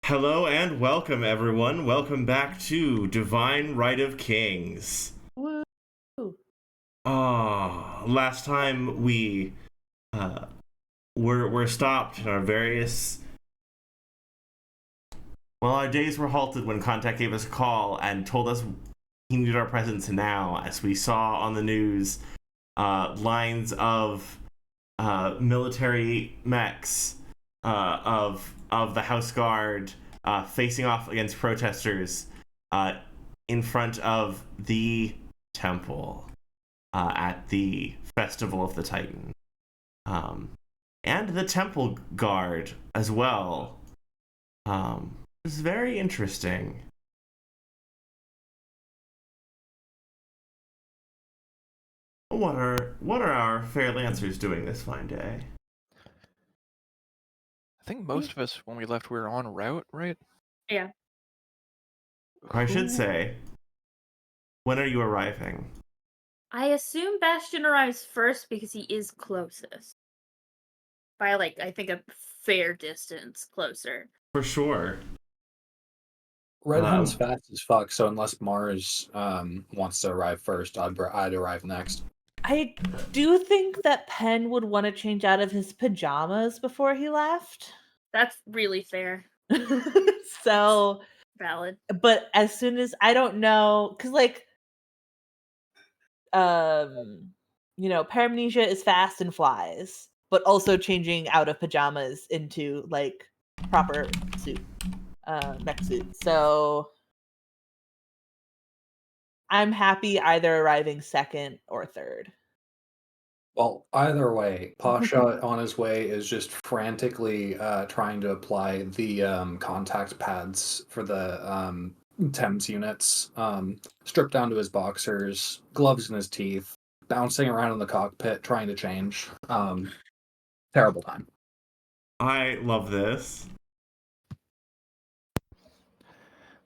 Hello and welcome, everyone. Welcome back to Divine Right of Kings. Woo! Last time we uh, were stopped in our various. Well, our days were halted when Contact gave us a call and told us he needed our presence now, as we saw on the news lines of military mechs of the House Guard facing off against protesters uh, in front of the temple at the Festival of the Titan. Um, and the temple guard as well. It's very interesting. What are our fair lancers doing this fine day? I think most of us, when we left, we were en route, right? Yeah. Or I should Who- say, when are you arriving? I assume Bastion arrives first because he is closest. By, I think a fair distance closer. For sure. Red Hen's fast as fuck, so unless Mars wants to arrive first, I'd arrive next. I do think that Penn would want to change out of his pajamas before he left. That's really fair. So, Valid. but as soon as I don't know, because paramnesia is fast and flies, but also changing out of pajamas into proper suit, mech suit. So I'm happy either arriving second or third. Well, either way, Pasha on his way is just frantically trying to apply the contact pads for the Thames units, stripped down to his boxers, gloves in his teeth, bouncing around in the cockpit, trying to change. Terrible time. I love this.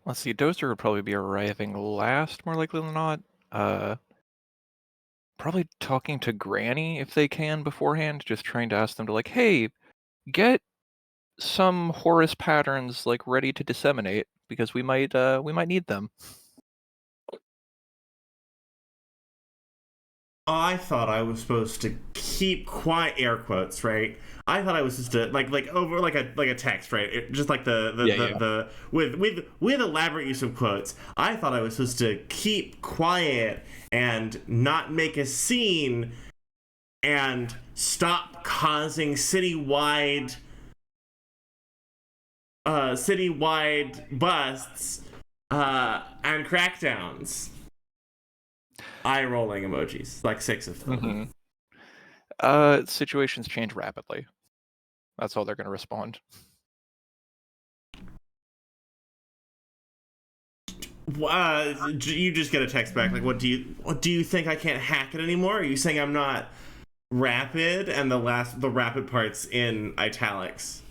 Let's see, Dozer would probably be arriving last, more likely than not. Probably talking to Granny if they can beforehand, just trying to ask them to hey, get some Horus patterns ready to disseminate because we might need them. I thought I was supposed to keep quiet, air quotes, right? I thought I was supposed to like over like a text, right? Just like the with elaborate use of quotes. I thought I was supposed to keep quiet and not make a scene and stop causing citywide busts and crackdowns. Eye rolling emojis, like 6 of them. Situations change rapidly. That's how they're going to respond. You just get a text back like, what do you think I can't hack it anymore? Are you saying I'm not rapid? And the rapid part's in italics.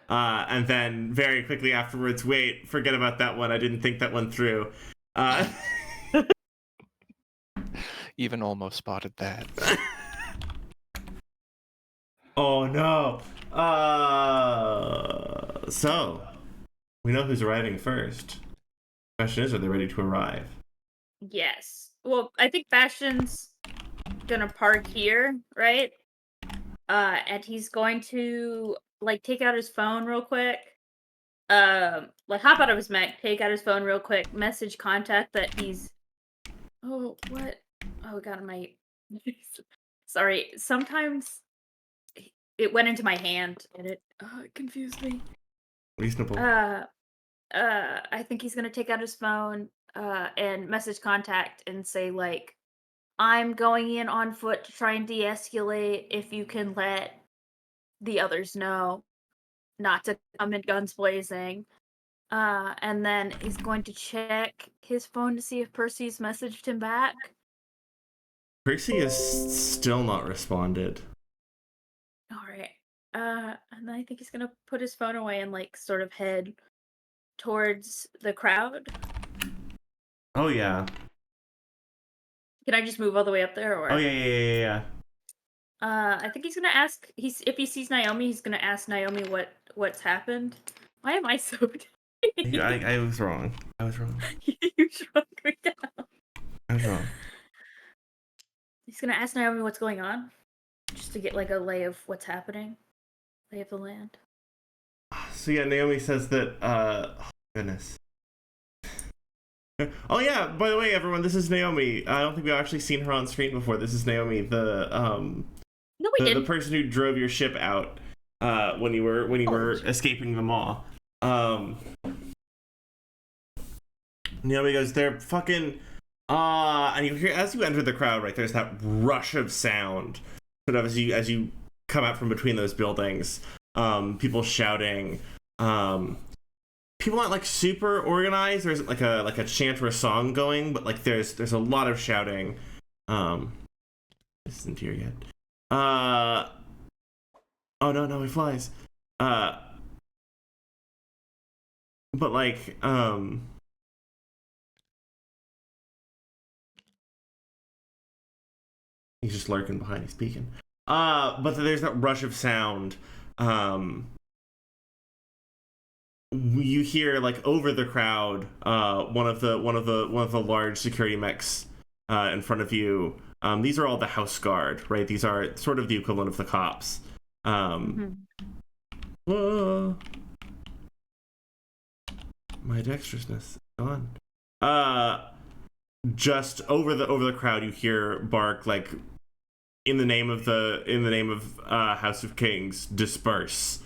And then very quickly afterwards, wait, forget about that one. I didn't think that one through. Even almost spotted that. Oh no. So we know who's arriving first. Question is, are they ready to arrive? Yes. Well, I think Bastion's gonna park here, right? And he's going to take out his phone real quick. Hop out of his mech, take out his phone real quick, message contact that he's. Oh, what? Oh god, my. Sorry. Sometimes it went into my hand and it confused me. Reasonable. I think he's gonna take out his phone and message contact and say I'm going in on foot to try and de-escalate. If you can let the others know not to come in guns blazing. And then he's going to check his phone to see if Percy's messaged him back. Percy has still not responded. Alright. And then I think he's gonna put his phone away and sort of head towards the crowd. Oh yeah. Can I just move all the way up there, or? Oh yeah. I think he's gonna ask. If he sees Naomi, he's gonna ask Naomi what's happened, Why am I so I was wrong. I was wrong. You shrunk me down. I was wrong. He's gonna ask Naomi what's going on, just to get like a lay of what's happening, lay of the land. So yeah, Naomi says that. Oh, goodness. Oh yeah. By the way, everyone, this is Naomi. I don't think we've actually seen her on screen before. This is Naomi, No, we the didn't. person who drove your ship out when you were escaping the maw. Naomi goes, they're fucking and you hear, as you enter the crowd, right, there's that rush of sound sort of as you come out from between those buildings. People shouting. People aren't like super organized. There isn't like a chant or a song going, but like there's a lot of shouting. This isn't here yet. Oh no, he flies. But like he's just lurking behind me speaking. But there's that rush of sound. You hear like over the crowd, one of the large security mechs in front of you. These are all the house guard, right? These are sort of the equivalent of the cops. Whoa. My dexterousness gone. Just over the crowd, you hear bark like, in the name of House of Kings, disperse.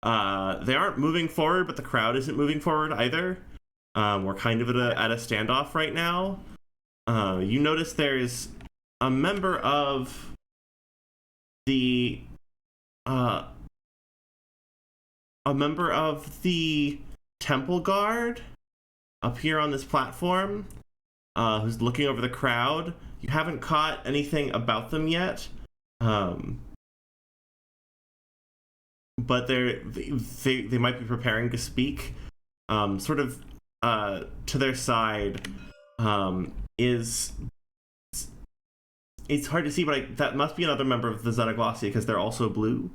They aren't moving forward, but the crowd isn't moving forward either. We're kind of at a standoff right now. You notice there's a member of the temple guard up here on this platform, who's looking over the crowd. You haven't caught anything about them yet, but they might be preparing to speak. Sort of to their side is, it's hard to see, but that must be another member of the Xenoglossia because they're also blue.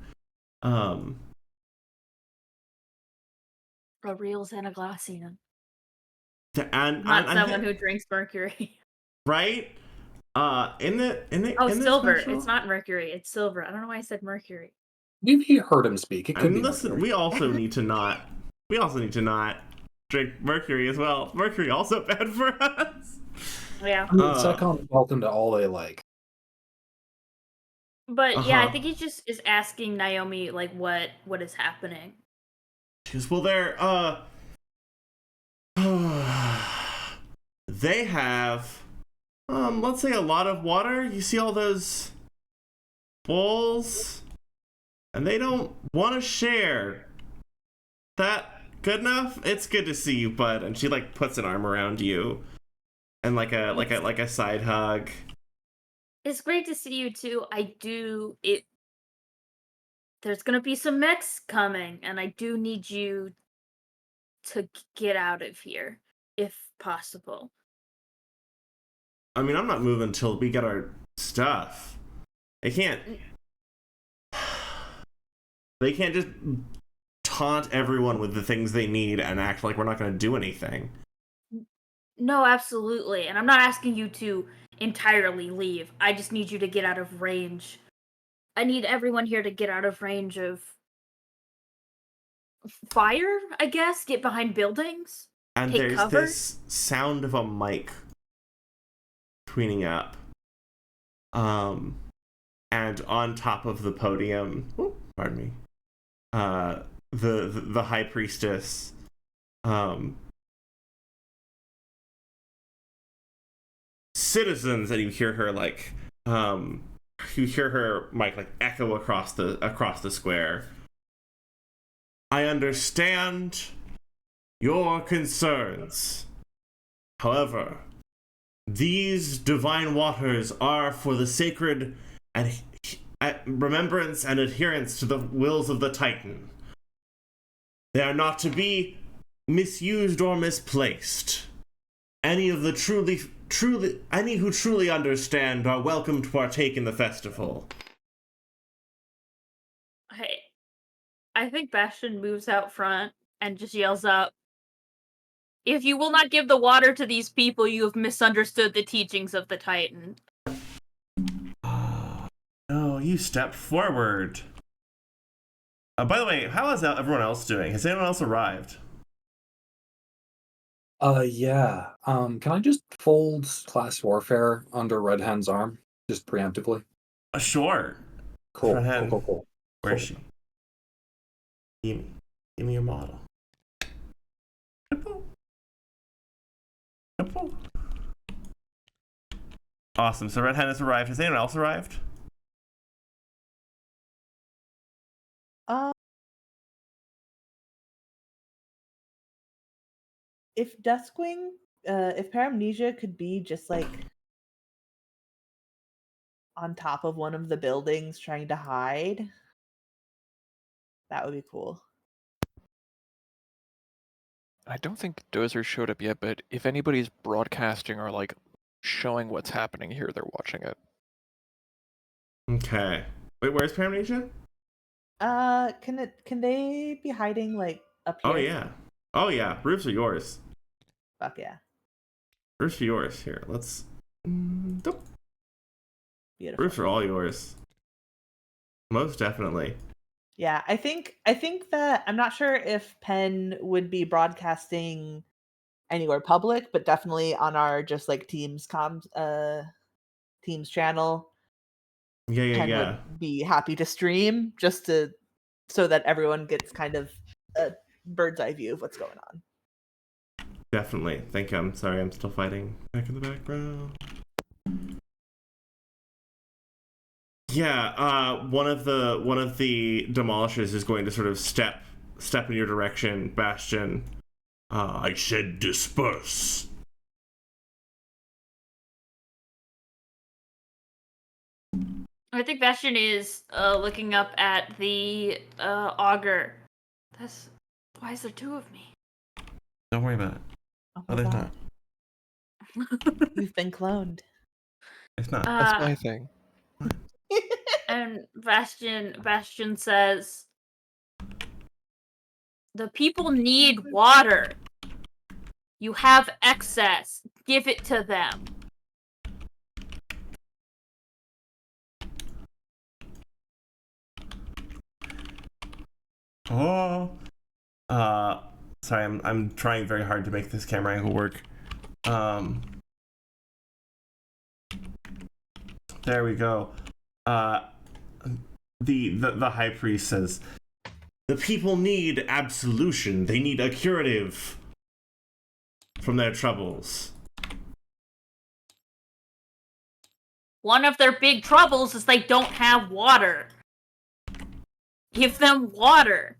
A real Xenoglossian. Not someone who drinks mercury. Right? Silver. It's not mercury. It's silver. I don't know why I said mercury. You heard him speak. It could be listen, mercury. we also need to not drink mercury as well. Mercury also bad for us. Yeah. Second, welcome to all they like. But yeah, I think he just is asking Naomi like what is happening. She goes, well, they have let's say a lot of water. You see all those bowls, and they don't want to share. That good enough? It's good to see you, bud. And she like puts an arm around you, and like a side hug. It's great to see you too. There's gonna be some mechs coming, and I do need you to get out of here, if possible. I mean, I'm not moving until we get our stuff. They can't just taunt everyone with the things they need and act like we're not going to do anything. No, absolutely. And I'm not asking you to entirely leave. I just need you to get out of range. I need everyone here to get out of range of fire, I guess. Get behind buildings. And take there's cover. This sound of a mic tweening up. And on top of the podium, pardon me, the high priestess, citizens, and you hear her mic like echo across the square. I understand your concerns. However, these divine waters are for the sacred and remembrance and adherence to the wills of the Titan. They are not to be misused or misplaced. Any who truly understand are welcome to partake in the festival. I think Bastion moves out front and just yells up, "If you will not give the water to these people, you have misunderstood the teachings of the Titan." No, you stepped forward. By the way, how is everyone else doing? Has anyone else arrived? Yeah. Can I just fold class warfare under Red Hen's arm? Just preemptively? Sure. Cool. Red Hen, Cool. where is she? Give me your model. Awesome. So Red Hen has arrived. Has anyone else arrived? If Duskwing, if Paramnesia could be just like on top of one of the buildings trying to hide, that would be cool. I don't think Dozer showed up yet, but if anybody's broadcasting or like showing what's happening here, they're watching it. Okay. Wait, where's Paramnesia? Can they be hiding like up here? Oh yeah. Roofs are yours. Fuck yeah. Roofs are yours. Here, let's. Beautiful. Roofs are all yours. Most definitely. Yeah, I think that I'm not sure if Penn would be broadcasting anywhere public, but definitely on our just like Teams Teams channel. Penn Yeah. would be happy to stream just so that everyone gets kind of a bird's eye view of what's going on. Definitely. Thank you. I'm sorry. I'm still fighting back in the background. Yeah. One of the demolishers is going to sort of step in your direction, Bastion. I said disperse. I think Bastion is looking up at the auger. Why is there two of me? Don't worry about it. Oh, there's God. not. We've been cloned. It's not. That's my thing. And Bastion says, "The people need water. You have excess. Give it to them." Oh. Sorry, I'm trying very hard to make this camera angle work. There we go. The high priest says, "The people need absolution. They need a curative from their troubles." One of their big troubles is they don't have water. Give them water.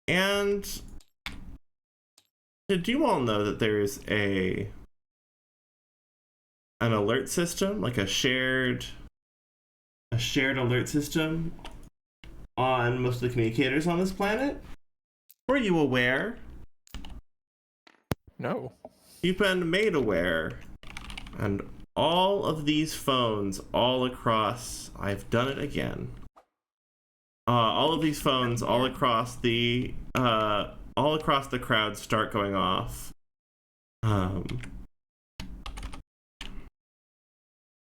And did you all know that there is an alert system, like a shared alert system on most of the communicators on this planet? Were you aware? No. You've been made aware. And all of these phones all across, I've done it again. All of these phones all across the crowd start going off. Saying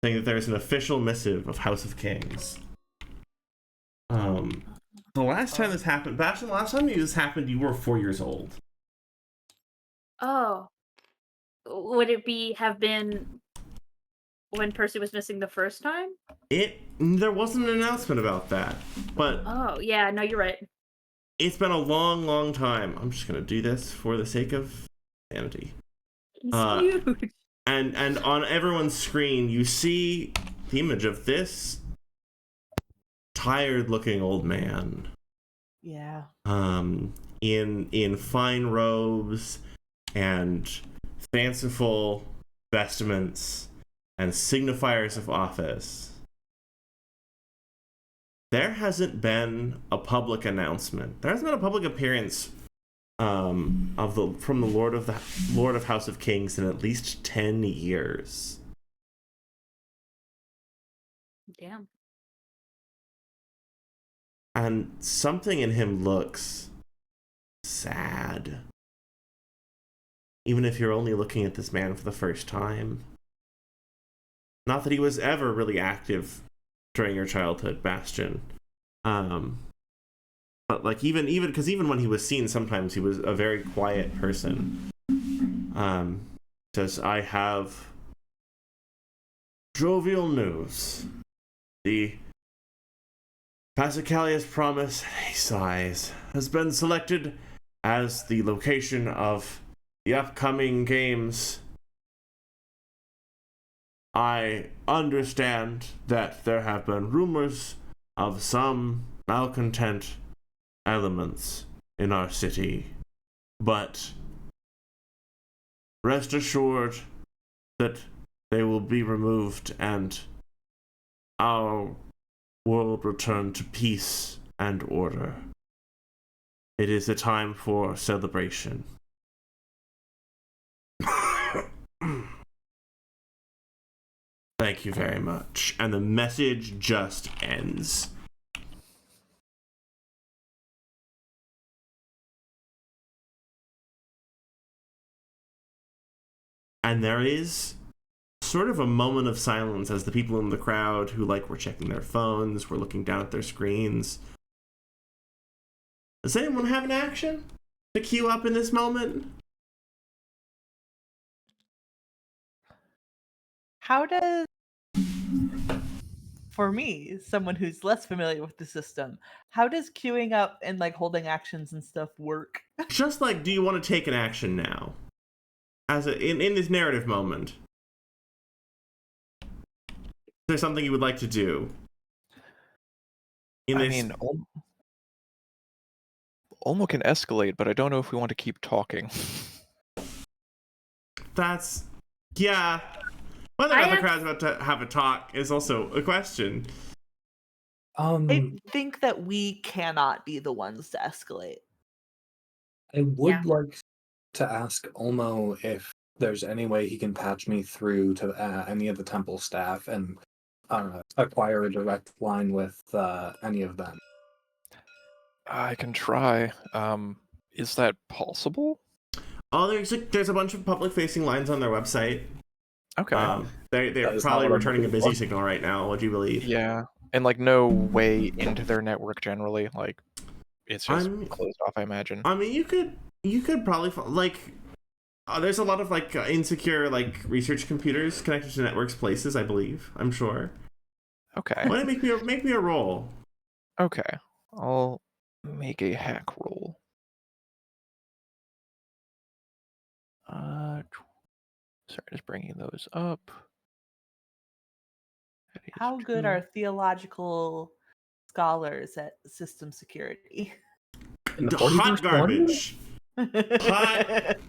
that there's an official missive of House of Kings. The last time this happened, Bastion, the last time this happened, you were 4 years old. Oh. Would it have been when Percy was missing the first time? There wasn't an announcement about that, but Oh, yeah, no, you're right. it's been a long, long time. I'm just gonna do this for the sake of sanity. He's huge. And on everyone's screen, you see the image of this tired-looking old man. Yeah. In fine robes and fanciful vestments and signifiers of office. There hasn't been a public announcement. There hasn't been a public appearance from the Lord of House of Kings in at least 10 years. Damn. And something in him looks sad. Even if you're only looking at this man for the first time. Not that he was ever really active during your childhood, Bastion. But like even because even when he was seen, sometimes he was a very quiet person. Says, I have jovial news. The Passacalia's Promise, he sighs, has been selected as the location of the upcoming games. I understand that there have been rumors of some malcontent elements in our city, but rest assured that they will be removed and our world return to peace and order. It is a time for celebration. Thank you very much. And the message just ends. And there is sort of a moment of silence as the people in the crowd who were checking their phones, were looking down at their screens. Does anyone have an action to queue up in this moment? How does, for me, someone who's less familiar with the system, how does queuing up and holding actions and stuff work? Just do you want to take an action now? As in this narrative moment. Is there something you would like to do? Olmo can escalate, but I don't know if we want to keep talking. Yeah. Whether or not the crowd's about to have a talk is also a question. I think that we cannot be the ones to escalate. I would like to ask Olmo if there's any way he can patch me through to any of the temple staff and acquire a direct line with any of them. I can try. Is that possible? Oh, there's a bunch of public-facing lines on their website. Okay. They're probably returning a busy signal right now. What do you believe? Yeah, and no way into their network generally. It's just closed off, I imagine. I mean, you could probably there's a lot of insecure research computers connected to networks places. I believe. I'm sure. Okay. Why don't you make me a roll? Okay, I'll make a hack roll. Sorry, just bringing those up. How good are theological scholars at system security? Hot garbage.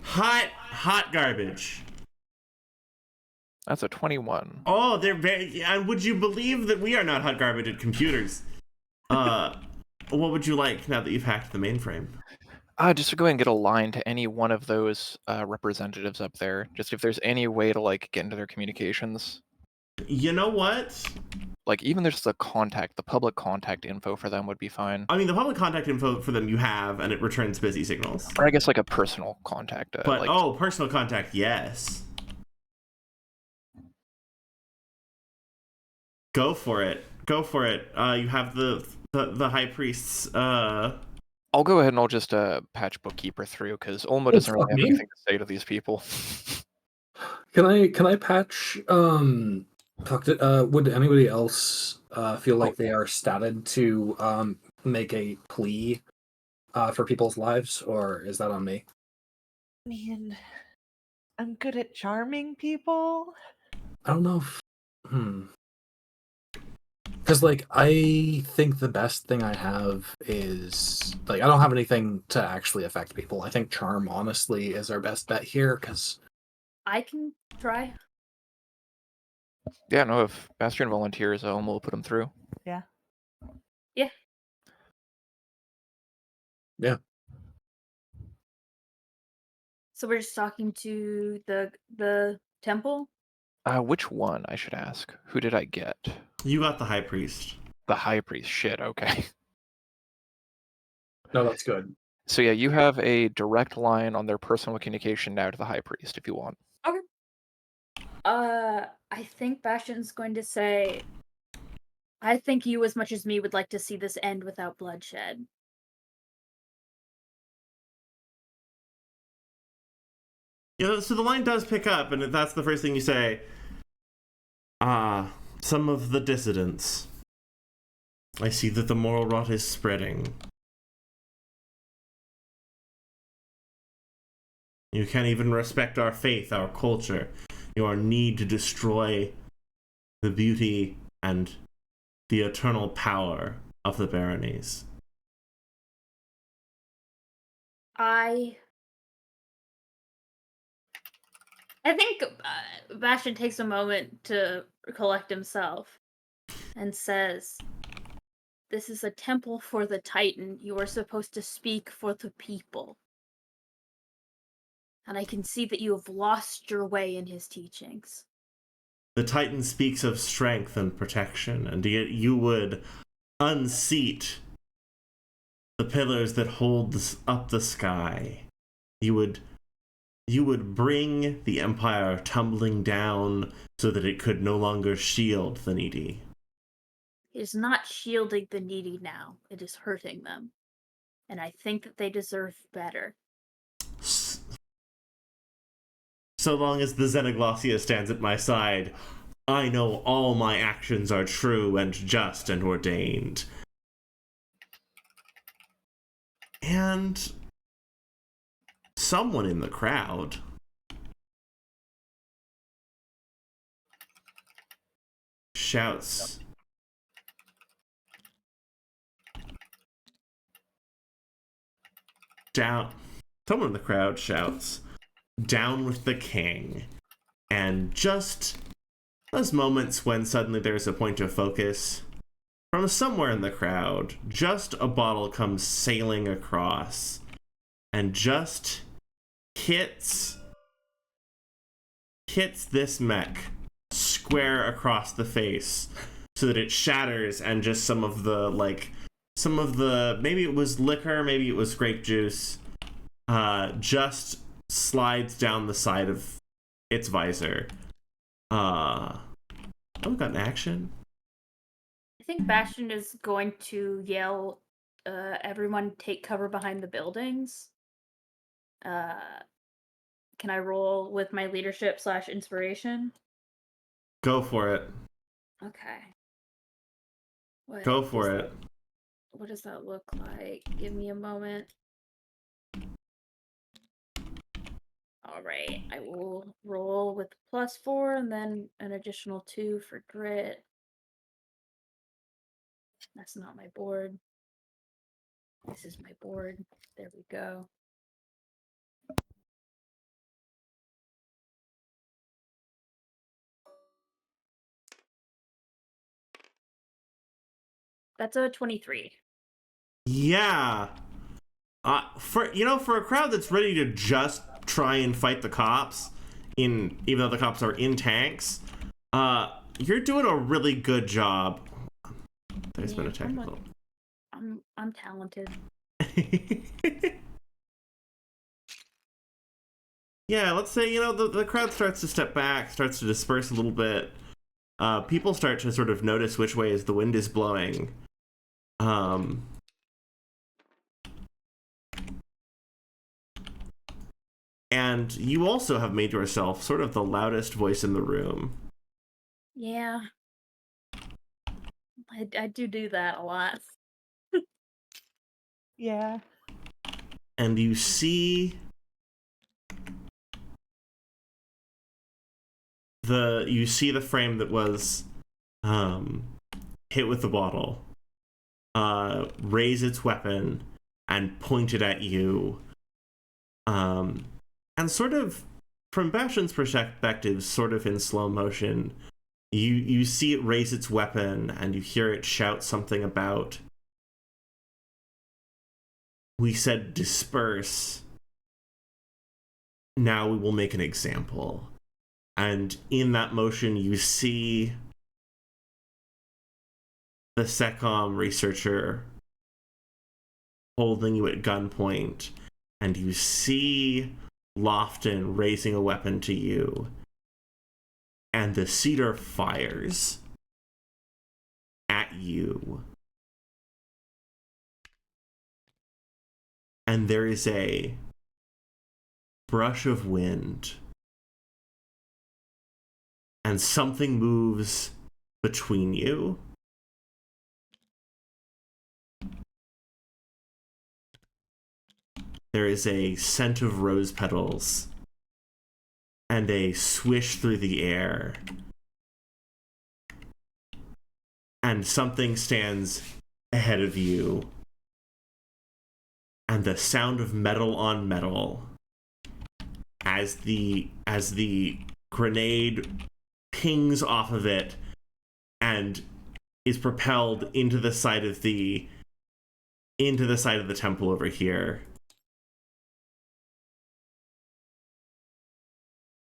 hot garbage. That's a 21. Oh, they're very. And would you believe that we are not hot garbage at computers? What would you like now that you've hacked the mainframe? Just to go ahead and get a line to any one of those representatives up there. Just if there's any way to get into their communications. You know what? Even just the public contact info for them would be fine. I mean, the public contact info for them you have, and it returns busy signals. Or I guess a personal contact. But personal contact, yes. Go for it. You have the high priest's. I'll go ahead and I'll just patch Bookkeeper through because Olmo doesn't really have anything to say to these people. Can I patch? Would anybody else feel like they are statted to make a plea for people's lives, or is that on me? I mean, I'm good at charming people. I don't know if... Because, I think the best thing I have is... I don't have anything to actually affect people. I think charm, honestly, is our best bet here, because... I can try. Yeah, no, if Bastion volunteers, Olmo will put him through. Yeah. Yeah. Yeah. So we're just talking to the temple? Which one, I should ask? Who did I get? You got the high priest. The high priest. Shit, okay. No, that's good. So yeah, you have a direct line on their personal communication now to the High Priest if you want. Okay. I think Bastion's going to say, I think you as much as me would like to see this end without bloodshed. Yeah, so the line does pick up, and that's the first thing you say. Some of the dissidents. I see that the moral rot is spreading. You can't even respect our faith, our culture, your need to destroy the beauty and the eternal power of the baronies. I think Bastion takes a moment to collect himself and says, "This is a temple for the Titan. You are supposed to speak for the people. And I can see that you have lost your way in his teachings." The Titan speaks of strength and protection, and yet you would unseat the pillars that hold up the sky. You would bring the Empire tumbling down so that it could no longer shield the needy. It is not shielding the needy now. It is hurting them. And I think that they deserve better. So long as the Xenoglossia stands at my side, I know all my actions are true and just and ordained. And someone in the crowd shouts, down. Someone in the crowd shouts, "Down with the king." And just those moments when suddenly there's a point of focus, from somewhere in the crowd, just a bottle comes sailing across and just hits this mech square across the face so that it shatters, and just some of the maybe it was liquor, maybe it was grape juice, just slides down the side of its visor. Oh, we got an action. I think Bastion is going to yell, everyone take cover behind the buildings. Can I roll with my leadership / inspiration? Go for it. Okay. Go for it. What does that look like? Give me a moment. Alright, I will roll with +4 and then an additional 2 for grit. That's not my board. This is my board. There we go. That's a 23. Yeah. For a crowd that's ready to just try and fight the cops, even though the cops are in tanks, you're doing a really good job. There's been a technical. I'm talented. Yeah, let's say, the crowd starts to step back, starts to disperse a little bit. People start to sort of notice which way the wind is blowing. And you also have made yourself sort of the loudest voice in the room. Yeah. I do that a lot. Yeah. And you see the frame that was hit with the bottle raise its weapon and point it at you, and sort of from Bastion's perspective, sort of in slow motion, you see it raise its weapon and you hear it shout something about, "We said disperse, now we will make an example." And in that motion, you see the SecCom researcher holding you at gunpoint, and you see Lofton raising a weapon to you, and the cedar fires at you. And there is a brush of wind, and something moves between you. There is a scent of rose petals and a swish through the air. And something stands ahead of you. And the sound of metal on metal as the grenade pings off of it and is propelled into the side of the temple over here.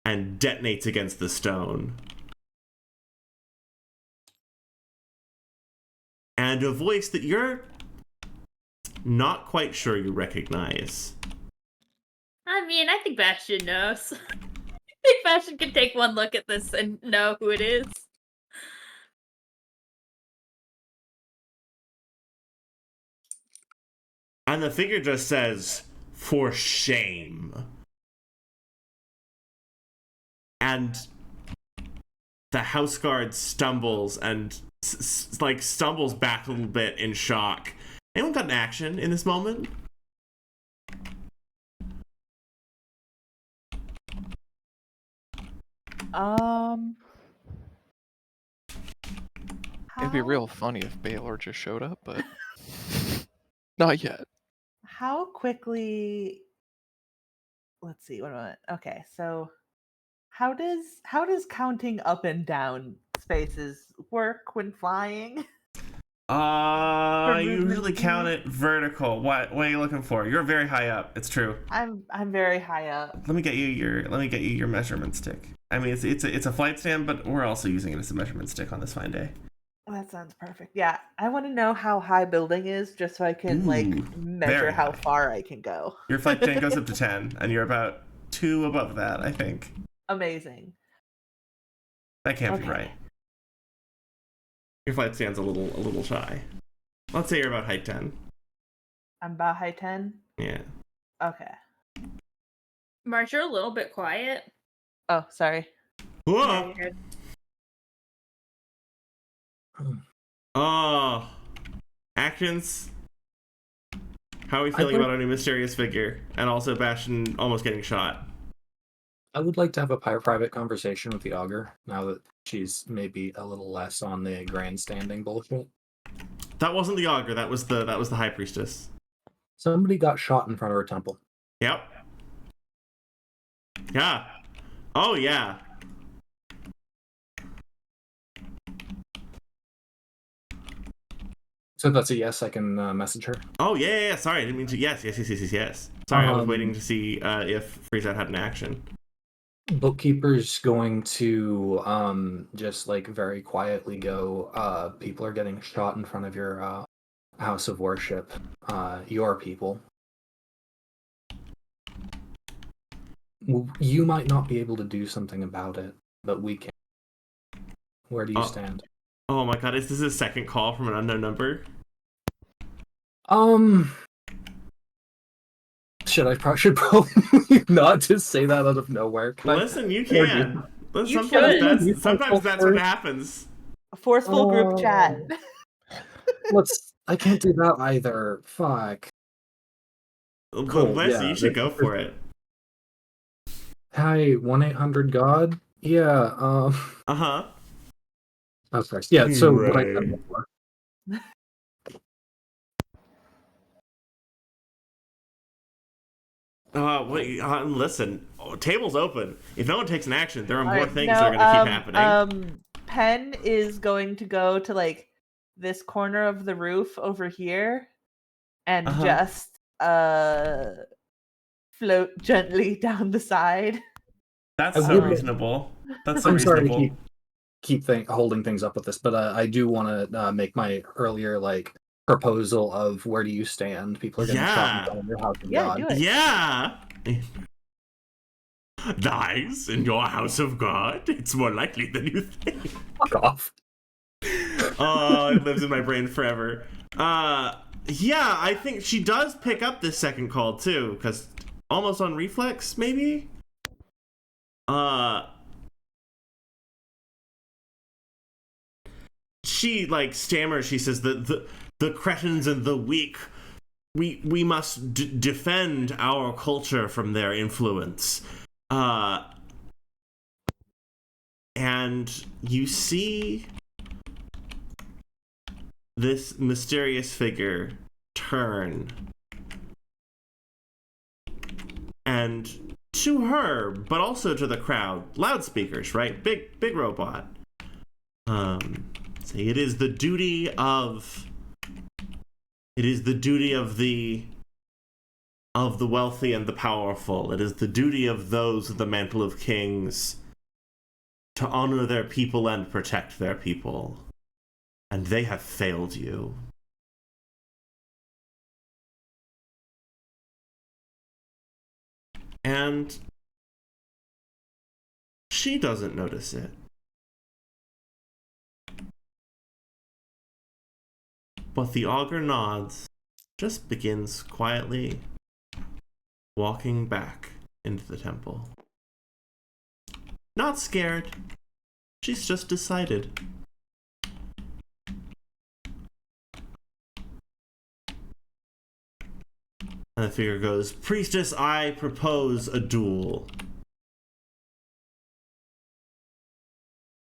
And detonates against the stone. And a voice that you're not quite sure you recognize. I mean, I think Bastion knows. I think Bastion can take one look at this and know who it is. And the figure just says, "For shame." And the house guard stumbles and stumbles back a little bit in shock. Anyone got an action in this moment? It'd be real funny if Baylor just showed up, but not yet. How quickly? Let's see. What about? Okay, so how does counting up and down spaces work when flying? You usually count it vertical. What are you looking for? You're very high up. It's true. I'm very high up. Let me get you your measurement stick. I mean, it's a flight stand, but we're also using it as a measurement stick on this fine day. That sounds perfect. Yeah, I want to know how high building is, just so I can measure how far I can go. Your flight stand goes up to 10, and you're about 2 above that, I think. Amazing. That can't be right. Your flight stand's a little shy. Let's say you're about height 10. I'm about height 10? Yeah. Okay. Marge, you're a little bit quiet. Oh, sorry. Whoa! Oh. Actions. How are we feeling about our new mysterious figure? And also Bastion almost getting shot. I would like to have a private conversation with the augur, now that she's maybe a little less on the grandstanding bullshit. That wasn't the augur, that was the high priestess. Somebody got shot in front of her temple. Yep. Yeah. Oh, yeah. So that's a yes, I can message her. Oh, yeah. Sorry, I didn't mean to. Yes. Sorry, I was waiting to see if Freezeout had an action. Bookkeeper's going to just like very quietly go, people are getting shot in front of your house of worship. Your people. You might not be able to do something about it, but we can. Where do you stand? Oh my god, is this a second call from an unknown number? Should probably not just say that out of nowhere. Listen, you can. Sometimes that's what happens. A forceful group chat. I can't do that either. Fuck. Cool. Leslie, you should go for it. Hi, 1-800-GOD? Yeah, Uh-huh. Oh, sorry. Yeah, so what I said before. Listen, table's open. If no one takes an action, there are more things that are going to keep happening. Penn is going to go to like this corner of the roof over here and just float gently down the side. That's so reasonable. That's so reasonable. Sorry to keep holding things up with this, but I do want to make my earlier proposal of where do you stand? People are getting shot in front of your house of Yeah, God. do it. Yeah. Lies in your house of God? It's more likely than you think. Fuck off. Oh, it lives in my brain forever. Yeah, I think she does pick up this second call too, because almost on reflex, maybe? She, like, stammers, she says that the cretins and the weak, we must defend our culture from their influence. And you see this mysterious figure turn, and to her, but also to the crowd, loudspeakers, right? Big robot. Say it is the duty of the wealthy and the powerful. It is the duty of those with the mantle of kings to honor their people and protect their people. And they have failed you. And she doesn't notice it. But the augur nods, just begins quietly walking back into the temple. Not scared. She's just decided. And the figure goes, "Priestess, I propose a duel."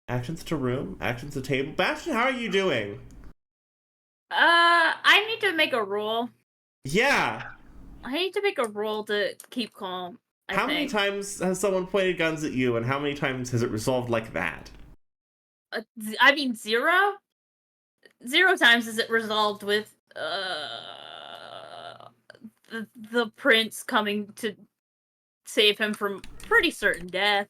Actions to room, actions to table. Bastion, how are you doing? I need to make a roll. Yeah. I need to make a roll to keep calm. How many times has someone pointed guns at you, and how many times has it resolved like that? I mean, 0? 0 times is it resolved with the prince coming to save him from pretty certain death.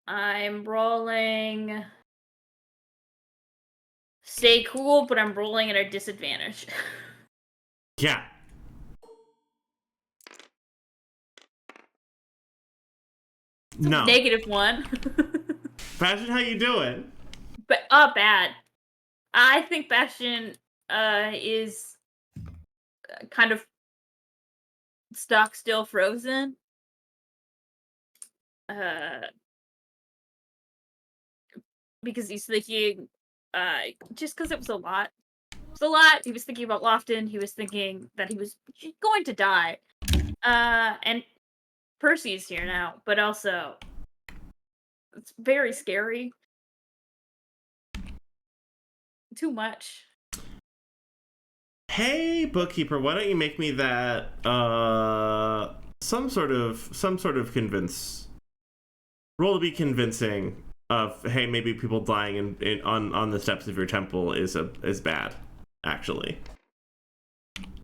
I'm rolling. Stay cool, but I'm rolling at a disadvantage. Yeah. No. -1. Bastion, how you doing? But bad. I think Bastion is kind of stuck, still frozen. Because he's thinking, just because it was a lot. It was a lot. He was thinking about Lofton. He was thinking that he was going to die. And Percy's here now, but also it's very scary. Too much. Hey, bookkeeper, why don't you make me that some sort of convince roll to be convincing of, hey, maybe people dying on the steps of your temple is bad, actually.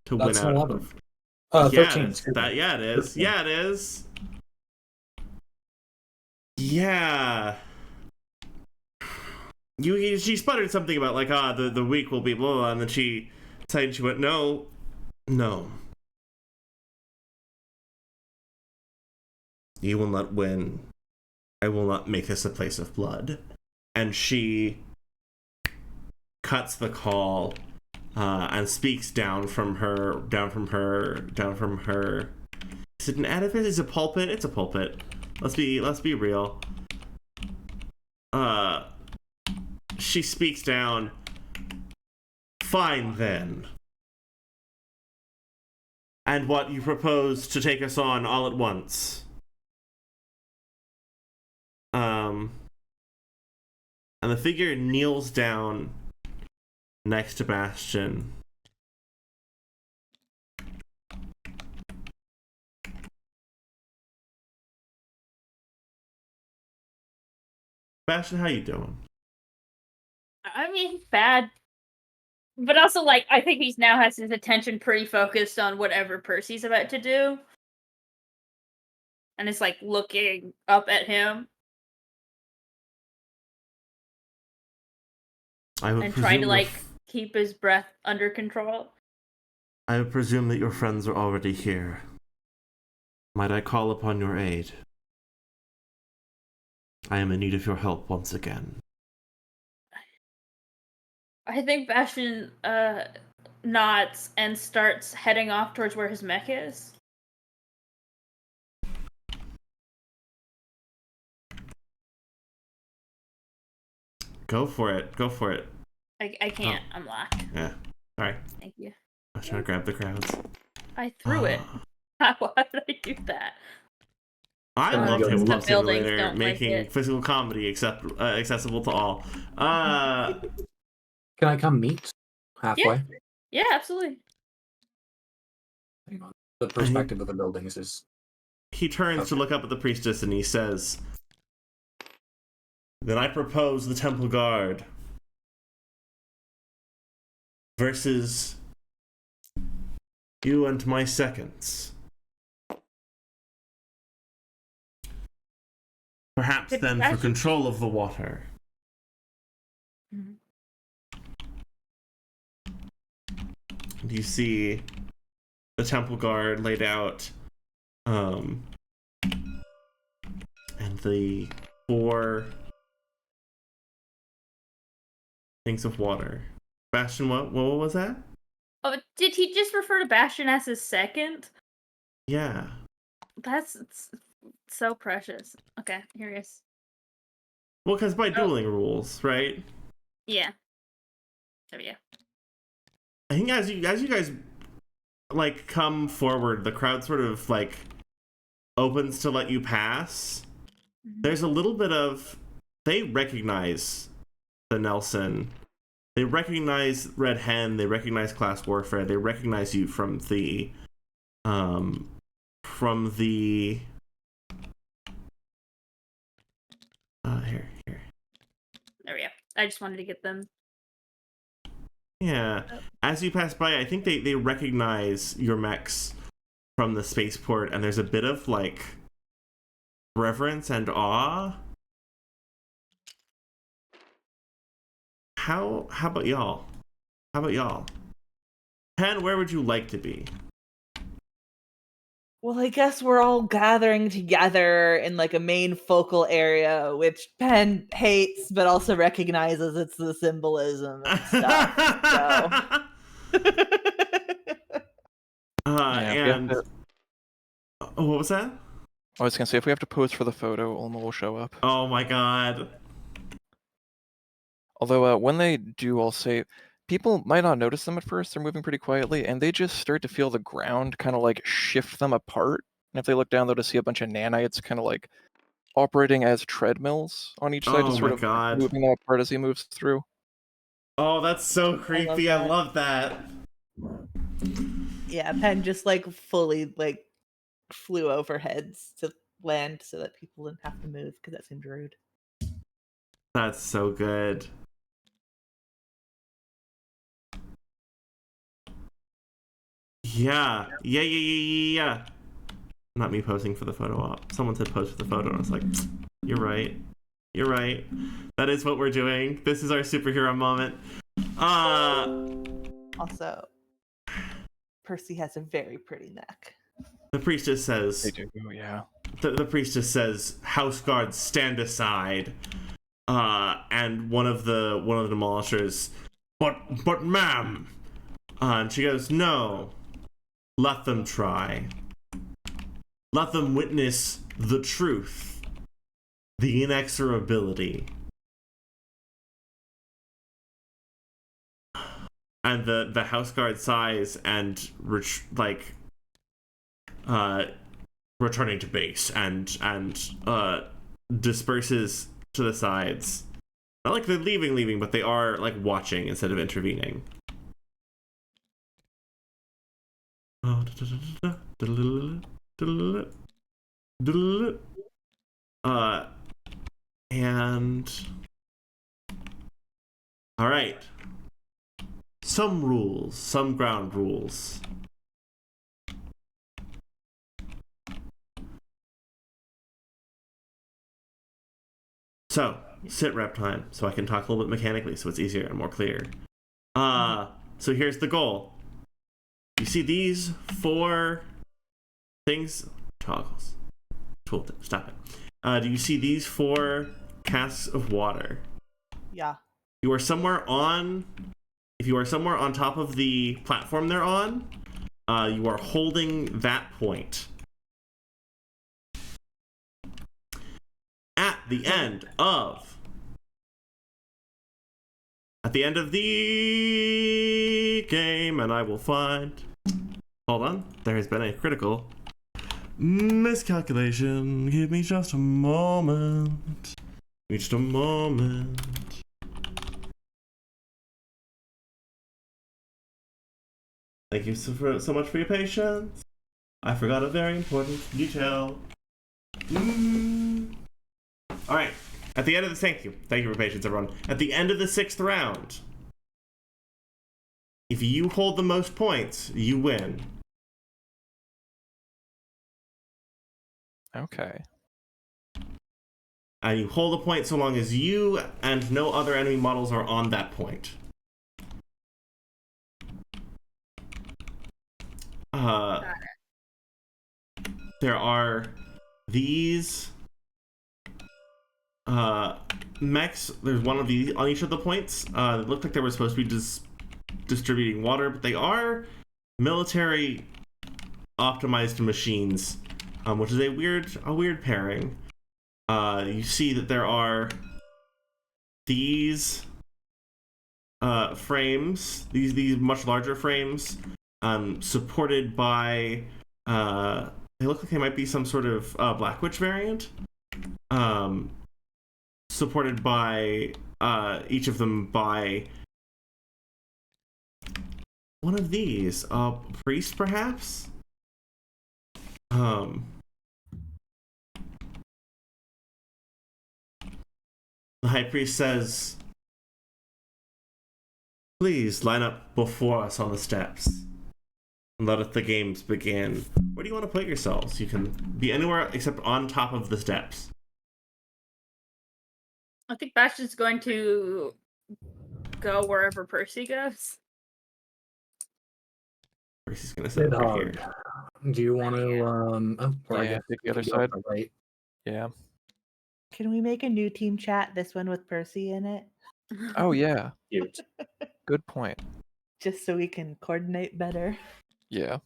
To That's win out 11. of 13. it is. 13. Yeah, it is. Yeah. She sputtered something about, like, the weak will be blah, blah, and then she decided, she went, no. You will not win. I will not make this a place of blood. And she cuts the call and speaks down from her. Is it an edifice? Is it a pulpit? It's a pulpit. Let's be real. She speaks down. Fine then. And what, you propose to take us on all at once? And the figure kneels down next to Bastion. Bastion, how you doing? I mean, bad. But also, like, I think he now has his attention pretty focused on whatever Percy's about to do. And is, like, looking up at him. I would and presume trying to like keep his breath under control. I would presume that your friends are already here. Might I call upon your aid? I am in need of your help once again. I think Bastion nods and starts heading off towards where his mech is. Go for it. Go for it. I can't. I'm locked. Yeah. Sorry. Thank you. I was trying to grab the crowds. I threw it. Why did I do that? I love love Tabletop Tabletop the buildings Simulator don't like making it. physical comedy accessible to all. Can I come meet halfway? Yeah, absolutely. Hang on. The perspective of the buildings is He turns to Okay. look up at the priestess and he says, "Then I propose the Temple Guard versus you and my seconds. Perhaps Could then for Bastion- control of the water." Mhm. And you see the Temple Guard laid out, and the 4 things of water. Bastion, what was that? Oh, did he just refer to Bastion as his second? Yeah. That's so precious. Okay, here he is. Well, because by dueling rules, right? Yeah. There we go. I think as you guys like come forward, the crowd sort of like opens to let you pass. Mhm. There's a little bit of, they recognize the Nelson. They recognize Red Hen. They recognize Class Warfare. They recognize you from the here. There we go. I just wanted to get them. Yeah. As you pass by, I think they recognize your mechs from the spaceport, and there's a bit of like reverence and awe. How about y'all? How about y'all? Pen, where would you like to be? Well, I guess we're all gathering together in like a main focal area, which Penn hates, but also recognizes it's the symbolism and stuff. So. Yeah, if we have And to- what was that? I was gonna say, if we have to pose for the photo, Ulma will show up. Oh my god. Although when they do, I'll say, people might not notice them at first. They're moving pretty quietly, and they just start to feel the ground kind of like shift them apart. And if they look down, they'll just see a bunch of nanites kind of like operating as treadmills on each side, Oh just sort my of god. moving them apart as he moves through. Oh, that's so creepy. I love that. Yeah, Penn just like fully like flew over heads to land so that people didn't have to move because that seemed rude. That's so good. Yeah. Not me posing for the photo op. Someone said pose for the photo, and I was like, you're right. You're right. That is what we're doing. This is our superhero moment. Also, Percy has a very pretty neck. The priestess says, They do, yeah. the priestess says, "House guards, stand aside." And one of the demolishers, but ma'am, and she goes, "No, let them try. Let them witness the truth, the inexorability." And the house guard sighs and returning to base and disperses to the sides. Not like they're leaving, but they are like watching instead of intervening. And all right. Some rules, some ground rules. So, sit rep time, so I can talk a little bit mechanically, so it's easier and more clear. So here's the goal. You see these 4 things? Toggles. Tooltip. Stop it. Do you see these 4 casks of water? Yeah. You are somewhere on. If you are somewhere on top of the platform they're on, you are holding that point. At the end of the game, and I will find. Hold on, there has been a critical miscalculation. Give me just a moment. Give me just a moment. Thank you so much for your patience. I forgot a very important detail. All right. At the end of the thank you for your patience, everyone. At the end of the 6th round, if you hold the most points, you win. Okay. And you hold a point so long as you and no other enemy models are on that point. There are these mechs. There's one of these on each of the points. It looked like they were supposed to be distributing water, but they are military optimized machines, which is a weird pairing. You see that there are these frames, these much larger frames, supported by they look like they might be some sort of Black Witch variant. Supported by each of them by one of these, priest perhaps. The high priest says, "Please line up before us on the steps and let the games begin." Where do you want to put yourselves? You can be anywhere except on top of the steps. I think Bastion's going to go wherever Percy goes. Percy's gonna sit over here. Do you want to or I Yeah, guess pick the you other could go side. to the right. Yeah. Can we make a new team chat? This one with Percy in it, Oh yeah. Cute. Good point. just so we can coordinate better. Yeah.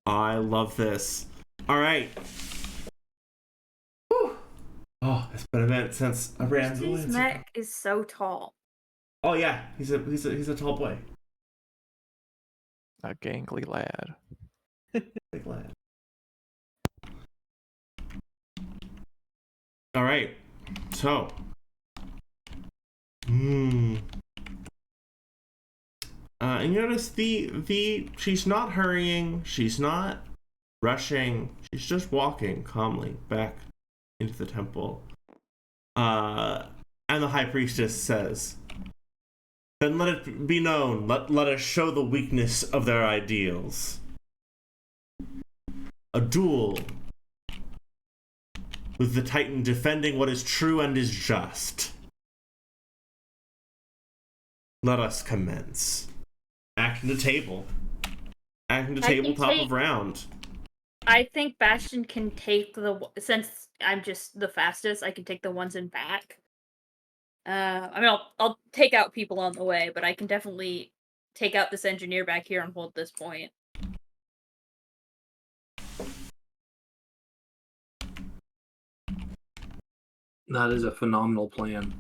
I love this. All right. Whew. Oh, it's been a minute since I ran. Percy's mech is so tall. Oh yeah, he's a tall boy. A gangly lad. Big lad. All right. So. And you notice the she's not hurrying, she's not rushing, she's just walking calmly back into the temple. And the high priestess says, "Then let it be known, let us show the weakness of their ideals. A duel with the Titan defending what is true and is just. Let us commence." Acting to table. Acting to table, top of round. I think Bastion can take since I'm just the fastest, I can take the ones in back. I mean, I'll take out people on the way, but I can definitely take out this engineer back here and hold this point. That is a phenomenal plan.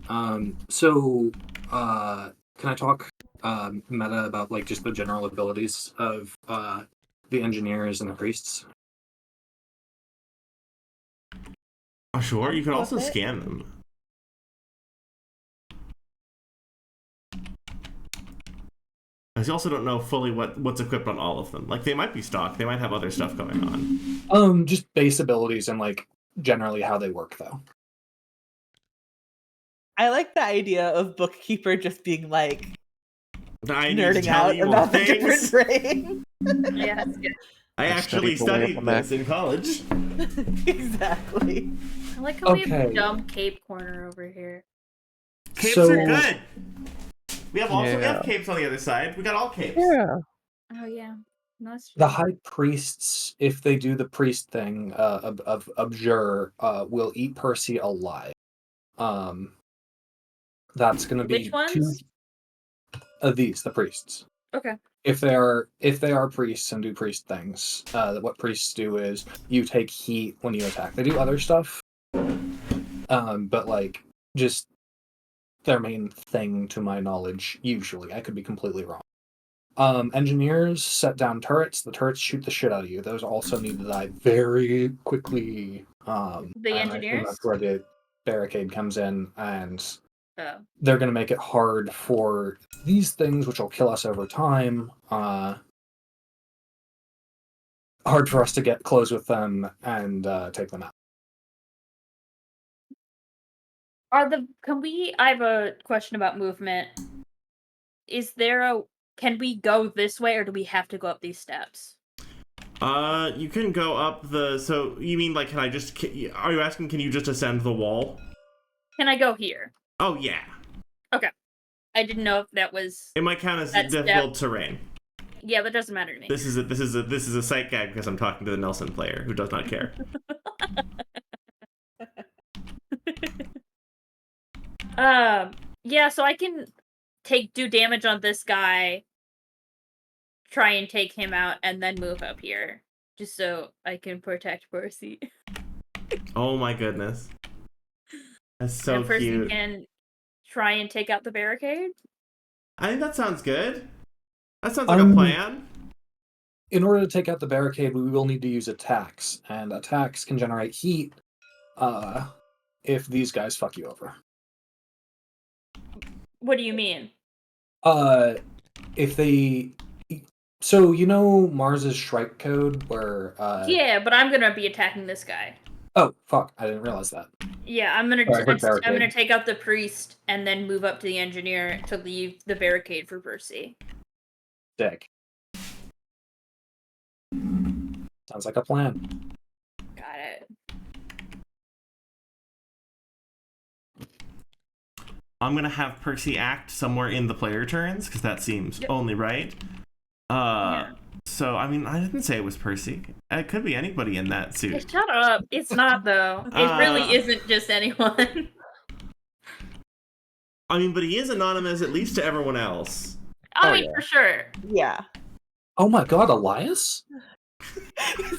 So can I talk meta about like just the general abilities of the engineers and the priests? Oh, sure, you can also Okay. scan them. Because you also don't know fully what's equipped on all of them. Like, they might be stock, they might have other stuff going on. Just base abilities and like generally how they work though. I like the idea of Bookkeeper just being like I need to nerding tell out you about the things. different brains. Yeah, that's good. I actually studied the way of studied the Mac. this in college. Exactly. I like how we have Okay. dumb cape corner over here. Capes So- are good. We have Yeah. capes on the other side. We got all capes. Yeah. Oh yeah, no, that's The true. high priests, if they do the priest thing of abjure, will eat Percy alive. That's going to be Which ones? the priests. Okay. If they are priests and do priest things, what priests do is you take heat when you attack. They do other stuff, but like just their main thing, to my knowledge, usually. I could be completely wrong. Engineers set down turrets. The turrets shoot the shit out of you. Those also need to die very quickly. The and I think engineers? that's where the barricade comes in, and Oh. they're going to make it hard for these things, which will kill us over time. Hard for us to get close with them and take them out. I have a question about movement. Can we go this way, or do we have to go up these steps? You can go up the. So you mean like? Are you asking? Can you just ascend the wall? Can I go here? Oh yeah. I didn't know if that was. It might count as That difficult terrain. Yeah, but it doesn't matter to me. This is a sight gag because I'm talking to the Nelson player who does not care. Yeah, so I can do damage on this guy, try and take him out, and then move up here, just so I can protect Percy. Oh my goodness. That's so and Percy cute. can try and take out the barricade. I think that sounds good. That sounds like a plan. In order to take out the barricade, we will need to use attacks, and attacks can generate heat if these guys fuck you over. What do you mean? If they... So, you know Mars's Shrike code, where... Yeah, but I'm gonna be attacking this guy. Oh, fuck, I didn't realize that. Yeah, I'm gonna Sorry, I heard I'm gonna barricade. take out the priest and then move up to the engineer to leave the barricade for Percy. Dick. Sounds like a plan. Got it. I'm gonna have Percy act somewhere in the player turns because that seems Yep. only right. Yeah. So I mean, I didn't say it was Percy. It could be anybody in that Hey, suit. shut up. It's not, though. It really isn't just anyone. I mean, but he is anonymous at least to everyone else. I Oh, mean, yeah. for sure. Yeah. Oh my god, Elias?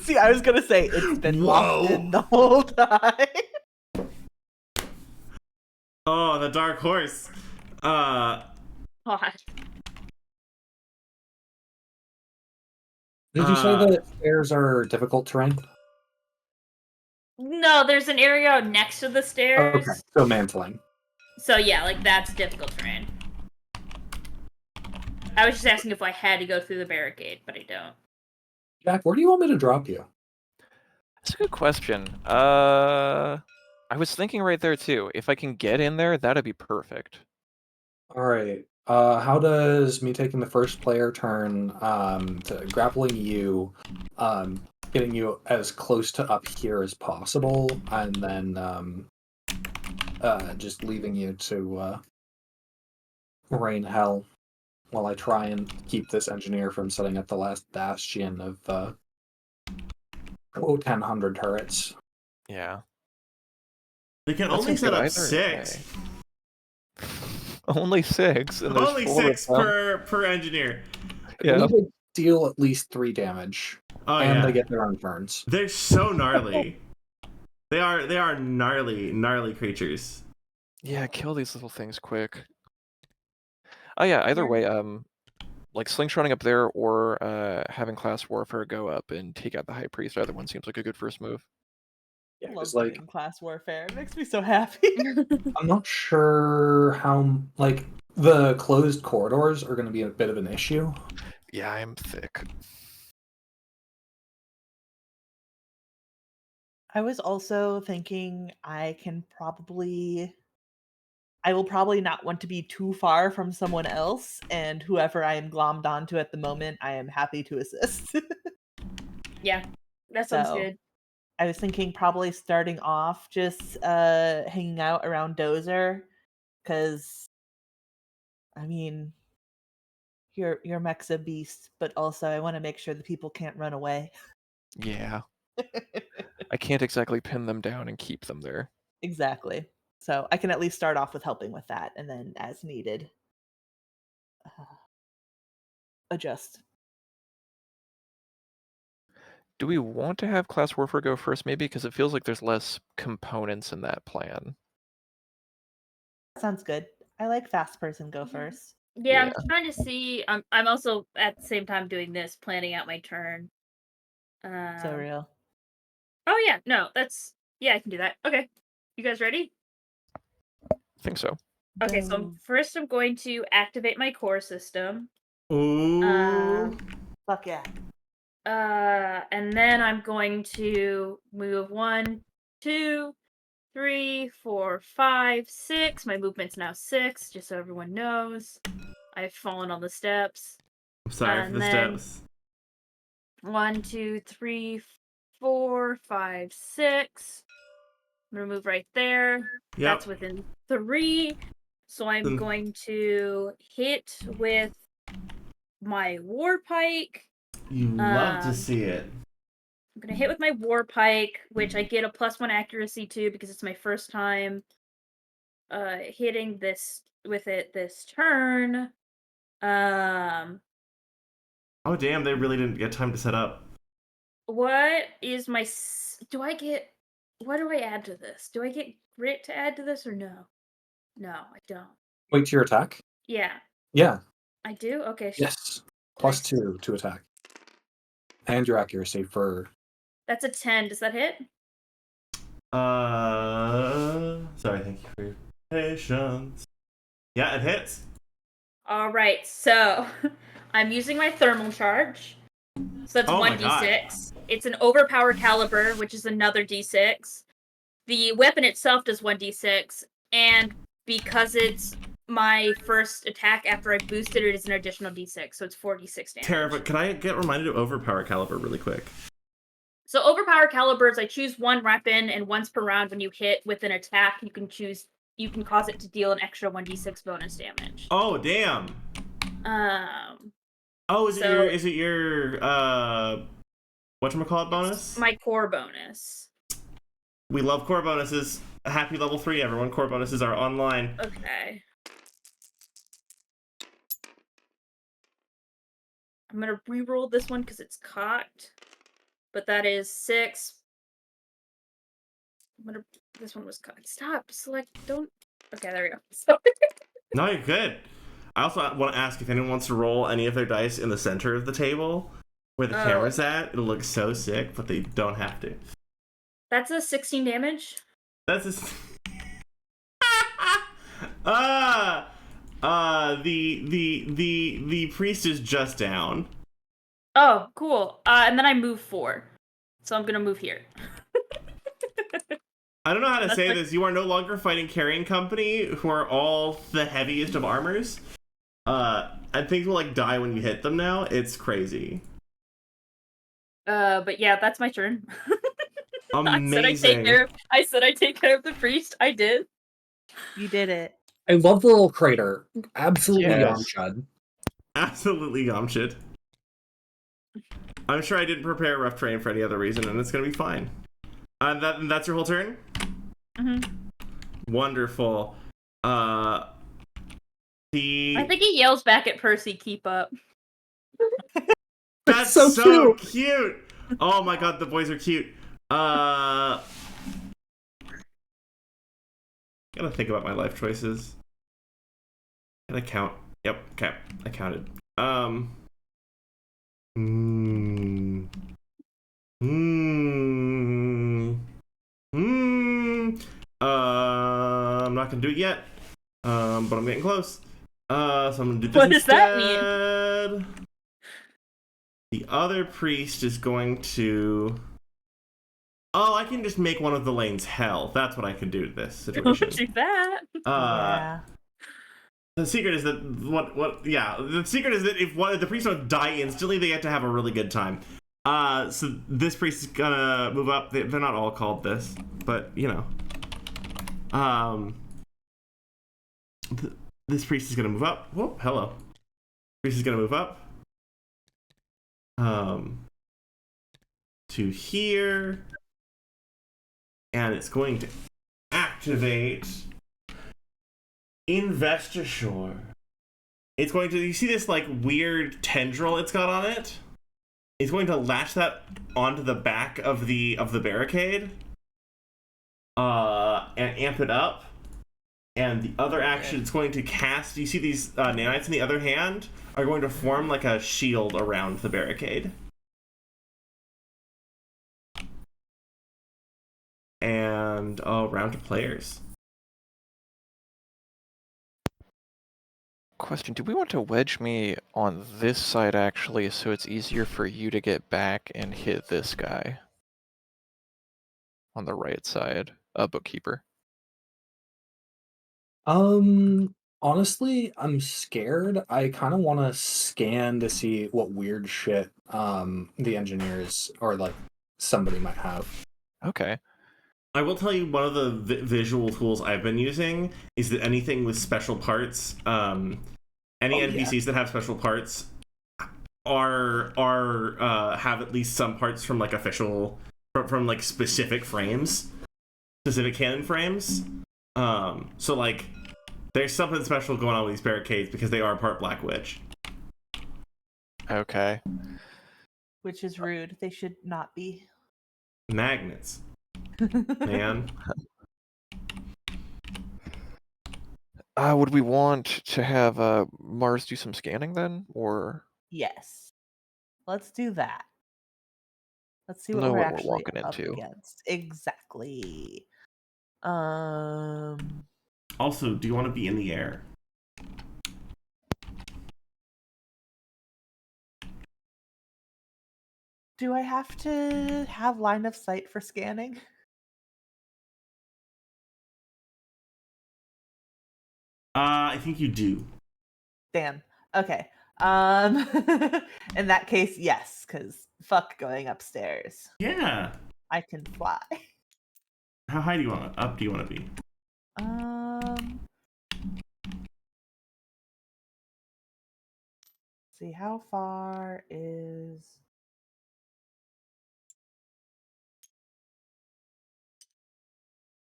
See, I was gonna say it's been locked in the whole time. Oh, the dark horse. God. Did you say that stairs are difficult terrain? No, there's an area next to the stairs. Okay, so mantling. So yeah, like that's difficult terrain. I was just asking if I had to go through the barricade, but I don't. Jack, where do you want me to drop you? That's a good question. I was thinking right there too. If I can get in there, that'd be perfect. Alright. How does me taking the first player turn to grappling you, getting you as close to up here as possible, and then just leaving you to rain hell while I try and keep this engineer from setting up the last bastion of 1,000 turrets. Yeah. They can That only seems set good up either 6. way. Only 6, and there's Only 4 6 of them. per engineer. I Yeah. believe they deal at least 3 damage, Oh and yeah. they get their own turns. They're so gnarly. They are gnarly creatures. Yeah, kill these little things quick. Oh yeah, either way, like slingshotting up there or having class warfare go up and take out the high priest, either one seems like a good first move. Yeah, Love because like doing class warfare. It makes me so happy. I'm not sure how like the closed corridors are going to be a bit of an issue. Yeah, I'm thick. I was also thinking I will probably not want to be too far from someone else, and whoever I am glommed onto at the moment, I am happy to assist. Yeah, that sounds So, good. I was thinking probably starting off just hanging out around Dozer, because I mean, your mech's a beast, but also I want to make sure the people can't run away. Yeah. I can't exactly pin them down and keep them there. Exactly. So I can at least start off with helping with that, and then as needed, adjust. Do we want to have Class Warfare go first, maybe? Because it feels like there's less components in that plan. Sounds good. I like fast person go first. Yeah, I'm Yeah. trying to see. I'm also at the same time doing this, planning out my turn. So real. Oh yeah, no, yeah, I can do that. Okay, you guys ready? I think so. Okay, so Go. first I'm going to activate my core system. Ooh. Fuck yeah. And then I'm going to move 1, 2, 3, 4, 5, 6. My movement's now 6, just so everyone knows. I've fallen on the steps. I'm sorry for And the then steps. 1, 2, 3, 4, 5, 6. I'm gonna move right there. Yep. That's within 3. So I'm Then- going to hit with my war pike. You love to see it. I'm gonna hit with my war pike, which I get a +1 accuracy to because it's my first time hitting this with it this turn. Oh damn, they really didn't get time to set up. What is my do I get what do I add to this? Do I get grit to add to this or no? No, I don't. Wait to your attack? Yeah, Yeah. I do. Okay. Yes. Nice. +2 to attack. And your accuracy for. That's a 10. Does that hit? Sorry, thank you for your patience. Yeah, it hits. All right. So I'm using my thermal charge. So that's Oh my 1d6. It's an overpower caliber, which is another d6. The weapon itself does 1d6, and because it's my first attack after I boosted it, is an additional d6, so it's 4d6 damage. Terrible. Can I get reminded of overpower caliber really quick? So overpower calibers, I choose one weapon, and once per round when you hit with an attack, you can cause it to deal an extra 1d6 bonus damage. Oh damn. Oh, is it your whatchamacallit bonus? My core bonus. We love core bonuses. Happy level 3, everyone. Core bonuses are online. Okay. I'm gonna re-roll this one because it's cocked. But that is 6. This one was cocked. Stop. Select. Don't. Okay, there we go. Sorry. No, you're good. I also want to ask if anyone wants to roll any of their dice in the center of the table where the camera's at. It'll look so sick, but they don't have to. That's a 16 damage. That's just... the priest is just down. Oh, cool. And then I move 4. So I'm gonna move here. I don't know how to say this. You are no longer fighting Carrying Company, who are all the heaviest of armors. And things will like die when you hit them now. It's crazy. But yeah, that's my turn. Amazing. I said I'd take care of the priest. I did. You did it. I love the little crater. Absolutely Yes. Yamchad. Absolutely Yamchid. I'm sure I didn't prepare rough terrain for any other reason, and it's gonna be fine. That's your whole turn? Mm-hmm. Wonderful. I think he yells back at Percy, "Keep up." That's so cute. Oh my god, the boys are cute. Gotta think about my life choices. Can I count? Yep, okay. I counted. I'm not gonna do it yet. But I'm getting close. So I'm gonna do this What does that mean? The other priest is going to... Oh, I can just make one of the lanes hell. That's what I can do to this situation. Do that. Yeah. The secret is that the secret is that if one of the priests don't die instantly, they get to have a really good time. So this priest is gonna move up. They're not all called this, but you know. This priest is gonna move up. Whoa, hello. Priest is gonna move up. To here. And it's going to activate Investiture. It's going to, you see this like weird tendril it's got on it? It's going to latch that onto the back of the barricade. And amp it up. And the other action it's going to cast, you see these nanites in the other hand are going to form like a shield around the barricade. And round to players. Question, do we want to wedge me on this side actually so it's easier for you to get back and hit this guy? On the right side, bookkeeper. Honestly, I'm scared. I kind of want to scan to see what weird shit the engineers or like somebody might have. Okay. I will tell you one of the visual tools I've been using is that anything with special parts, any NPCs that have special parts are have at least some parts from like official from like specific frames, specific canon frames. So like there's something special going on with these barricades because they are part Black Witch. Okay. Which is rude. They should not be. Magnets. Man. Would we want to have Mars do some scanning then, or Yes. Let's do that. Let's see what know we're what we're actually walking up into? against. Exactly. Also, do you want to be in the air? Do I have to have line of sight for scanning? I think you do. Damn. Okay. In that case, yes, because fuck going upstairs. Yeah. I can fly. How high do you want up? Do you want to be? See, how far is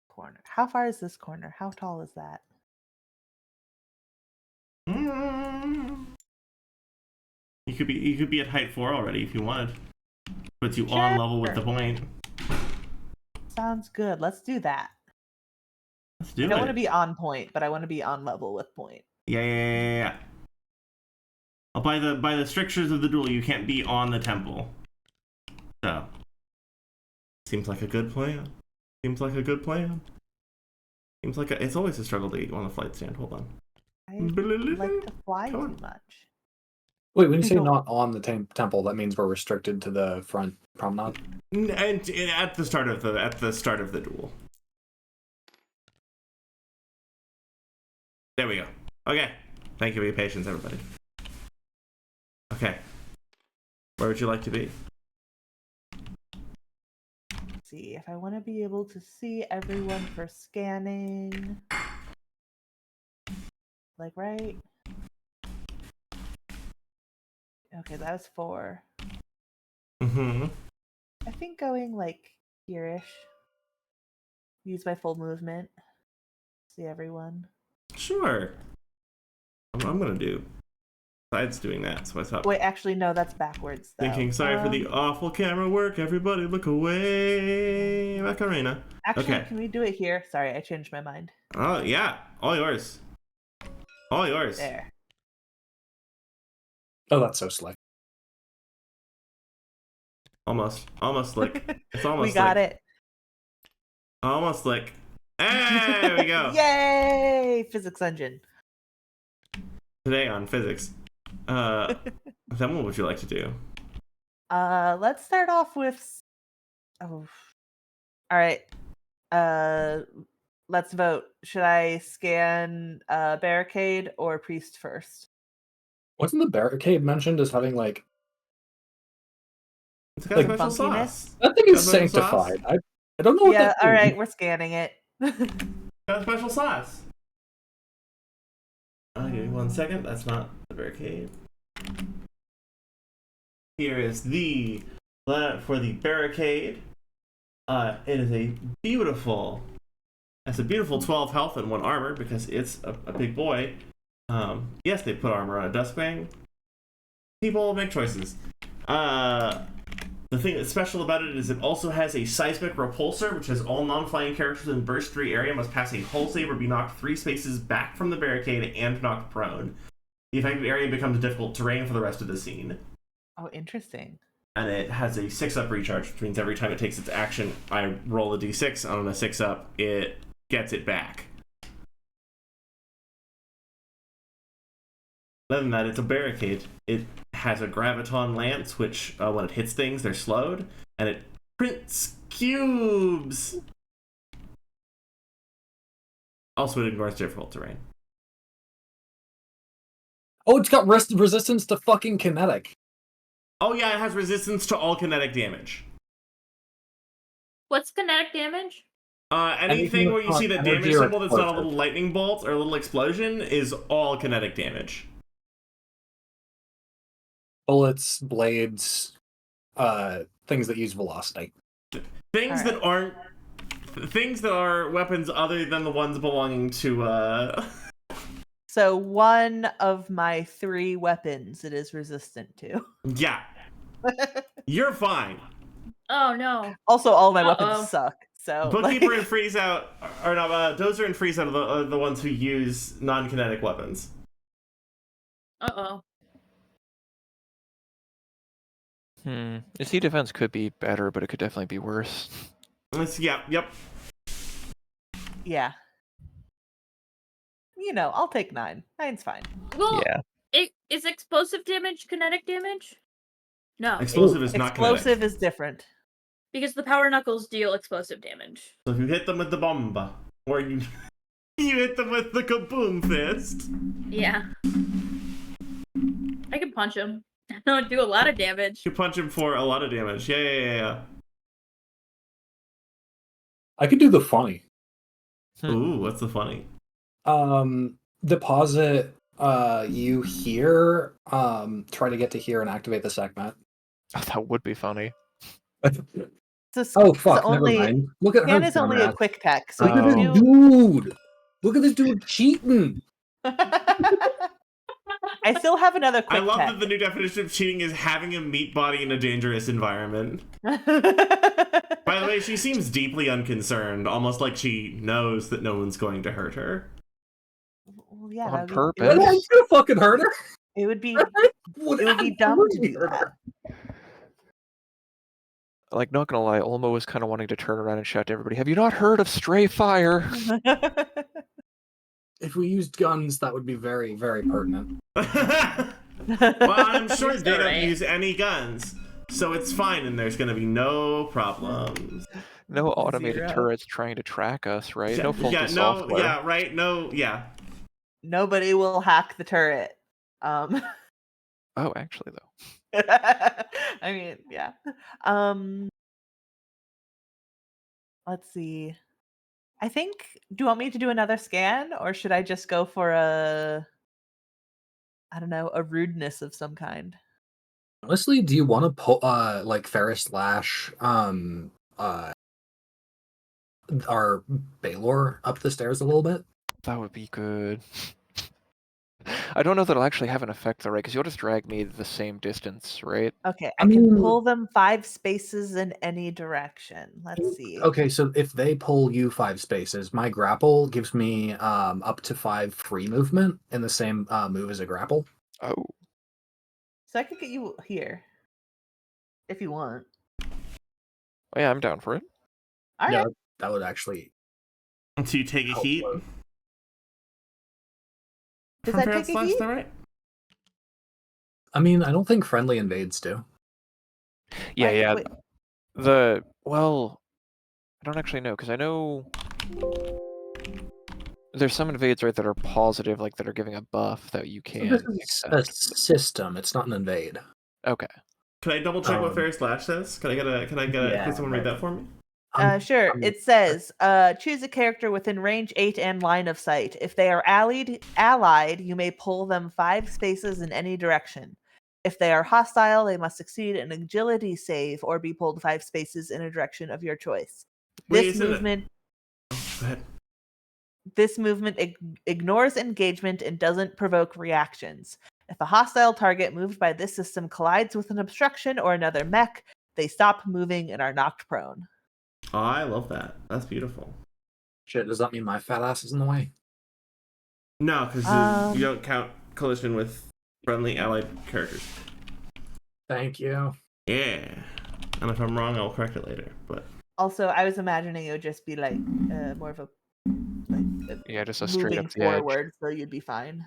corner? How far is this corner? How tall is that? You could be at height 4 already if you wanted. Puts you on level with the point. Sounds good. Let's do that. Let's do it. I don't want to be on point, but I want to be on level with point. Yeah. By the strictures of the duel, you can't be on the temple. So, seems like a good plan. It's always a struggle to get you on the flight stand. Hold on. I like to fly too much. Wait, when you say not on the temple, that means we're restricted to the front promenade. And at the start of the duel. There we go. Okay. Thank you for your patience, everybody. Okay. Where would you like to be? Let's see, if I want to be able to see everyone for scanning. Like, right? Okay, that was 4. Mm-hmm. I think going like here-ish. Use my full movement. See everyone. Sure. I'm gonna do. Besides doing that, so I thought. Wait, actually, no, that's backwards. Though. Thinking, sorry for the awful camera work. Everybody, look away, Macarena. Actually, okay. Can we do it here? Sorry, I changed my mind. Oh yeah, all yours. All yours. There. Oh, that's so slick. Almost slick. It's almost. We got slick. it. Almost slick. Hey, there we go. Yay! Physics engine. Today on physics. Then what would you like to do? Let's start off with. Oh. All right. Let's vote. Should I scan barricade or priest first? Wasn't the barricade mentioned as having like It's got Like, special funkiness? sauce. That thing Got is special sauce? sanctified. I don't know what Yeah, that all means. right, we're scanning it. Got special sauce. Give me 1 second. That's not the barricade. Here is the layout for the barricade. It is a beautiful. It's a beautiful 12 health and 1 armor because it's a big boy. Yes, they put armor on a Duskwing. People make choices. The thing that's special about it is it also has a seismic repulsor, which has all non-flying characters in burst 3 area must pass a hull save or be knocked 3 spaces back from the barricade and knocked prone. The affected area becomes difficult terrain for the rest of the scene. Oh, interesting. And it has a 6-up recharge, which means every time it takes its action, I roll a d6. On a 6-up, it gets it back. Other than that, it's a barricade. It has a graviton lance, which when it hits things, they're slowed, and it prints cubes. Also, it ignores difficult terrain. Oh, it's got resistance to fucking kinetic. Oh yeah, it has resistance to all kinetic damage. What's kinetic damage? Anything where you see the energy damage or symbol that's not a explosive. little lightning bolt or a little explosion is all kinetic damage. Bullets, blades, things that use velocity. Things Alright. that aren't... Things that are weapons other than the ones belonging to, So 1 of my 3 weapons it is resistant to. Yeah. You're fine. Oh no. Also, all my Uh-oh. weapons suck. So Bookkeeper like, and Freeze Out... Or no, Dozer and Freeze Out are the ones who use non-kinetic weapons. Uh-oh. AC defense could be better, but it could definitely be worse. Yep. yeah. You know, I'll take 9. 9's fine. Well, Yeah. is explosive damage kinetic damage? No, Explosive is not kinetic. Explosive is different. because the power knuckles deal explosive damage. So if you hit them with the bomba, or you hit them with the kaboom fist. Yeah. I can punch him. I don't do a lot of damage. You punch him for a lot of damage. Yeah. I could do the funny. Ooh, what's the funny? Deposit you here, try to get to here and activate the segment. Oh, that would be funny. Oh fuck, only, never mind. Look at Scan her. is only a dumbass. quick tech, so Look at you this do... dude. Look at this dude cheating. I still have another quick I love tech. that the new definition of cheating is having a meat body in a dangerous environment. By the way, she seems deeply unconcerned, almost like she knows that no one's going to hurt her. Well, yeah, On that'd be- purpose. Well, I'm gonna fucking hurt her. It would be it would be dumb to do that. Like, not gonna lie, Olmo was kind of wanting to turn around and shout to everybody, "Have you not heard of stray fire?" If we used guns, that would be very, very pertinent. Well, I'm sure You're they don't right. use any guns, so it's fine and there's gonna be no problems. No automated 0. turrets trying to track us, right? No faulty no, software. yeah, right, no, yeah. Nobody will hack the turret. Oh, actually, though. I mean, yeah. Let's see. I think, do you want me to do another scan, or should I just go for a rudeness of some kind? Honestly, do you want to pull, like Ferris Lash, our Baylor up the stairs a little bit? That would be good. I don't know that it'll actually have an effect, though, right? Because you'll just drag me the same distance, right? Okay, I I can mean- pull them 5 spaces in any direction. Let's see. Okay, so if they pull you 5 spaces, my grapple gives me up to 5 free movement in the same move as a grapple. Oh. So I could get you here. If you want. Oh, yeah, I'm down for it. All Yeah, right. that would actually. So you take a help heat. load. Does from that Ferris take a Lash, heat? though, right? I mean, I don't think friendly invades do. Yeah, Wait, yeah. wait. Well, I don't actually know, because I know there's some invades, right, that are positive, like that are giving a buff that you So can this is a accept. system. It's not an invade. Okay. Can I double check what Fairy Slash says? Can someone read that for me? Sure. It says, choose a character within range 8 and line of sight. If they are allied, you may pull them 5 spaces in any direction. If they are hostile, they must succeed an agility save or be pulled 5 spaces in a direction of your choice. This movement ignores engagement and doesn't provoke reactions. If a hostile target moved by this system collides with an obstruction or another mech, they stop moving and are knocked prone. Oh, I love that. That's beautiful. Shit, does that mean my fat ass is in the way? No, because you don't count collision with friendly allied characters. Thank you. Yeah. And if I'm wrong, I'll correct it later. But also, I was imagining it would just be like more of a just a straight moving up the edge. forward, so you'd be fine.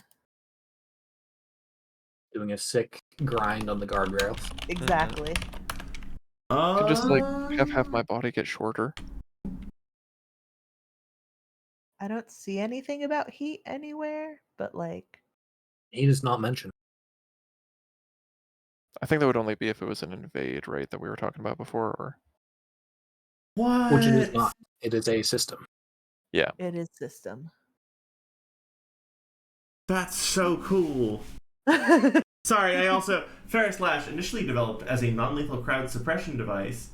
Doing a sick grind on the guardrails. Exactly. I could just like have my body get shorter. I don't see anything about heat anywhere, but like Heat is not mentioned. I think that would only be if it was an invade, right, that we were talking about before, or what? Which it is not. It is a system. yeah. it is system. That's so cool. Sorry, I also... Ferris Lash, initially developed as a non-lethal crowd suppression device,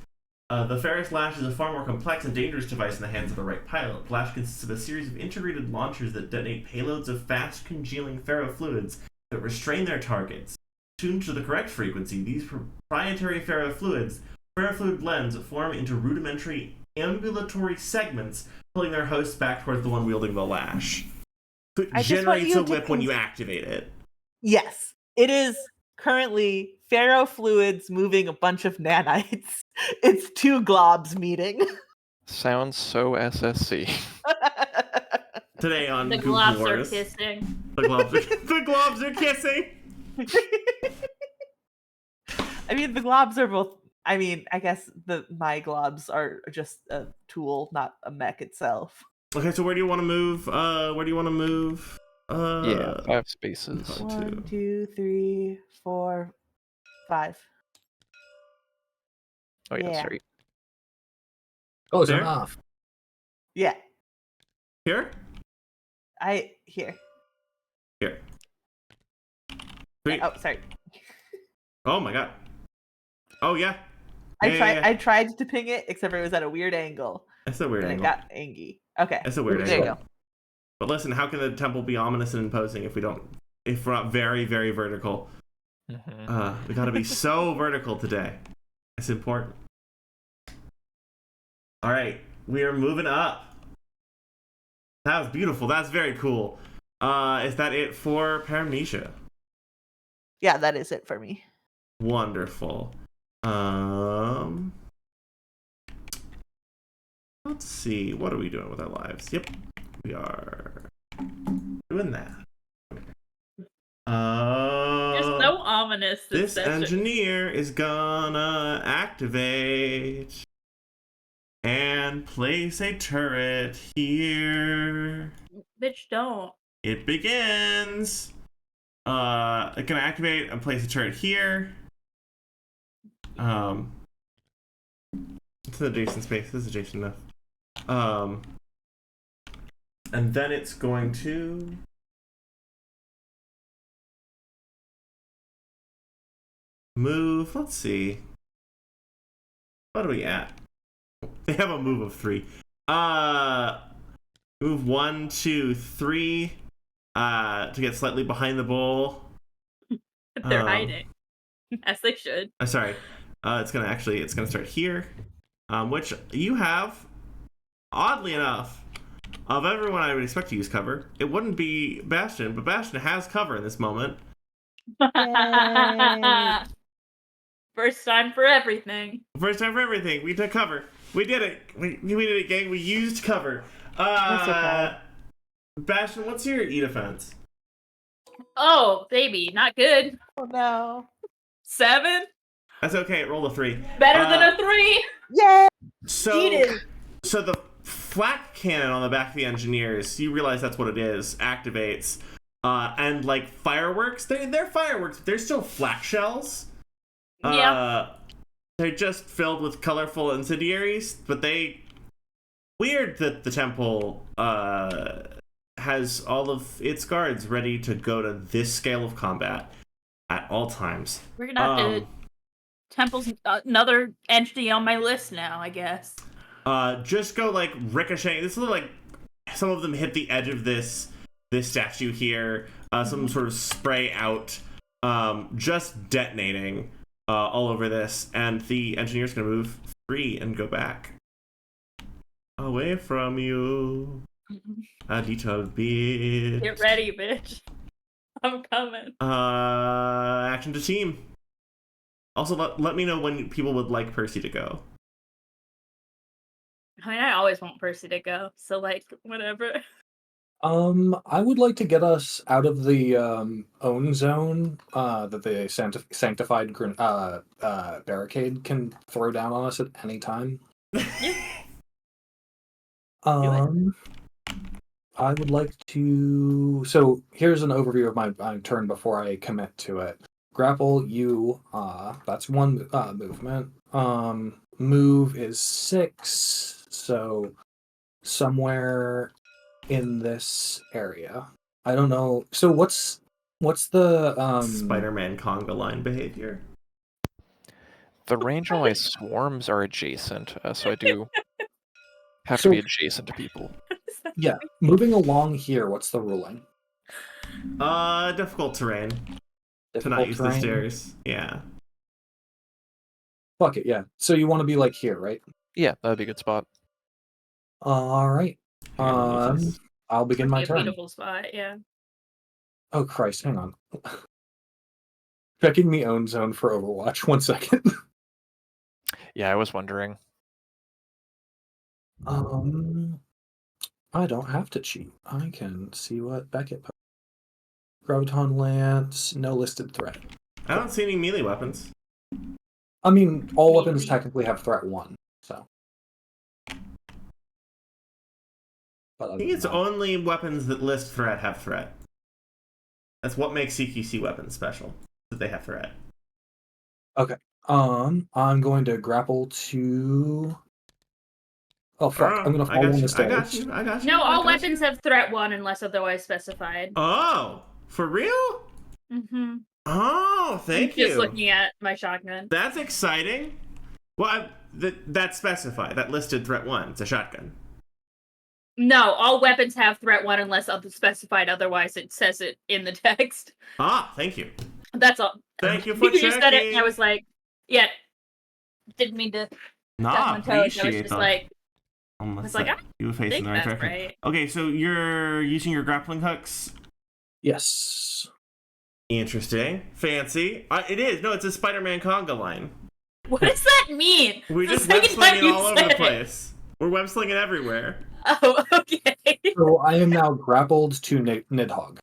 the Ferris Lash is a far more complex and dangerous device in the hands of the right pilot. The Lash consists of a series of integrated launchers that detonate payloads of fast congealing ferrofluids that restrain their targets. Tuned to the correct frequency, these proprietary ferrofluid blends form into rudimentary ambulatory segments, pulling their hosts back towards the one wielding the lash. So it generates a whip when you activate it. Yes, it is currently ferrofluids moving a bunch of nanites. It's 2 globs meeting. Sounds so SSC. Today on The Google globs are Wars. kissing. The globs are kissing. I mean, the globs are both. I mean, I guess my globs are just a tool, not a mech itself. Okay, so where do you want to move? Yeah, 5 spaces. 1, 2, 3, 4, 5. Oh yeah, Yeah. sorry. Oh, it's There? enough. Yeah, Here? here. Here. 3. Oh, sorry. Oh my god. Oh yeah. I tried to ping it, except it was at a weird angle. That's a weird And angle. it got angry. Okay. That's a weird There you angle. go. But listen, how can the temple be ominous and imposing if we're not very, very vertical? We gotta be so vertical today. It's important. All right, we are moving up. That was beautiful. That's very cool. Is that it for Paramnesia? Yeah, that is it for me. Wonderful. Let's see. What are we doing with our lives? Yep, we are doing that. You're so ominous. This session. engineer is gonna activate and place a turret here. Bitch, don't. It begins. It's gonna activate and place a turret here. It's an adjacent space. This is adjacent enough. And then it's going to move. Let's see. What are we at? They have a move of 3. Move 1, 2, 3. To get slightly behind the bowl. They're hiding. As they should. Sorry. It's gonna start here. Which you have, oddly enough, of everyone I would expect to use cover. It wouldn't be Bastion, but Bastion has cover in this moment. Yay. First time for everything. First time for everything. We took cover. We did it. We did it, gang. We used cover. That's okay. Bastion, what's your E defense? Oh, baby, not good. Oh no. 7? That's okay. Roll a 3. Better than a 3? Yay! So, Eat it. so the flak cannon on the back of the engineers, you realize that's what it is, activates. And like fireworks, they're fireworks. They're still flak shells. Yeah. They're just filled with colorful incendiaries, but weird that the temple has all of its guards ready to go to this scale of combat at all times. We're gonna have to. Temple's another entity on my list now, I guess. Just go like ricocheting. This is like some of them hit the edge of this statue here. Some sort of spray out, just detonating all over this, and the engineer's gonna move 3 and go back away from you a little bit. Get ready, bitch. I'm coming. Action to team. Also, let me know when people would like Percy to go. I mean, I always want Percy to go, so like whatever. I would like to get us out of the own zone that the sanctified barricade can throw down on us at any time. I would like to. So here's an overview of my turn before I commit to it. Grapple you. That's one movement. Move is 6. So somewhere in this area. I don't know. So what's the Spider-Man conga line behavior? The range of my swarms are adjacent, so I do have to be adjacent to people. Yeah, moving along here. What's the ruling? Difficult terrain. Difficult To not use terrain? the stairs. Yeah. Fuck it. Yeah. So you want to be like here, right? Yeah, that'd be a good spot. All right. I'll begin my a turn. beautiful spot, yeah. Oh Christ! Hang on. Checking the own zone for Overwatch. 1 second. Yeah, I was wondering. I don't have to cheat. I can see what Beckett put. Graviton Lance, no listed threat. I don't see any melee weapons. I mean, all weapons technically have threat 1, so. But I think it's only weapons that list threat have threat. That's what makes CQC weapons special, that they have threat. Okay. I'm going to grapple to. Oh fuck! I'm gonna fall down the stairs. I got you. No, all weapons have threat 1 unless otherwise specified. Oh, for real? Mm-hmm. Oh, thank you. Just looking at my shotgun. That's exciting. Well, that's specified. That listed threat 1. It's a shotgun. No, all weapons have threat 1 unless specified otherwise. It says it in the text. Ah, thank you. That's all. Thank you for You just said it, and checking. I was like, yeah, didn't mean to. Nah, step on toes. I was appreciate just that. like, Almost like, you were facing think the right that's direction. right. Okay, so you're using your grappling hooks. Yes. Interesting, fancy. It is. No, it's a Spider-Man conga line. What does that mean? We're The just web second time slinging you all over said the it. place. We're web slinging everywhere. Oh, okay. So I am now grappled to Nidhogg.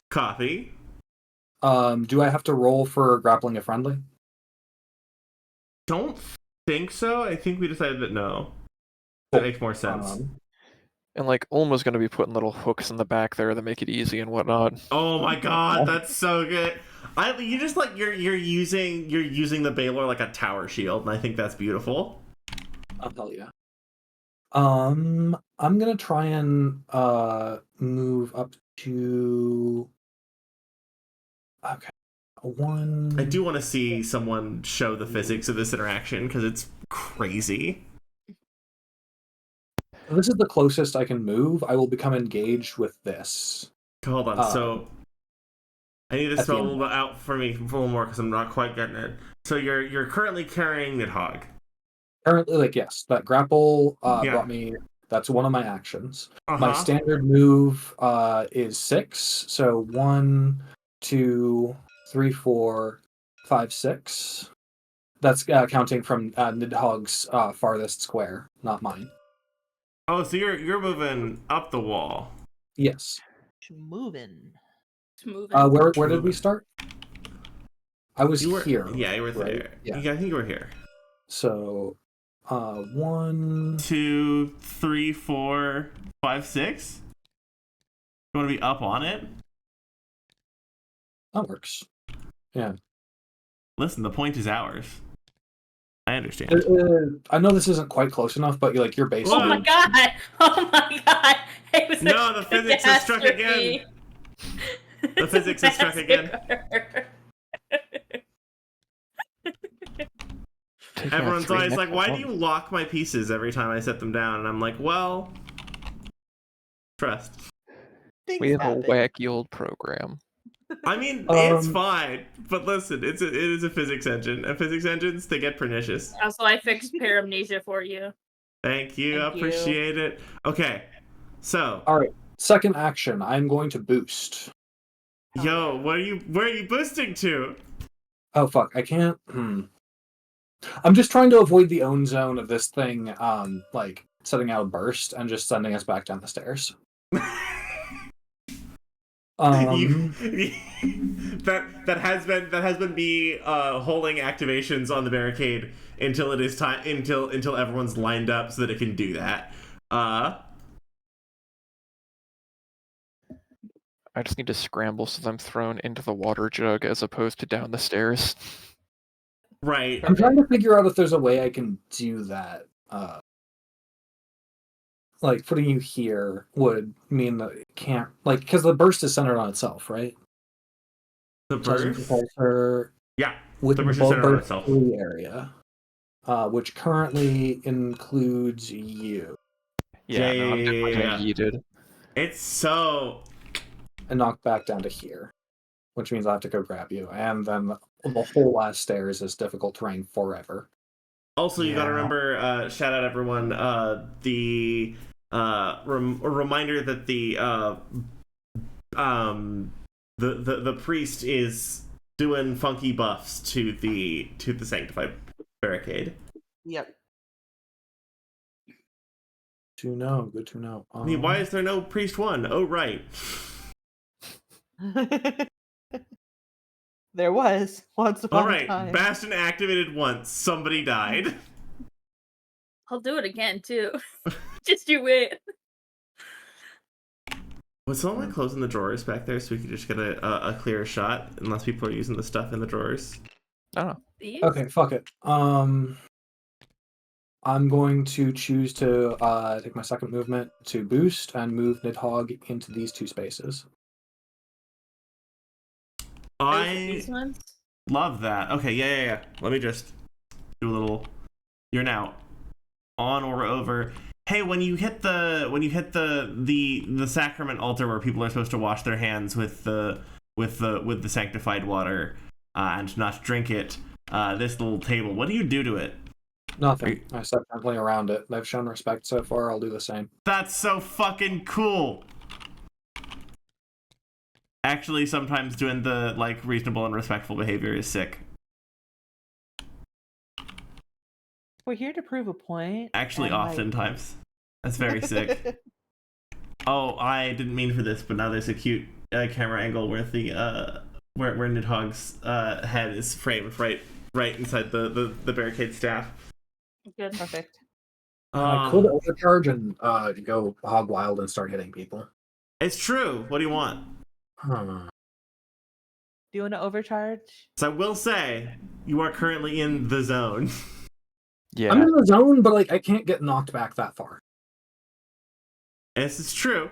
Copy. Do I have to roll for grappling a friendly? Don't think so. I think we decided that no. That makes more sense. And like Ulm was going to be putting little hooks in the back there that make it easy and whatnot. Oh my god, that's so good. You just like you're using the Baylor like a tower shield, and I think that's beautiful. I'll tell you. I'm gonna try and move up to. Okay, 1. I do want to see someone show the physics of this interaction because it's crazy. This is the closest I can move. I will become engaged with this. Hold on, so I need to at spell the a end. little bit out for me a little more because I'm not quite getting it. So you're currently carrying Nidhogg. Currently, yes, that grapple Yeah. brought me. That's one of my actions. Uh-huh. My standard move is 6. So 1, 2, 3, 4, 5, 6. That's counting from Nidhogg's farthest square, not mine. Oh, so you're moving up the wall. Yes. Moving. Smooth. Where did we start? I was You were here. Yeah, you were right? there. Yeah. I think you were here. So, 1, 2, 3, 4, 5, 6. You want to be up on it? that works. Yeah. Listen, the point is ours. I understand. I know this isn't quite close enough, but like your base. Oh my god! Oh my god! It was No, a the physics has struck again. catastrophe. The physics has struck again. Everyone's always like, why do you lock my pieces every time I set them down? And I'm like, well, trust. We have happen. a wacky old program. I mean, it's fine, but listen, it is a physics engine. And physics engines, they get pernicious. Also, I fixed paramnesia for you. Thank you, Thank you. appreciate it. Okay, so. All right, second action. I'm going to boost. Yo, where are you boosting to? Oh fuck, I can't. I'm just trying to avoid the own zone of this thing, like setting out a burst and just sending us back down the stairs. That has been me holding activations on the barricade until it is time until everyone's lined up so that it can do that. I just need to scramble so that I'm thrown into the water jug as opposed to down the stairs. Right. I'm trying to figure out if there's a way I can do that. Like putting you here would mean that it can't, like, because the burst is centered on itself, right? The burst. Yeah. With The the burst is centered on burst itself. free area, which currently includes you. Yeah, no, I'm definitely Yeah. getting yeeted. It's so. And knocked back down to here, which means I have to go grab you, and then the whole last stairs is difficult terrain forever. Also, you gotta remember, shout out everyone, the a reminder that the priest is doing funky buffs to the sanctified barricade. Yep. Good to know. I mean, why is there no priest 1? Oh, right. There was once upon All right, a time. Bastion activated once. Somebody died. I'll do it again too. Just you wait. Was someone closing the drawers back there so we could just get a clearer shot? Unless people are using the stuff in the drawers. I don't know. These? Okay, fuck it. I'm going to choose to take my second movement to boost and move Nidhogg into these two spaces. These ones? Love that. Okay, yeah. Let me just do a little. You're now on or over. Hey, when you hit the sacrament altar where people are supposed to wash their hands with the sanctified water and not drink it, this little table, what do you do to it? Nothing. I step gently around it. They've shown respect so far. I'll do the same. That's so fucking cool. Actually, sometimes doing the reasonable and respectful behavior is sick. We're here to prove a point. Actually, and, oftentimes. That's very sick. Oh, I didn't mean for this, but now there's a cute camera angle where the where Nidhogg's head is framed right inside the barricade staff. Good. Perfect. I could overcharge and go hog wild and start hitting people. It's true. What do you want? Do you want to overcharge? So I will say, you are currently in the zone. Yeah. I'm in the zone, but I can't get knocked back that far. This is true.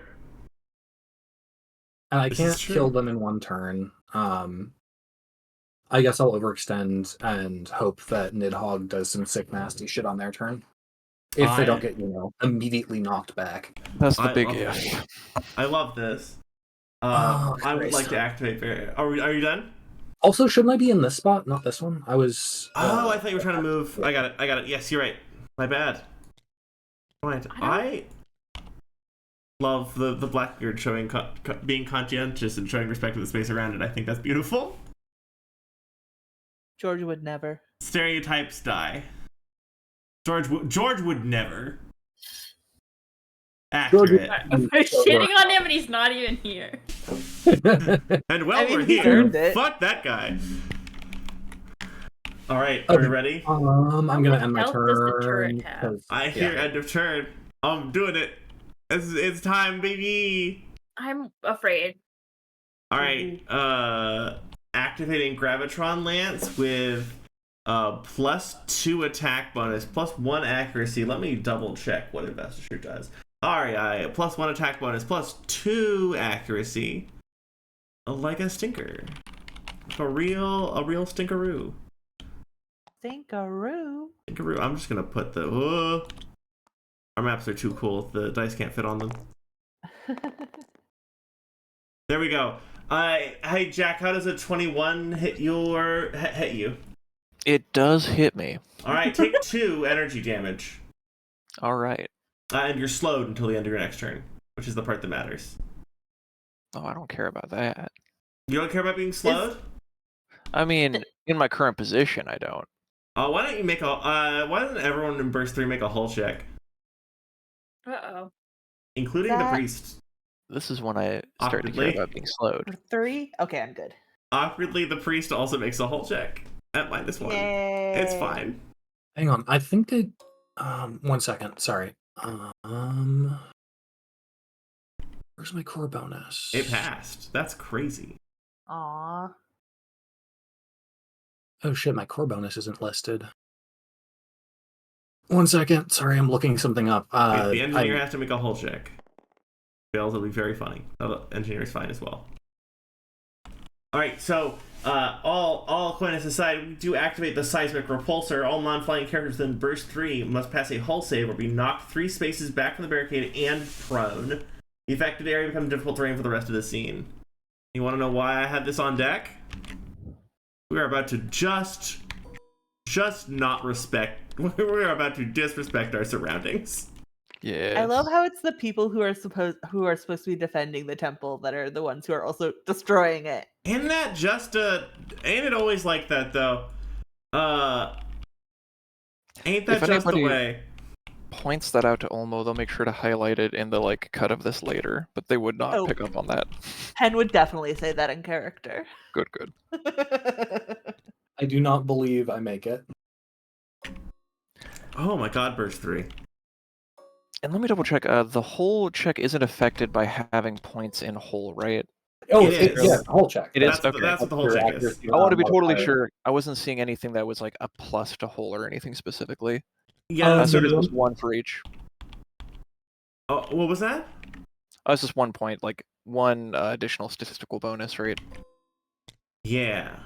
And I This can't is true. kill them in one turn. I guess I'll overextend and hope that Nidhogg does some sick, nasty shit on their turn. If they don't get, immediately knocked back. That's the I big love if. this. I love this. Oh, I would Christ. like to activate. Are you done? Also, shouldn't I be in this spot, not this one? I was. Oh, I thought you were trying to move. I got it. Yes, you're right. My bad. Right. I love the Blackbeard showing being conscientious and showing respect to the space around it. I think that's beautiful. George would never. Stereotypes die. George would never. Accurate. We're shitting on him and he's not even here. And well, I mean, we're he here. earned it. Fuck that guy. All right, are we ready? I'm gonna end my What health does the turn. turret have? 'cause- I hear yeah. end of turn. I'm doing it. It's time, baby. I'm afraid. All right. activating Gravitron Lance with +2 attack bonus, +1 accuracy. Let me double check what Investiture does. Alright, +1 attack bonus, +2 accuracy. Like a stinker. A real stinkeroo. Stinkeroo. Stinkeroo. I'm just gonna put the our maps are too cool. The dice can't fit on them. There we go. Hey Jack, how does a 21 hit you? It does hit me. Alright, take 2 energy damage. Alright. And you're slowed until the end of your next turn, which is the part that matters. Oh, I don't care about that. You don't care about being slowed? I mean, in my current position, I don't. Why don't you make a why doesn't everyone in burst 3 make a hull check? Uh-oh. Including the priest. This is when I start to care about being slowed. For 3? Okay, I'm good. Awkwardly, the priest also makes a hull check at -1. Yay. It's fine. Hang on, I think that 1 second, sorry. Where's my core bonus? It passed. That's crazy. Aww. Oh shit, my core bonus isn't listed. 1 second, sorry, I'm looking something up. The engineer has to make a hull check. Fails, it'll be very funny. The engineer's fine as well. Alright, so all Aquinas aside, we do activate the seismic repulsor. All non-flying characters within burst 3 must pass a hull save or be knocked 3 spaces back from the barricade and prone. The affected area becomes difficult terrain for the rest of the scene. You want to know why I had this on deck? We are about to just not respect. We are about to disrespect our surroundings. Yeah. I love how it's the people who are supposed to be defending the temple that are the ones who are also destroying it. Ain't it always like that though? Ain't that If just the anybody way? points that out to Olmo, they'll make sure to highlight it in the cut of this later, but they would not pick up on that. Hen would definitely say that in character. Good. I do not believe I make it. Oh my god, burst 3. And let me double check. The whole check isn't affected by having points in whole, right? Oh, It is. yeah, whole check. It is. That's what the whole check is. I want to be totally sure. I wasn't seeing anything that was like a plus to whole or anything specifically. Yeah, So it was 1 for each. Oh, what was that? Oh, it's just 1 point, like 1 additional statistical bonus, right? Yeah.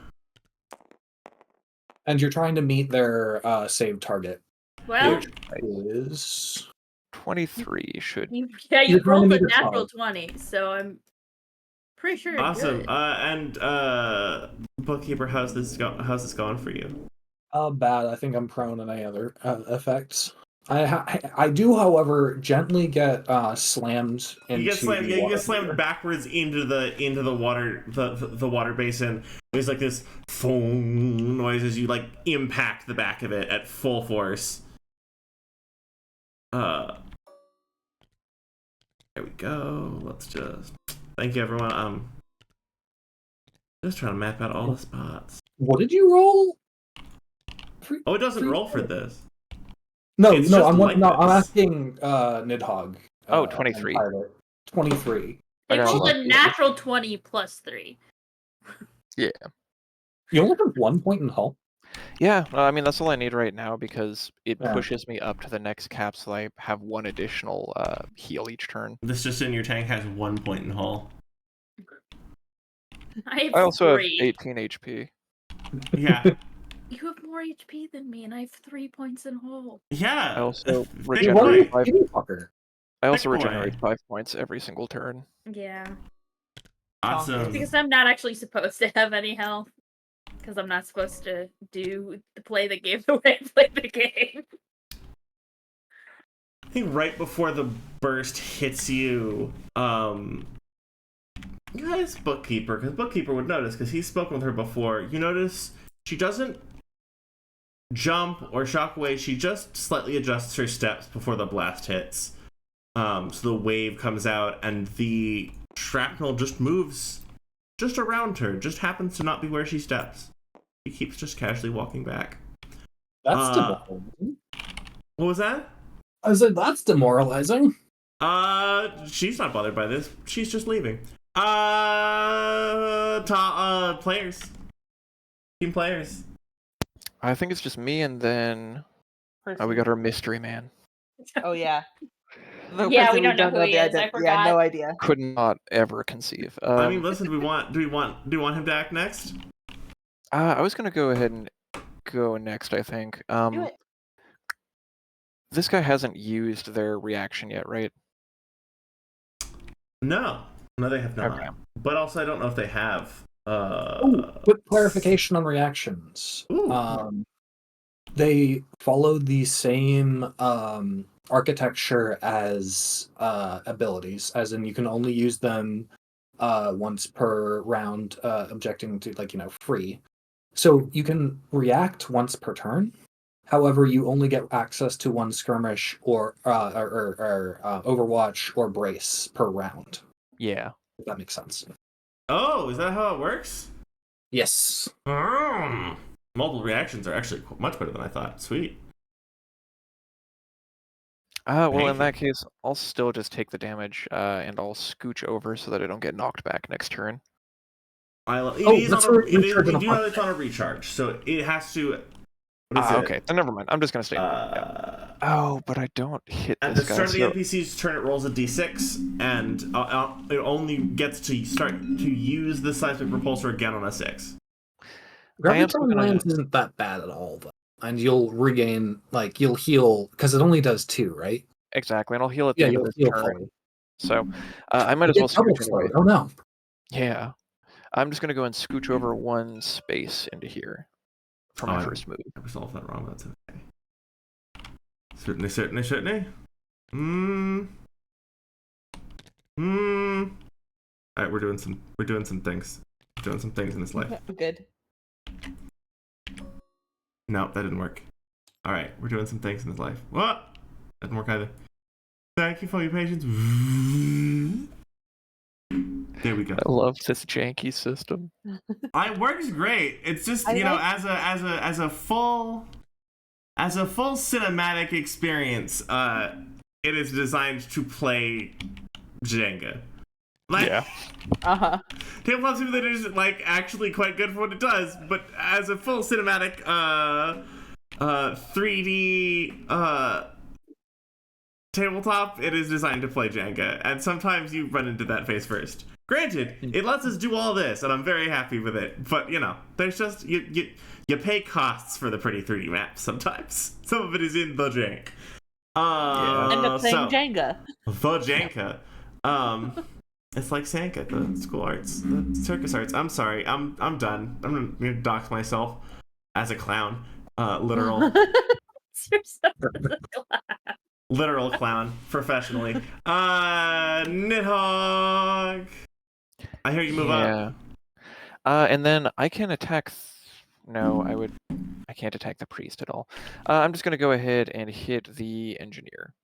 And you're trying to meet their save target. Well, Which is 23 should. you You're trying to rolled a make it natural fun. 20, so I'm pretty sure you're Awesome. good. And bookkeeper, how's this going for you? bad. I think I'm prone to any other effects. I do, however, gently get slammed into. You get slammed backwards into the water the water basin. There's like this foam noise as you impact the back of it at full force. There we go. Let's just thank you everyone. Just trying to map out all the spots. What did you roll? Oh, it doesn't roll for this. No, It's no, just I'm like I'm this. asking Nidhogg. 23. 23. They I got rolled a lucky. natural 20 plus 3. Yeah. You only have 1 point in hull. Yeah, I mean, that's all I need right now because it Yeah. pushes me up to the next cap, so I have 1 additional heal each turn. This just in your tank has 1 point in hull. I have I also 3. have 18 HP. Yeah. You have more HP than me, and I have 3 points in hull. Yeah. I also Big regenerate boy. 5. Fucker. I also Big boy. regenerate 5 points every single turn. Yeah. Awesome. Because I'm not actually supposed to have any health. Because I'm not supposed to play the game the way I play the game. I think right before the burst hits you, guys, bookkeeper, because bookkeeper would notice because he's spoken with her before. You notice she doesn't jump or shock away. She just slightly adjusts her steps before the blast hits. So the wave comes out and the shrapnel just moves just around her. Just happens to not be where she steps. She keeps just casually walking back. That's demoralizing. What was that? I said that's demoralizing. She's not bothered by this. She's just leaving. Players. Team players. I think it's just me, and then we got our mystery man. Oh yeah. The Yeah, person we don't know who he the is. I Yeah, forgot. no idea. Could not ever conceive. I mean, listen. Do we want him to act next? I was gonna go ahead and go next. I think. Do it. This guy hasn't used their reaction yet, right? No, they have not. Okay. But also, I don't know if they have. Quick clarification on reactions. Ooh. They follow the same architecture as abilities, as in you can only use them once per round, objecting to free. So you can react once per turn. However, you only get access to one skirmish or Overwatch or brace per round. Yeah. If that makes sense. Oh, is that how it works? Yes. Multiple reactions are actually much better than I thought. Sweet. Well, in that case, I'll still just take the damage, and I'll scooch over so that I don't get knocked back next turn. We do know it's on a recharge, so it has to. Okay, then never mind. I'm just gonna stay. Oh, but I don't hit at this the guy. start of the NPC's turn, it rolls a d6, and it only gets to start to use the seismic repulsor again on a 6. Gravitron Lance isn't that bad at all, though. And you'll regain, you'll heal, because it only does 2, right? Exactly, and I'll heal at the end of this turn. Fully. So, I might as well scooch away. Oh no. Yeah. I'm just gonna go and scooch over one space into here for my first move. I resolved that wrong, but that's okay. Certainly. Alright, we're doing some things. We're doing some things in this life. Good. No, that didn't work. Alright, we're doing some things in this life. What? That didn't work either. Thank you for your patience. There we go. I love this janky system. It works great. It's just as a full cinematic experience, it is designed to play Jenga. Yeah. Tabletop Simulator is actually quite good for what it does, but as a full cinematic 3D tabletop, it is designed to play Jenga, and sometimes you run into that face first. Granted, it lets us do all this, and I'm very happy with it. But there's just you pay costs for the pretty 3D maps sometimes. Some of it is in the jank. End up playing Jenga. The Jenga. It's like Sanka, the school arts, the circus arts. I'm sorry, I'm done. I'm gonna dox myself as a clown. Literal. Literal clown, professionally. Nidhogg. I hear you move up. And then I can attack. I can't attack the priest at all. I'm just gonna go ahead and hit the engineer.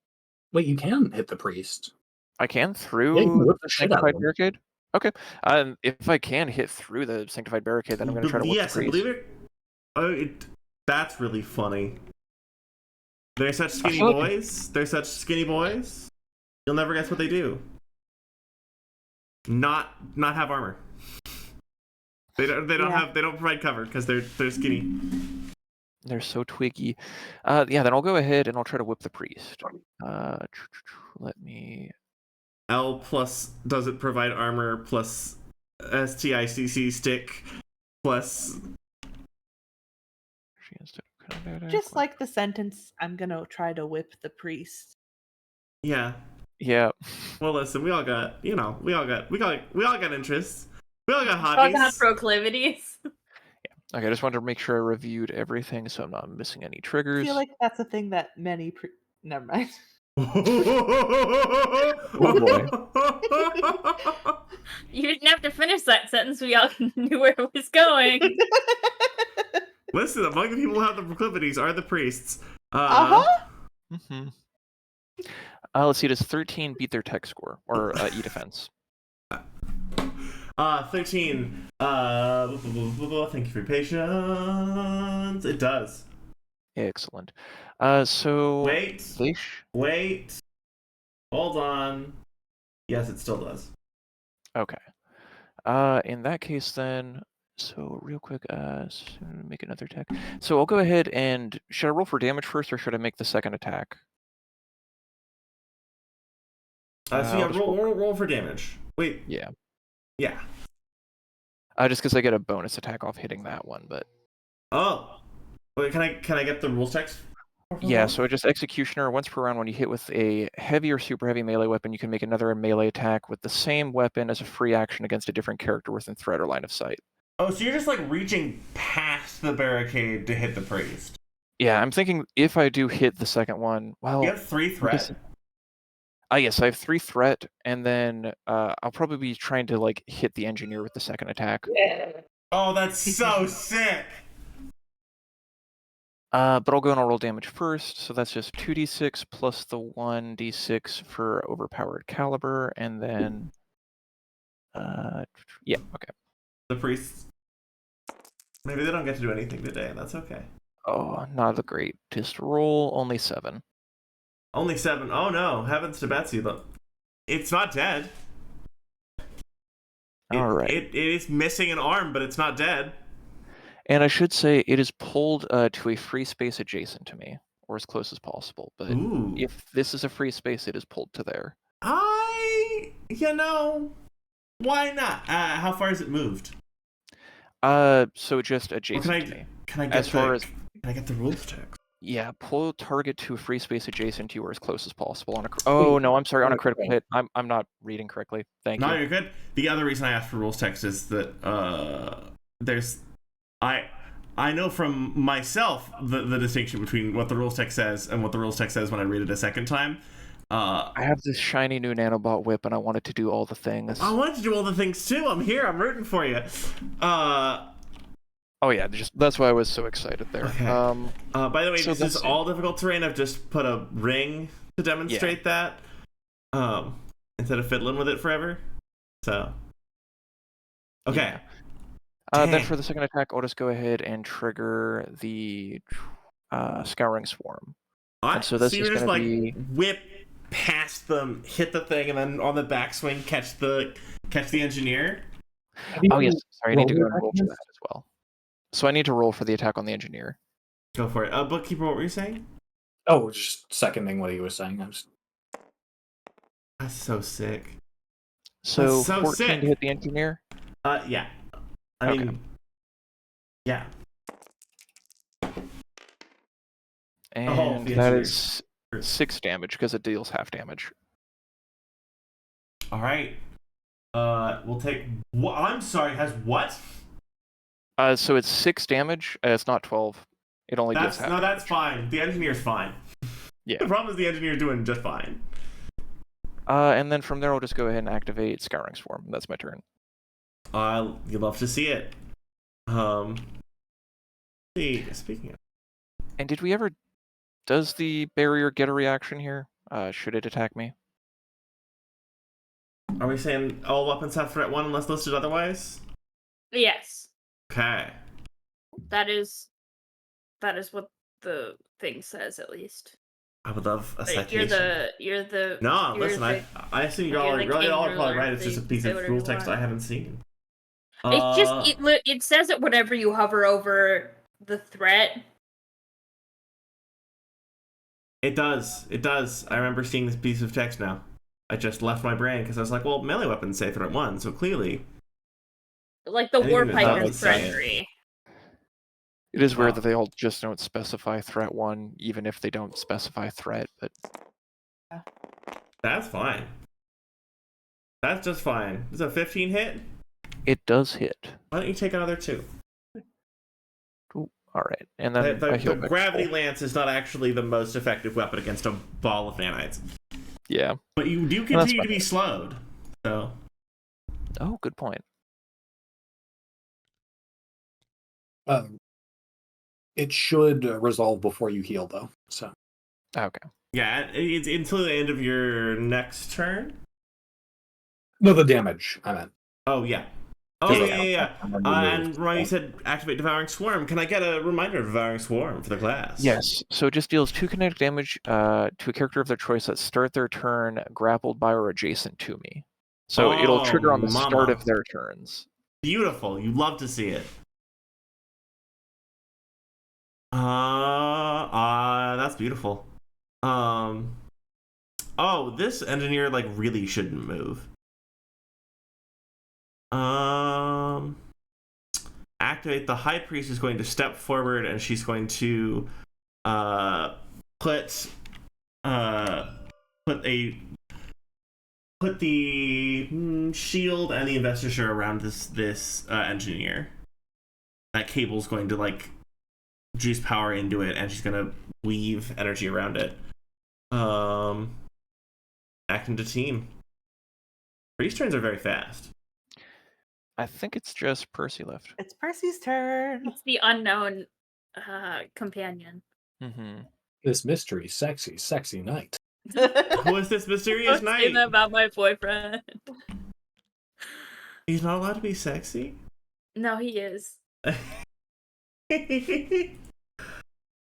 Wait, you can hit the priest. I can through the sanctified barricade. Okay. If I can hit through the sanctified barricade, then I'm gonna try to whip the priest. I believe it. That's really funny. They're such skinny boys. You'll never guess what they do. Not have armor. They don't provide cover because they're skinny. They're so twiggy. Then I'll go ahead and I'll try to whip the priest. Let me. L plus doesn't provide armor plus STICC stick plus. Just like the sentence, I'm gonna try to whip the priest. Yeah. Well, listen, we all got interests. We all got hobbies. We all got proclivities. Okay, I just wanted to make sure I reviewed everything so I'm not missing any triggers. I feel like that's a thing that many never mind. Oh boy. You didn't have to finish that sentence. We all knew where it was going. Listen, among the people who have the proclivities are the priests. Mm-hmm. Let's see, does 13 beat their tech score? Or E-defense? 13. Thank you for your patience. It does. Excellent. So... Wait. Hold on. Yes, it still does. Okay. In that case, then, So real quick, make another attack. So I'll go ahead and should I roll for damage first, or should I make the second attack? So yeah, I'll just roll for damage. Wait. Yeah. Yeah. Just because I get a bonus attack off hitting that one, but Oh. Wait, can I get the rules text? yeah. So just executioner. Once per round, when you hit with a heavy or super heavy melee weapon, you can make another melee attack with the same weapon as a free action against a different character within threat or line of sight. Oh, so you're just like reaching past the barricade to hit the priest. Yeah, I'm thinking if I do hit the second one, well, You have 3 threat. Yes, I have 3 threat, and then I'll probably be trying to like hit the engineer with the second attack. Oh, that's so sick. But I'll go and I'll roll damage first. So that's just 2d6 plus the 1d6 for overpowered caliber, and then yeah, okay. The priests. Maybe they don't get to do anything today, and that's okay. Oh, not the greatest roll. Only 7. Only 7. Oh no, heavens to Betsy, but it's not dead. All right. It is missing an arm, but it's not dead. And I should say it is pulled to a free space adjacent to me, or as close as possible. But Ooh. if this is a free space, it is pulled to there. Why not? How far has it moved? So just adjacent to me. Can I get the rules text? Yeah, pull target to a free space adjacent to you or as close as possible on a. Oh no, I'm sorry, on a critical hit. I'm not reading correctly. Thank you. No, you're good. The other reason I asked for rules text is that I know from myself the distinction between what the rules text says and what the rules text says when I read it a second time. I have this shiny new nanobot whip and I wanted to do all the things. I wanted to do all the things too. I'm here. I'm rooting for you. Oh yeah, that's why I was so excited there. Okay. By the way, so this is all difficult terrain. I've just put a ring to demonstrate that. Instead of fiddling with it forever. So. Okay. Yeah. Then for the second attack, I'll just go ahead and trigger the Scouring Swarm. And so this is going to be whip past them, hit the thing, and then on the backswing catch the engineer. Oh yes, sorry, I need to go and roll for that as well. So I need to roll for the attack on the engineer. Go for it. Bookkeeper, what were you saying? Oh, just seconding what he was saying. That's so sick. So, That's so 14 sick. to hit the engineer? Yeah. I mean, yeah. And that is 6 damage because it deals half damage. All right. We'll take. I'm sorry. Has what? So it's 6 damage. It's not 12. It only deals half. No, that's fine. The engineer's fine. Yeah. The problem is the engineer's doing just fine. And then from there, I'll just go ahead and activate Scouring Swarm. That's my turn. You'd love to see it. Speaking of. And did we ever? Does the barrier get a reaction here? Should it attack me? Are we saying all weapons have threat 1 unless listed otherwise? Yes. Okay. That is what the thing says, at least. I would love a Like, citation. you're the. No, you're listen. the, I assume you're y'all the are king probably ruler, right. It's so just a you piece say of whatever rule you text want. I haven't seen. It's just it says it whenever you hover over the threat. It does. It does. I remember seeing this piece of text now. I just left my brain because I was like, well, melee weapons say threat 1, so clearly. Like the Anything that's not Warpiker's like threat 3. It is weird that they all just don't specify threat 1, even if they don't specify threat. But That's fine. That's just fine. Is a 15 hit? it does hit. Why don't you take another 2? Ooh, all right, and then I heal The back gravity full. lance is not actually the most effective weapon against a ball of nanites. Yeah. But you do continue to be slowed. So. Oh, good point. It should resolve before you heal, though. So. Okay. Yeah, it's until the end of your next turn. No, the damage, I meant. Oh, yeah. Oh, yeah. And Ron, you said activate Devouring Swarm. Can I get a reminder of Devouring Swarm for the class? Yes. So it just deals 2 kinetic damage to a character of their choice that start their turn grappled by or adjacent to me. So it'll trigger on the start of their turns. beautiful. You love to see it. That's beautiful. Oh, this engineer like really shouldn't move. Activate. The high priest is going to step forward, and she's going to put the shield and the investiture around this engineer. That cable's going to like juice power into it, and she's gonna weave energy around it. Back into team. These turns are very fast. I think it's just Percy left. It's Percy's turn. It's the unknown companion. Mm-hmm. This mystery, sexy night. Who is this mysterious Don't say knight? that about my boyfriend. He's not allowed to be sexy? No, he is.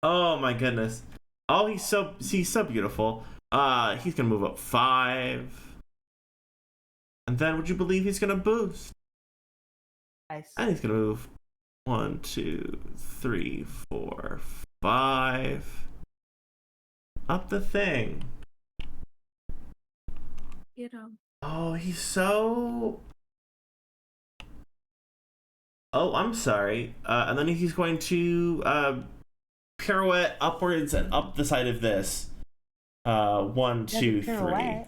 Oh my goodness. Oh, he's so beautiful. He's gonna move up 5. And then would you believe he's gonna boost? Nice. And he's gonna move 1, 2, 3, 4, 5. Up the thing. You know. Oh, he's so... Oh, I'm sorry. And then he's going to pirouette upwards and up the side of this. 1, 2, 3.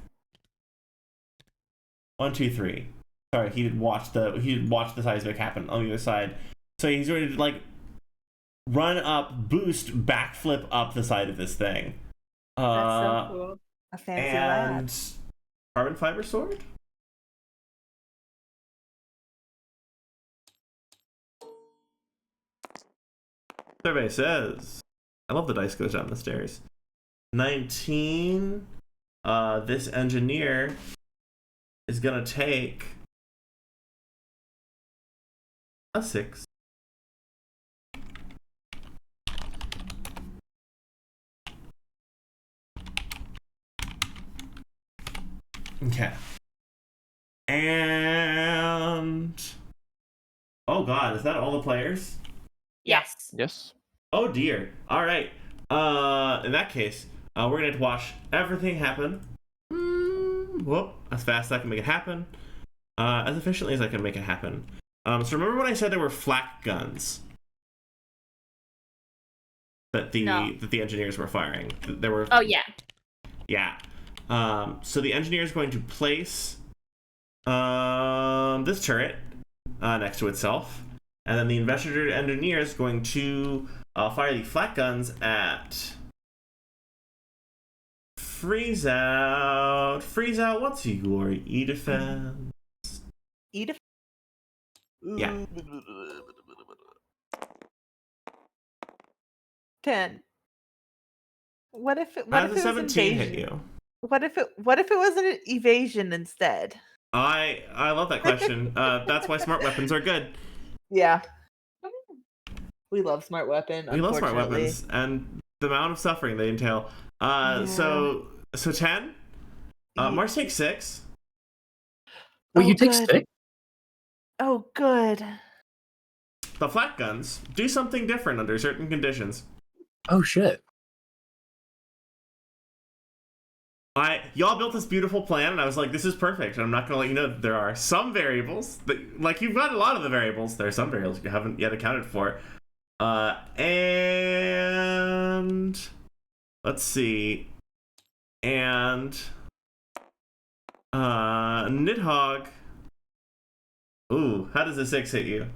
1, 2, 3. Sorry, he did watch the seismic happen on the other side. So he's going to like run up, boost, backflip up the side of this thing. That's so cool. A fancy And lad. carbon fiber sword. Survey says, I love the dice goes down the stairs. 19. This engineer is gonna take a 6. Okay. And oh god, is that all the players? Yes. Yes. Oh dear. All right. In that case, we're gonna have to watch everything happen. Whoop! As fast as I can make it happen, as efficiently as I can make it happen. So remember when I said there were flak guns that the engineers were firing? There were. Oh yeah. Yeah. So the engineer is going to place this turret next to itself, and then the investigator engineer is going to fire the flak guns at Freeze Out. Freeze Out, what's your E-defense? E-defense? Yeah. 10. What if it How does was a 17 hit invasion? you? What if it was an evasion instead? I love that question. That's why smart weapons are good. Yeah. We love smart weapon. We love smart unfortunately. weapons and the amount of suffering they entail. Yeah. So 10. Mars takes 6. Well, Oh, you take good. 6? Oh, good. The flak guns do something different under certain conditions. Oh shit. Y'all built this beautiful plan, and I was like, this is perfect. And I'm not gonna let you know that there are some variables that, like, you've got a lot of the variables. There are some variables you haven't yet accounted for. And let's see. And Nidhogg. Ooh, how does a 6 hit you?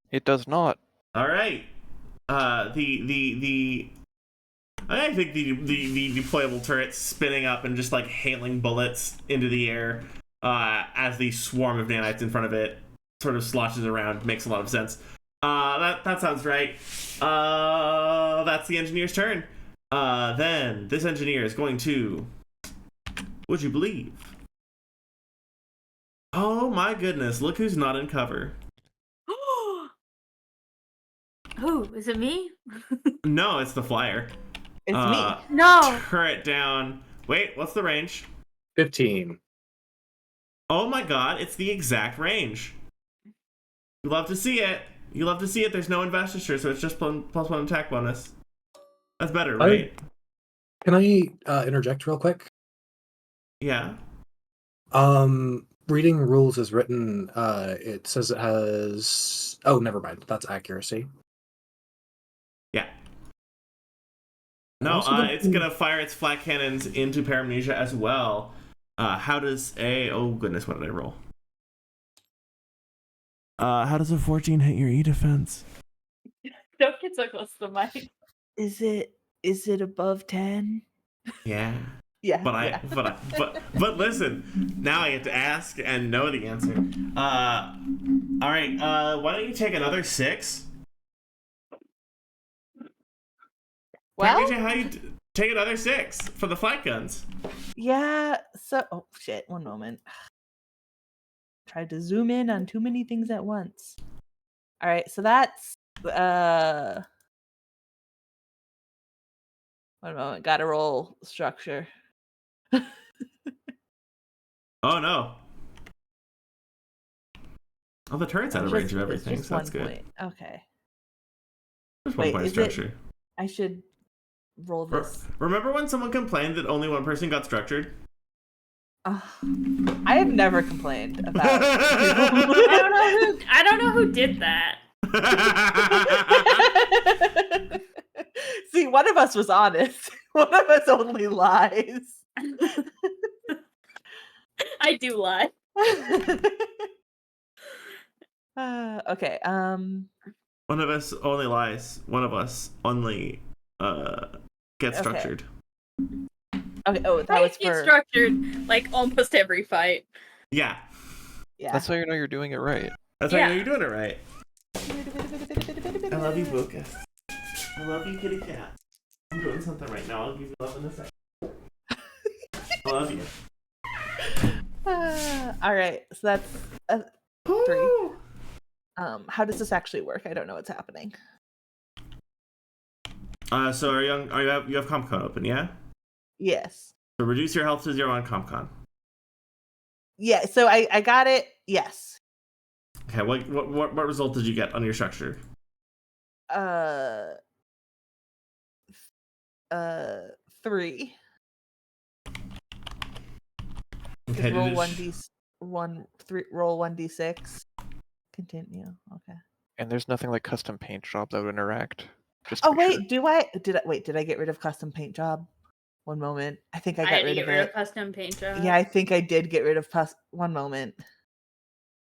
It does not. All right. I think the deployable turret's spinning up and just like hailing bullets into the air as the swarm of nanites in front of it sort of sloshes around. Makes a lot of sense. That sounds right. That's the engineer's turn. Then this engineer is going to. Would you believe? Oh my goodness! Look who's not in cover. Who? Is it me? No, it's the flyer. It's me. No. Turret down. Wait, what's the range? 15. Oh my god, it's the exact range. You love to see it. You love to see it. There's no investiture, so it's just +1 attack bonus. That's better, right? Can I interject real quick? Yeah. Reading rules is written. It says it has. Oh, never mind. That's accuracy. Yeah. No, it's gonna fire its flat cannons into Paramnesia as well. How does a... Oh goodness, what did I roll? How does a 14 hit your E defense? Don't get so close to the mic. Is it above 10? Yeah. Yeah. But listen, now I get to ask and know the answer. All right. Why don't you take another 6? Well, Paramnesia, how you take another 6 for the flat guns? yeah. So, oh shit! 1 moment. Tried to zoom in on too many things at once. All right, so that's 1 moment. Got to roll structure. Oh no. Oh, the turret's out of range of It's everything, just so that's 1 good. point. Okay. Just 1 Wait, point is structure. I should roll this. Remember when someone complained that only 1 person got structured? I have never complained about. I don't know who did that. See, one of us was honest. One of us only lies. I do lie. Okay. One of us only lies. One of us only gets structured. Okay. Oh, that I was get for. structured like almost every fight. Yeah. Yeah. That's how you know you're doing it right. That's how you know Yeah. you're doing it right. I love you, Lucas. I love you, kitty cat. I'm doing something right now. I'll give you love in a second. I love you. All right. So that's 3. Woo! How does this actually work? I don't know what's happening. So you have CompCon open, yeah? Yes. So reduce your health to 0 on CompCon. Yeah. So I got it. Yes. Okay. What result did you get on your structure? 3. Okay. Roll 1d6. Continue. Okay. And there's nothing like custom paint job that would interact. Just Oh to make wait, did I get rid of custom paint job? 1 moment. I think I got had to rid get of rid it. of custom paint job. Yeah, I think I did get rid of 1 moment.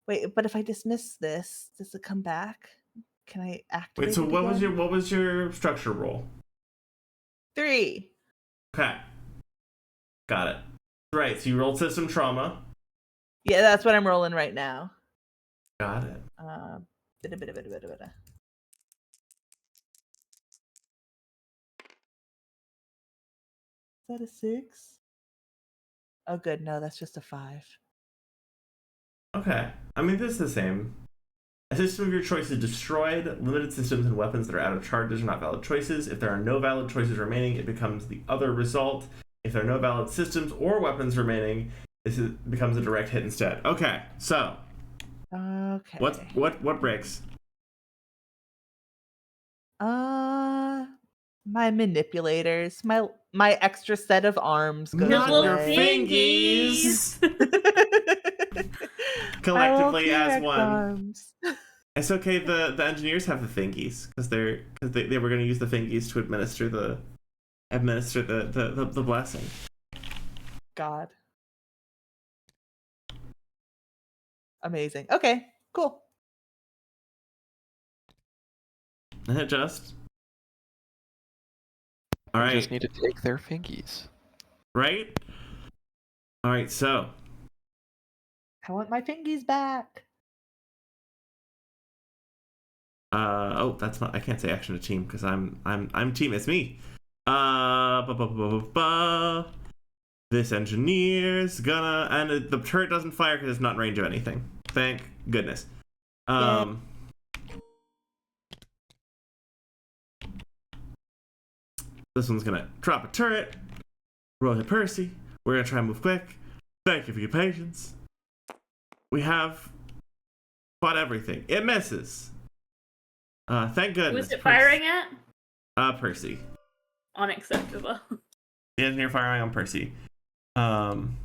Wait, but if I dismiss this, does it come back? Can I activate Wait. So it what again? was your structure roll? 3. Okay. Got it. Right. So you rolled system trauma. Yeah, that's what I'm rolling right now. Got it. Bida. Is that a 6? Oh, good. No, that's just a 5. Okay. I mean, this is the same. A system of your choice is destroyed. Limited systems and weapons that are out of charges are not valid choices. If there are no valid choices remaining, it becomes the other result. If there are no valid systems or weapons remaining, becomes a direct hit instead. Okay. So. Okay. What breaks? My manipulators, my extra set of arms goes Not little your away. fingies. My Collectively little as T-Rex one. arms. It's okay. The engineers have the fingies because they were going to use the fingies to administer the blessing. God. Amazing. Okay, cool. And it just. All You right. just need to take their fingies. Right? All right, so. I want my fingies back. That's not. I can't say action to team because I'm team. It's me. This engineer's gonna, and the turret doesn't fire because it's not in range of anything. Thank goodness. This one's gonna drop a turret. Roll hit Percy. We're gonna try and move quick. Thank you for your patience. We have spot everything. It misses. Thank goodness. Who's it firing at? Percy. Unacceptable. The engineer firing on Percy. Then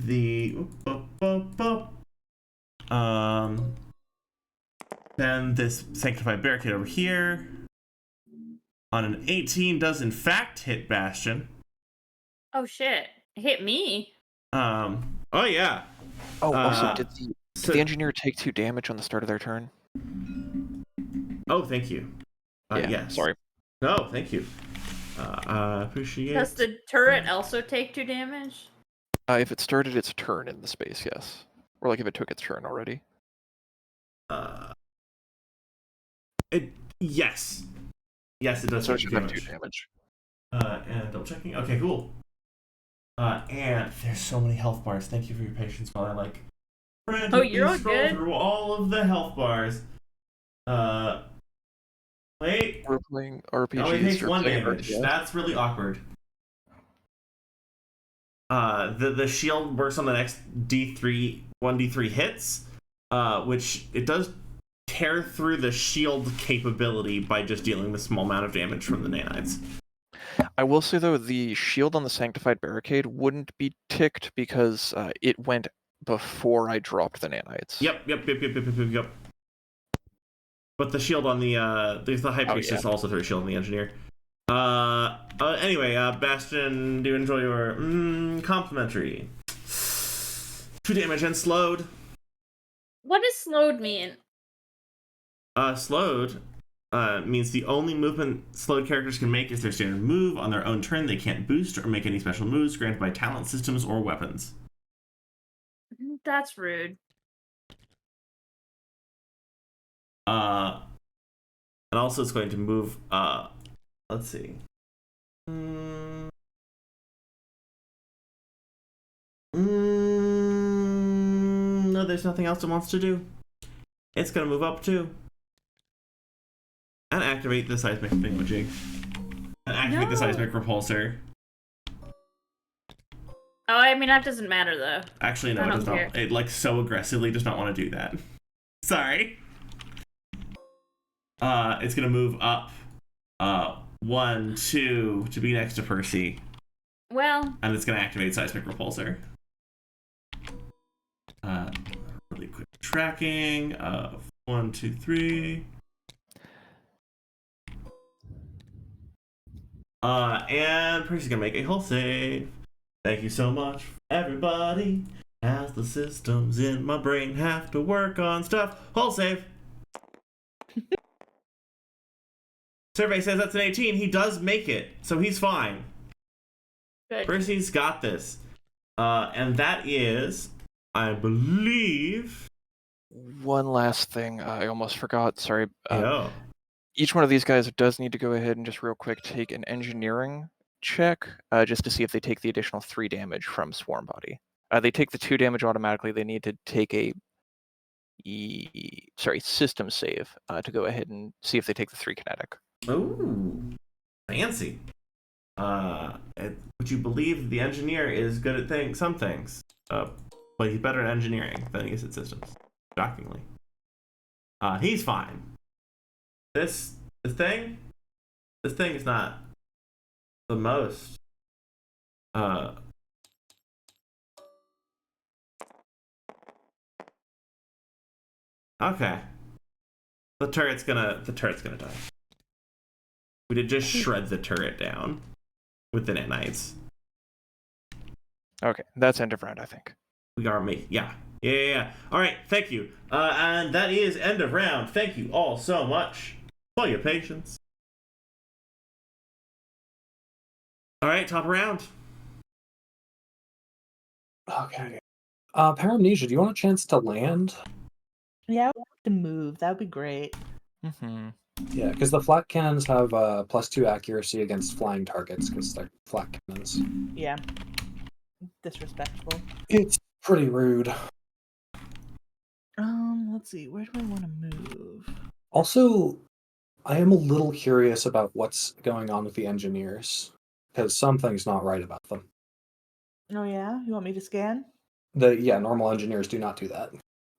the then this sanctified barricade over here on an 18 does in fact hit Bastion. Oh shit! It hit me. Oh yeah. Oh, also, Uh, did so- the engineer take 2 damage on the start of their turn? Oh, thank you. Yeah, Yes. sorry. No, thank you. Appreciate. Does the turret also take 2 damage? If it started its turn in the space, yes. Or like if it took its turn already. Yes. Yes, it does So it take should have 2 damage. damage. And double checking. Okay, cool. And there's so many health bars. Thank you for your patience while I frantically you're all scroll good. through all of the health bars. Wait. We're playing It only RPGs. takes You're 1 playing damage. RTS. That's really awkward. The shield works on the next D3 1d3 hits, which it does tear through the shield capability by just dealing a small amount of damage from the nanites. I will say though, the shield on the sanctified barricade wouldn't be ticked because it went before I dropped the nanites. Yep. But the shield on there's the high priestess also threw a shield on the engineer. Anyway, Bastion, do you enjoy your complimentary 2 damage and slowed? What does slowed mean? Slowed means the only movement slowed characters can make is their standard move on their own turn. They can't boost or make any special moves granted by talent systems or weapons. That's rude. And also it's going to move, let's see. No, there's nothing else it wants to do. It's going to move up too. And activate the seismic thingamajig. And activate the seismic repulsor. Oh, I mean, that doesn't matter, though. Actually, no, I it don't does care. not. It, like, so aggressively does not want to do that. Sorry. It's going to move up 1, 2 to be next to Percy. Well, And it's going to activate seismic repulsor. Really quick tracking of 1, 2, 3. And Percy's gonna make a hull save. Thank you so much, everybody. As the systems in my brain have to work on stuff. Hull save. Survey says that's an 18. He does make it, so he's fine. good. Percy's got this. And that is, I believe. One last thing, I almost forgot. Sorry. Yeah. Each one of these guys does need to go ahead and just real quick take an engineering check, just to see if they take the additional 3 damage from Swarm Body. They take the 2 damage automatically. They need to take a system save to go ahead and see if they take the 3 kinetic. Ooh, fancy. Would you believe the engineer is good at some things? But he's better at engineering than he is at systems. Shockingly. He's fine. This thing is not the most. Okay. The turret's gonna die. We did just shred the turret down with the nanites. Okay, that's end of round, I think. We are yeah. All right, thank you. And that is end of round. Thank you all so much for your patience. All right, top of round. Okay. Paramnesia, do you want a chance to land? Yeah, I would like to move. That would be great. Mm-hmm. Yeah, because the flak cannons have +2 accuracy against flying targets because they're flak cannons. Yeah. Disrespectful. It's pretty rude. Let's see. Where do I want to move? Also, I am a little curious about what's going on with the engineers because something's not right about them. Oh yeah, you want me to scan? Normal engineers do not do that.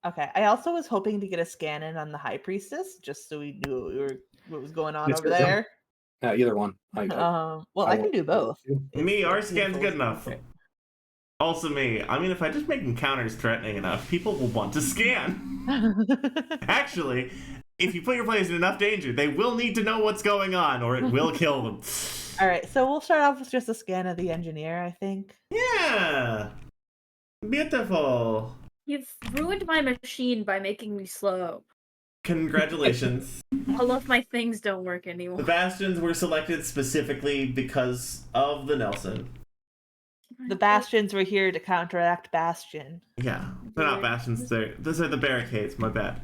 Okay. I also was hoping to get a scan in on the High Priestess, just so we knew what was going on It's over good. there. Either one. Well, I can do both. Me, our If scan's beautiful good is enough. great. Also me. I mean, if I just make encounters threatening enough, people will want to scan. Actually, if you put your players in enough danger, they will need to know what's going on, or it will kill them. All right, so we'll start off with just a scan of the engineer, I think. Yeah. Beautiful. You've ruined my machine by making me slow. Congratulations. All of my things don't work The anymore. Bastions were selected specifically because of the Nelson. The Bastions were here to counteract Bastion. Yeah, they're not Bastions. Those are the barricades. My bad.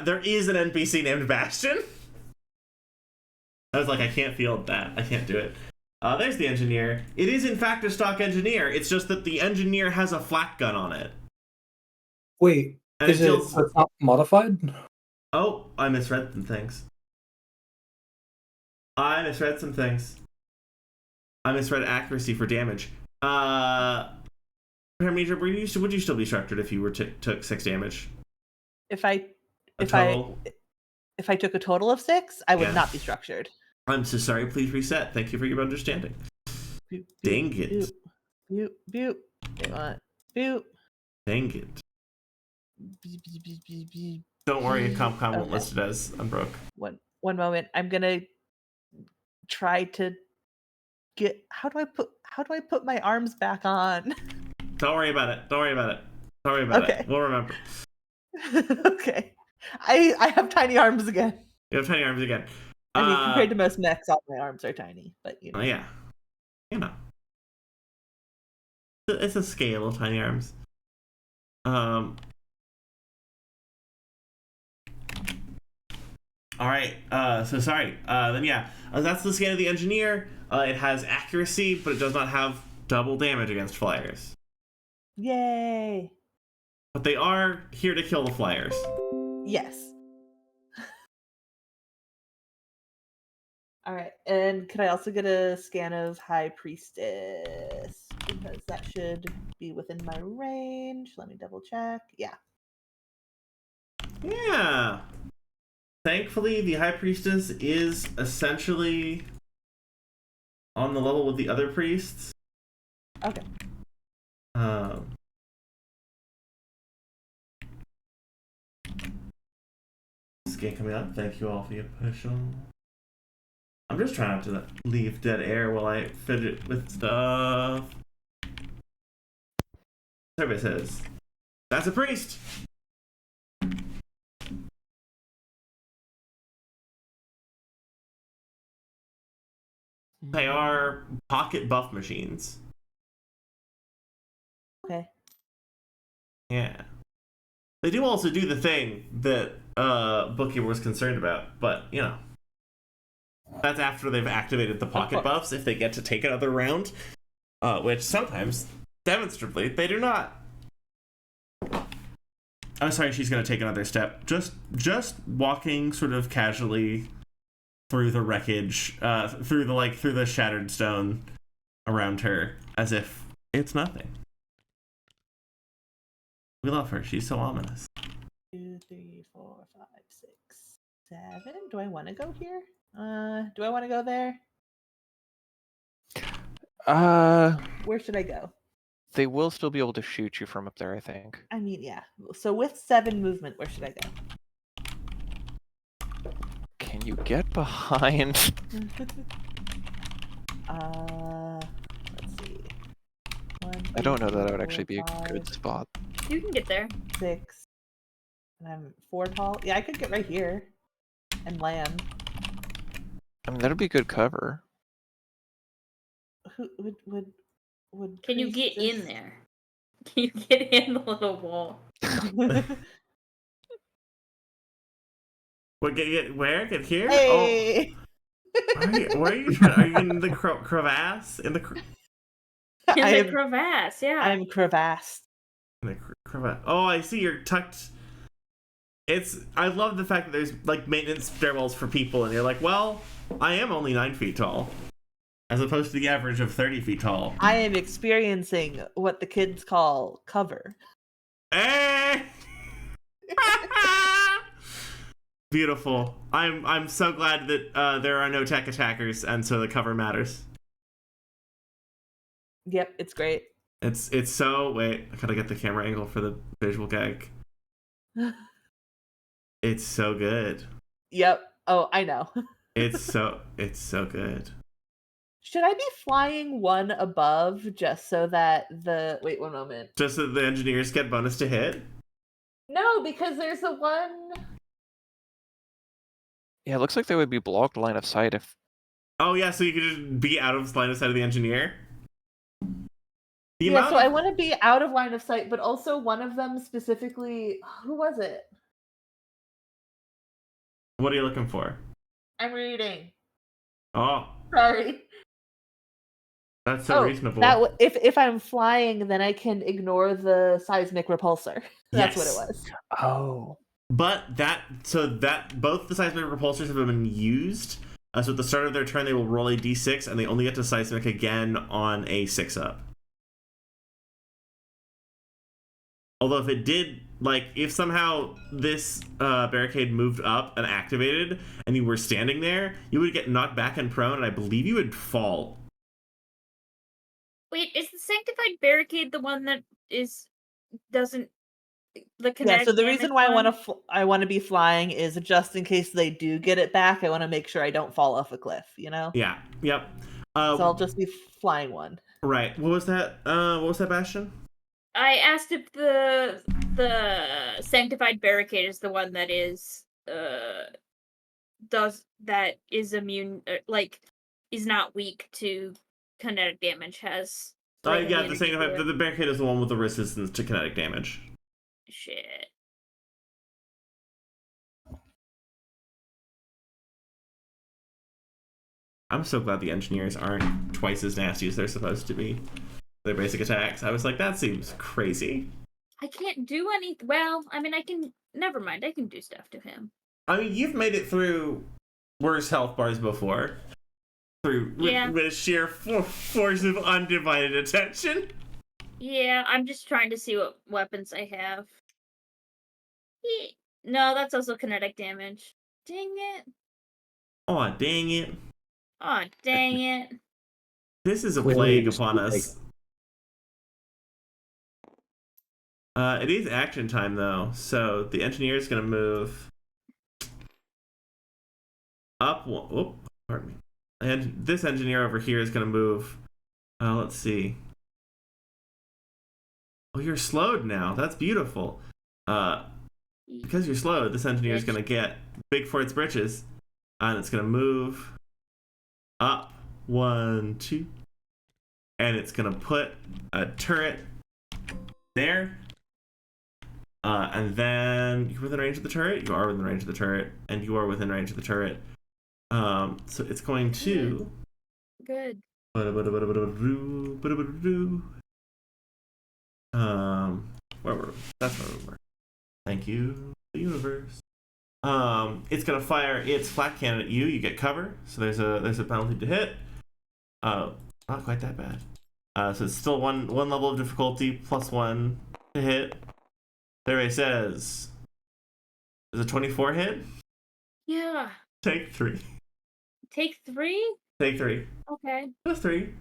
There is an NPC named Bastion. I was like, I can't field that. I can't do it. There's the engineer. It is in fact a stock engineer. It's just that the engineer has a flak gun on it. Wait, And is it's not modified? Oh, I misread some things. I misread accuracy for damage. Parameter, would you still be structured if you took 6 damage? If I Total? if I took a total of 6, I would Yeah. not be structured. I'm so sorry. Please reset. Thank you for your understanding. Boop, boop, Dang it. Boop, boop, boop. They want boop. Dang it. Boop, boop, boop, boop, boop. Don't worry, comp won't Okay. list it as unbroke. One moment. I'm gonna try to get. How do I put my arms back on? Don't worry about it. Okay. We'll remember. Okay. I have tiny arms again. You have tiny arms again. I mean, compared to most mechs, all my arms are tiny, but you know. Yeah. You know. It's a scale of tiny arms. Alright, so sorry. Then yeah, that's the scan of the engineer. It has accuracy, but it does not have double damage against flyers. Yay! But they are here to kill the flyers. Yes. All right, and could I also get a scan of High Priestess? Because that should be within my range. Let me double check. Yeah. Yeah. Thankfully, the High Priestess is essentially on the level with the other priests. Okay. Scan coming up. Thank you all for your push on. I'm just trying not to leave dead air while I fidget with stuff. Survey says, that's a priest! They are pocket buff machines. Okay. Yeah. They do also do the thing that Bookkeeper was concerned about, but, you know. That's after they've activated the pocket buffs, if they get to take another round. Which sometimes, demonstrably, they do not. I'm sorry, she's going to take another step. Just walking sort of casually through the wreckage, through the shattered stone around her, as if it's nothing. We love her. She's so ominous. 2, 3, 4, 5, 6, 7. Do I want to go here? Do I want to go there? Where should I go? They will still be able to shoot you from up there, I think. I mean, yeah. So with 7 movement, where should I go? Can you get behind? Let's see. 1, I don't know 2, that 3, would actually 4, be a good 5, spot. You can get there. 6. And I'm 4 tall. Yeah, I could get right here and land. I mean, that'd be good cover. Who would? Can you get in priestess- there? Can you get in the little wall? What, where? Get here? Hey! Oh, where are you? Are you in the crevasse? In the In I the am- crevasse, yeah. I'm crevassed. crevasse. Oh, I see. You're tucked. I love the fact that there's like maintenance stairwells for people, and you're like, well, I am only 9 feet tall. as opposed to the average of 30 feet tall. I am experiencing what the kids call cover. Eh! Beautiful. I'm so glad that there are no tech attackers, and so the cover matters. Yep, it's great. It's so wait. I gotta get the camera angle for the visual gag. It's so good. Yep. Oh, I know. It's so good. Should I be flying one above just so that the wait one moment? Just so the engineers get bonus to hit. No, because there's a one. Yeah, it looks like they would be blocked line of sight if. Oh yeah, so you could just be out of line of sight of the engineer. Yeah, so I want to be out of line of sight, but also one of them specifically. Who was it? What are you looking for? I'm reading. Oh, Sorry. that's so reasonable. If I'm flying, then I can ignore the seismic repulsor. That's what it was. Oh. But both the seismic repulsors have been used. So at the start of their turn, they will roll a d6, and they only get to seismic again on a 6-up. Although if it did, if somehow this barricade moved up and activated, and you were standing there, you would get knocked back and prone, and I believe you would fall. Wait, is the sanctified barricade the one that doesn't the kinetic? Yeah, so the damage reason why one? I want to be flying is just in case they do get it back. I want to make sure I don't fall off a cliff. You know. Yeah. Yep. So I'll just be flying one. Right. What was that? What was that, Bastion? I asked if the sanctified barricade is the one that is immune, is not weak to kinetic damage. Has Yeah, the barricade is the one with the resistance to kinetic damage. Shit. I'm so glad the engineers aren't twice as nasty as they're supposed to be. Their basic attacks. I was like, that seems crazy. I can't do anything. Well, I mean, I can. Never mind. I can do stuff to him. I mean, you've made it through worse health bars before. With sheer force of undivided attention. Yeah, I'm just trying to see what weapons I have. No, that's also kinetic damage. Dang it. Aw, dang it. Aw, dang it. This is a plague upon us. It is action time, though, so the engineer is going to move up. Whoop, pardon me. And this engineer over here is going to move. Let's see. Oh, you're slowed now. That's beautiful. Because you're slowed, this engineer is going to get big for its britches, and it's going to move up 1, 2, and it's going to put a turret there. And then you're within range of the turret. You are within range of the turret, and you are within range of the turret. So it's going to. Good. Where were we? That's where we were. Thank you, the universe. It's gonna fire its flak cannon at you. You get cover, so there's a penalty to hit. Not quite that bad. So it's still one level of difficulty +1 to hit. Survey says, is a 24 hit? Yeah. Take 3. Take 3? Take 3. Okay. Just 3.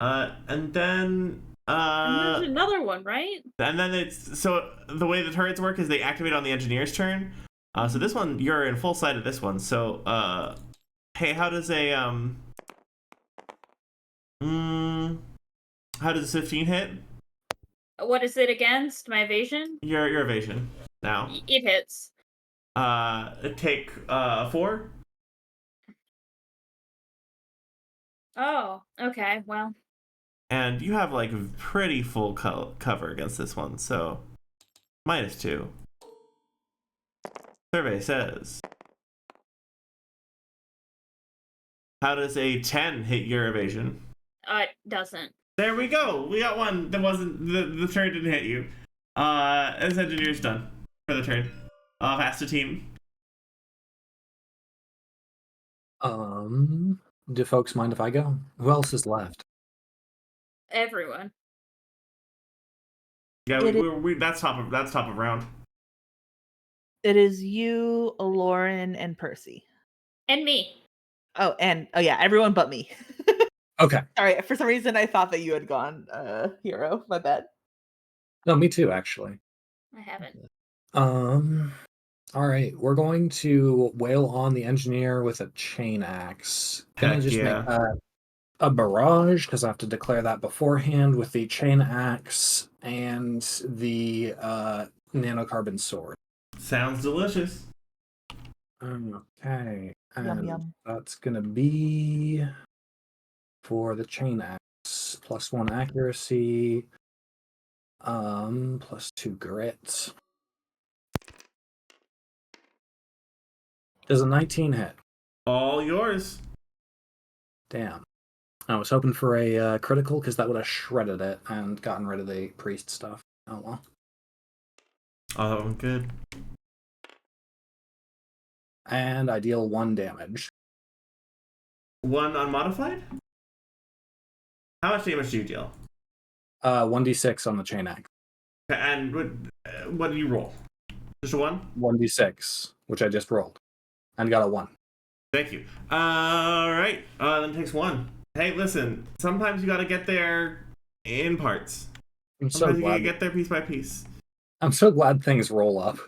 And then and there's another one, right? And then so the way the turrets work is they activate on the engineer's turn. So this one, you're in full sight of this one. So hey, how does a 15 hit? What is it against? My evasion? Your evasion now. It hits. Take 4. Oh, okay. Well. And you have pretty full cover against this one, so -2. Survey says, how does a 10 hit your evasion? It doesn't. There we go. We got one that wasn't the turn didn't hit you. This engineer's done for the turn. Pass to team. Do folks mind if I go? Who else is left? Everyone. Yeah, It that's top of round. It is you, Lauren, and Percy. And me. Oh, yeah, everyone but me. Okay. Sorry, for some reason I thought that you had gone hero. My bad. No, me too, actually. I haven't. All right, we're going to wail on the engineer with a chain axe. Gonna Heck just yeah. make a barrage because I have to declare that beforehand with the chain axe and the nanocarbon sword. Sounds delicious. Okay, Yum and yum. that's gonna be for the chain axe +1 accuracy, +2 grit. Does a 19 hit? All yours. Damn. I was hoping for a critical because that would have shredded it and gotten rid of the priest stuff. Oh well. Oh, that one good. And I deal 1 damage. 1 unmodified? How much damage do you deal? 1d6 on the chain axe. And what did you roll? Just a 1? 1d6, which I just rolled. And got a 1. Thank you. Alright. Then takes 1. Hey, listen. Sometimes you gotta get there in parts. I'm so Sometimes you gotta glad. get there piece by piece. I'm so glad things roll up.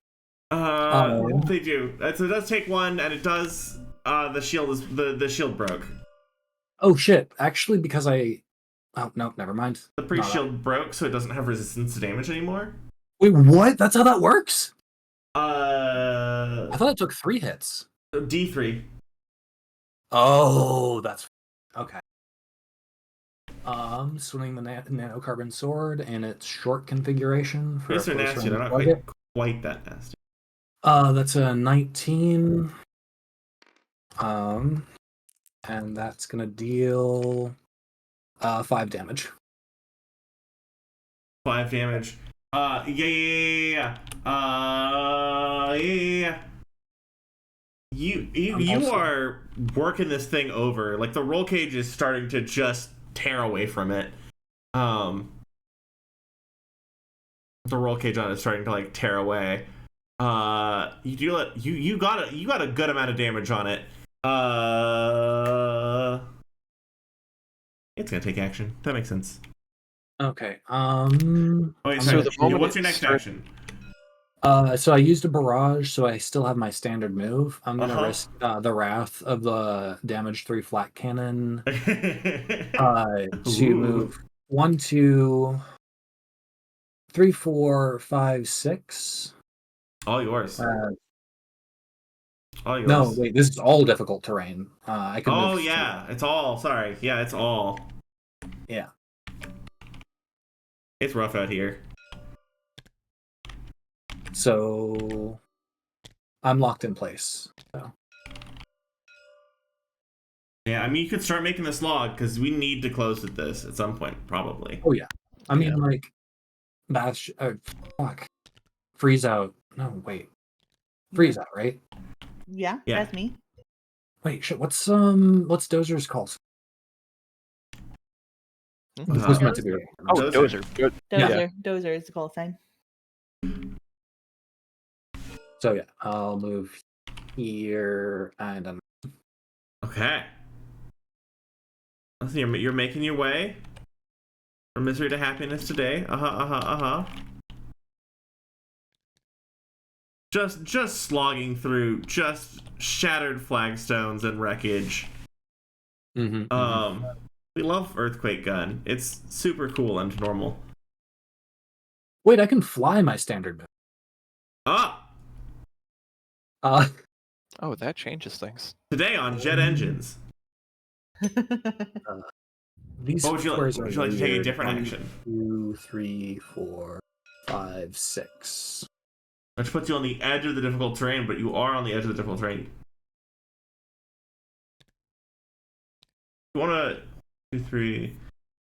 They do. So it does take 1, and it does. The shield broke. Oh shit! Actually, because I. Oh no, never mind. The priest shield broke, so it doesn't have resistance to damage anymore. Wait, what? That's how that works? I thought it took 3 hits. D3. Oh, that's okay. Swinging the nanocarbon sword in its short configuration for These are nasty. They're not quite that nasty. That's a 19. And that's gonna deal 5 damage. 5 damage. Yeah. You are working this thing over. Like the roll cage is starting to just tear away from it. The roll cage on it is starting to like tear away. You got a good amount of damage on it. It's gonna take action. That makes sense. Okay. Wait, So sorry. What's your next action? So I used a barrage, so I still have my standard move. I'm gonna risk the wrath of the damage 3 flat cannon to move 1, 2, 3, 4, 5, 6. All yours. All yours. No, wait, this is all difficult terrain. I can move. Oh yeah, it's all. Sorry, yeah, it's all. Yeah. It's rough out here. So I'm locked in place. So. Yeah, I mean, you could start making this log because we need to close with this at some point, probably. Oh yeah. I mean, like, fuck. Freeze out. No, wait. Freeze out, right? Yeah, Yeah. that's me. Wait, shit. What's Dozer's called? This was meant to be. Oh, Dozer. Good. Dozer is the cool thing. So yeah, I'll move here and then. Okay. Listen, you're making your way from misery to happiness today. Just slogging through just shattered flagstones and wreckage. We love Earthquake Gun. It's super cool and normal. Wait, I can fly my standard move. Oh, that changes things. Today on Jet Engines. These What would you like? Would you like to take a different 1, action? 2, 3, 4, 5, 6. Which puts you on the edge of the difficult terrain, but you are on the edge of the difficult terrain. You want to 2, 3.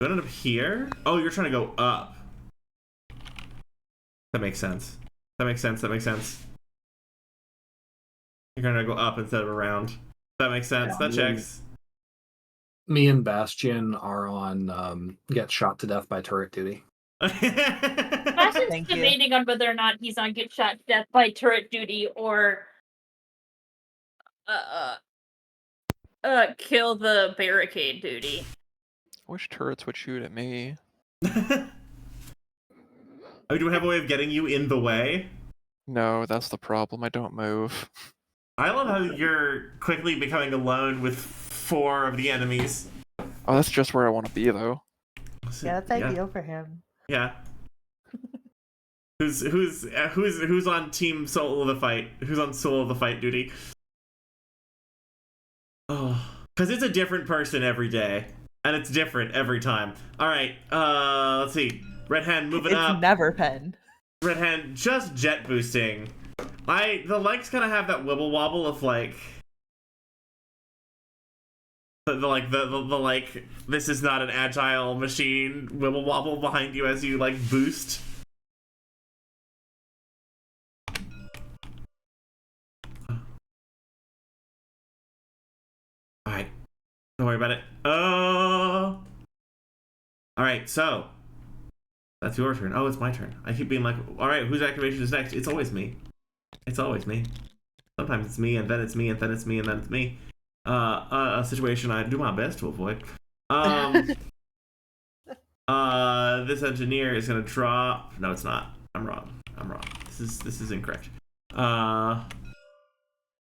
You end up here? Oh, you're trying to go up. That makes sense. That makes sense. You're gonna go up instead of around. That makes sense. Yeah, that checks. Me and Bastion are on get shot to death by turret duty. Bastion's Thank you. debating on whether or not he's on get shot to death by turret duty or kill the barricade duty. I wish turrets would shoot at me. I mean, do we have a way of getting you in the way? No, that's the problem. I don't move. I love how you're quickly becoming alone with 4 of the enemies. Oh, that's just where I want to be, though. Yeah, that's ideal for him. Yeah. Who's on team soul of the fight? Who's on soul of the fight duty? Oh, because it's a different person every day, and it's different every time. All right. Let's see. Red Hen moving It's up. never Pen. Red Hen just jet boosting. The legs kind of have that wibble wobble of like. The this is not an agile machine wibble wobble behind you as you like boost. Alright. Don't worry about it. Oh. Alright, so. That's your turn. Oh, it's my turn. I keep being like, alright, whose activation is next? It's always me. It's always me. Sometimes it's me, and then it's me, and then it's me, and then it's me. A situation I do my best to avoid. This engineer is gonna drop. No, it's not. I'm wrong. This is incorrect.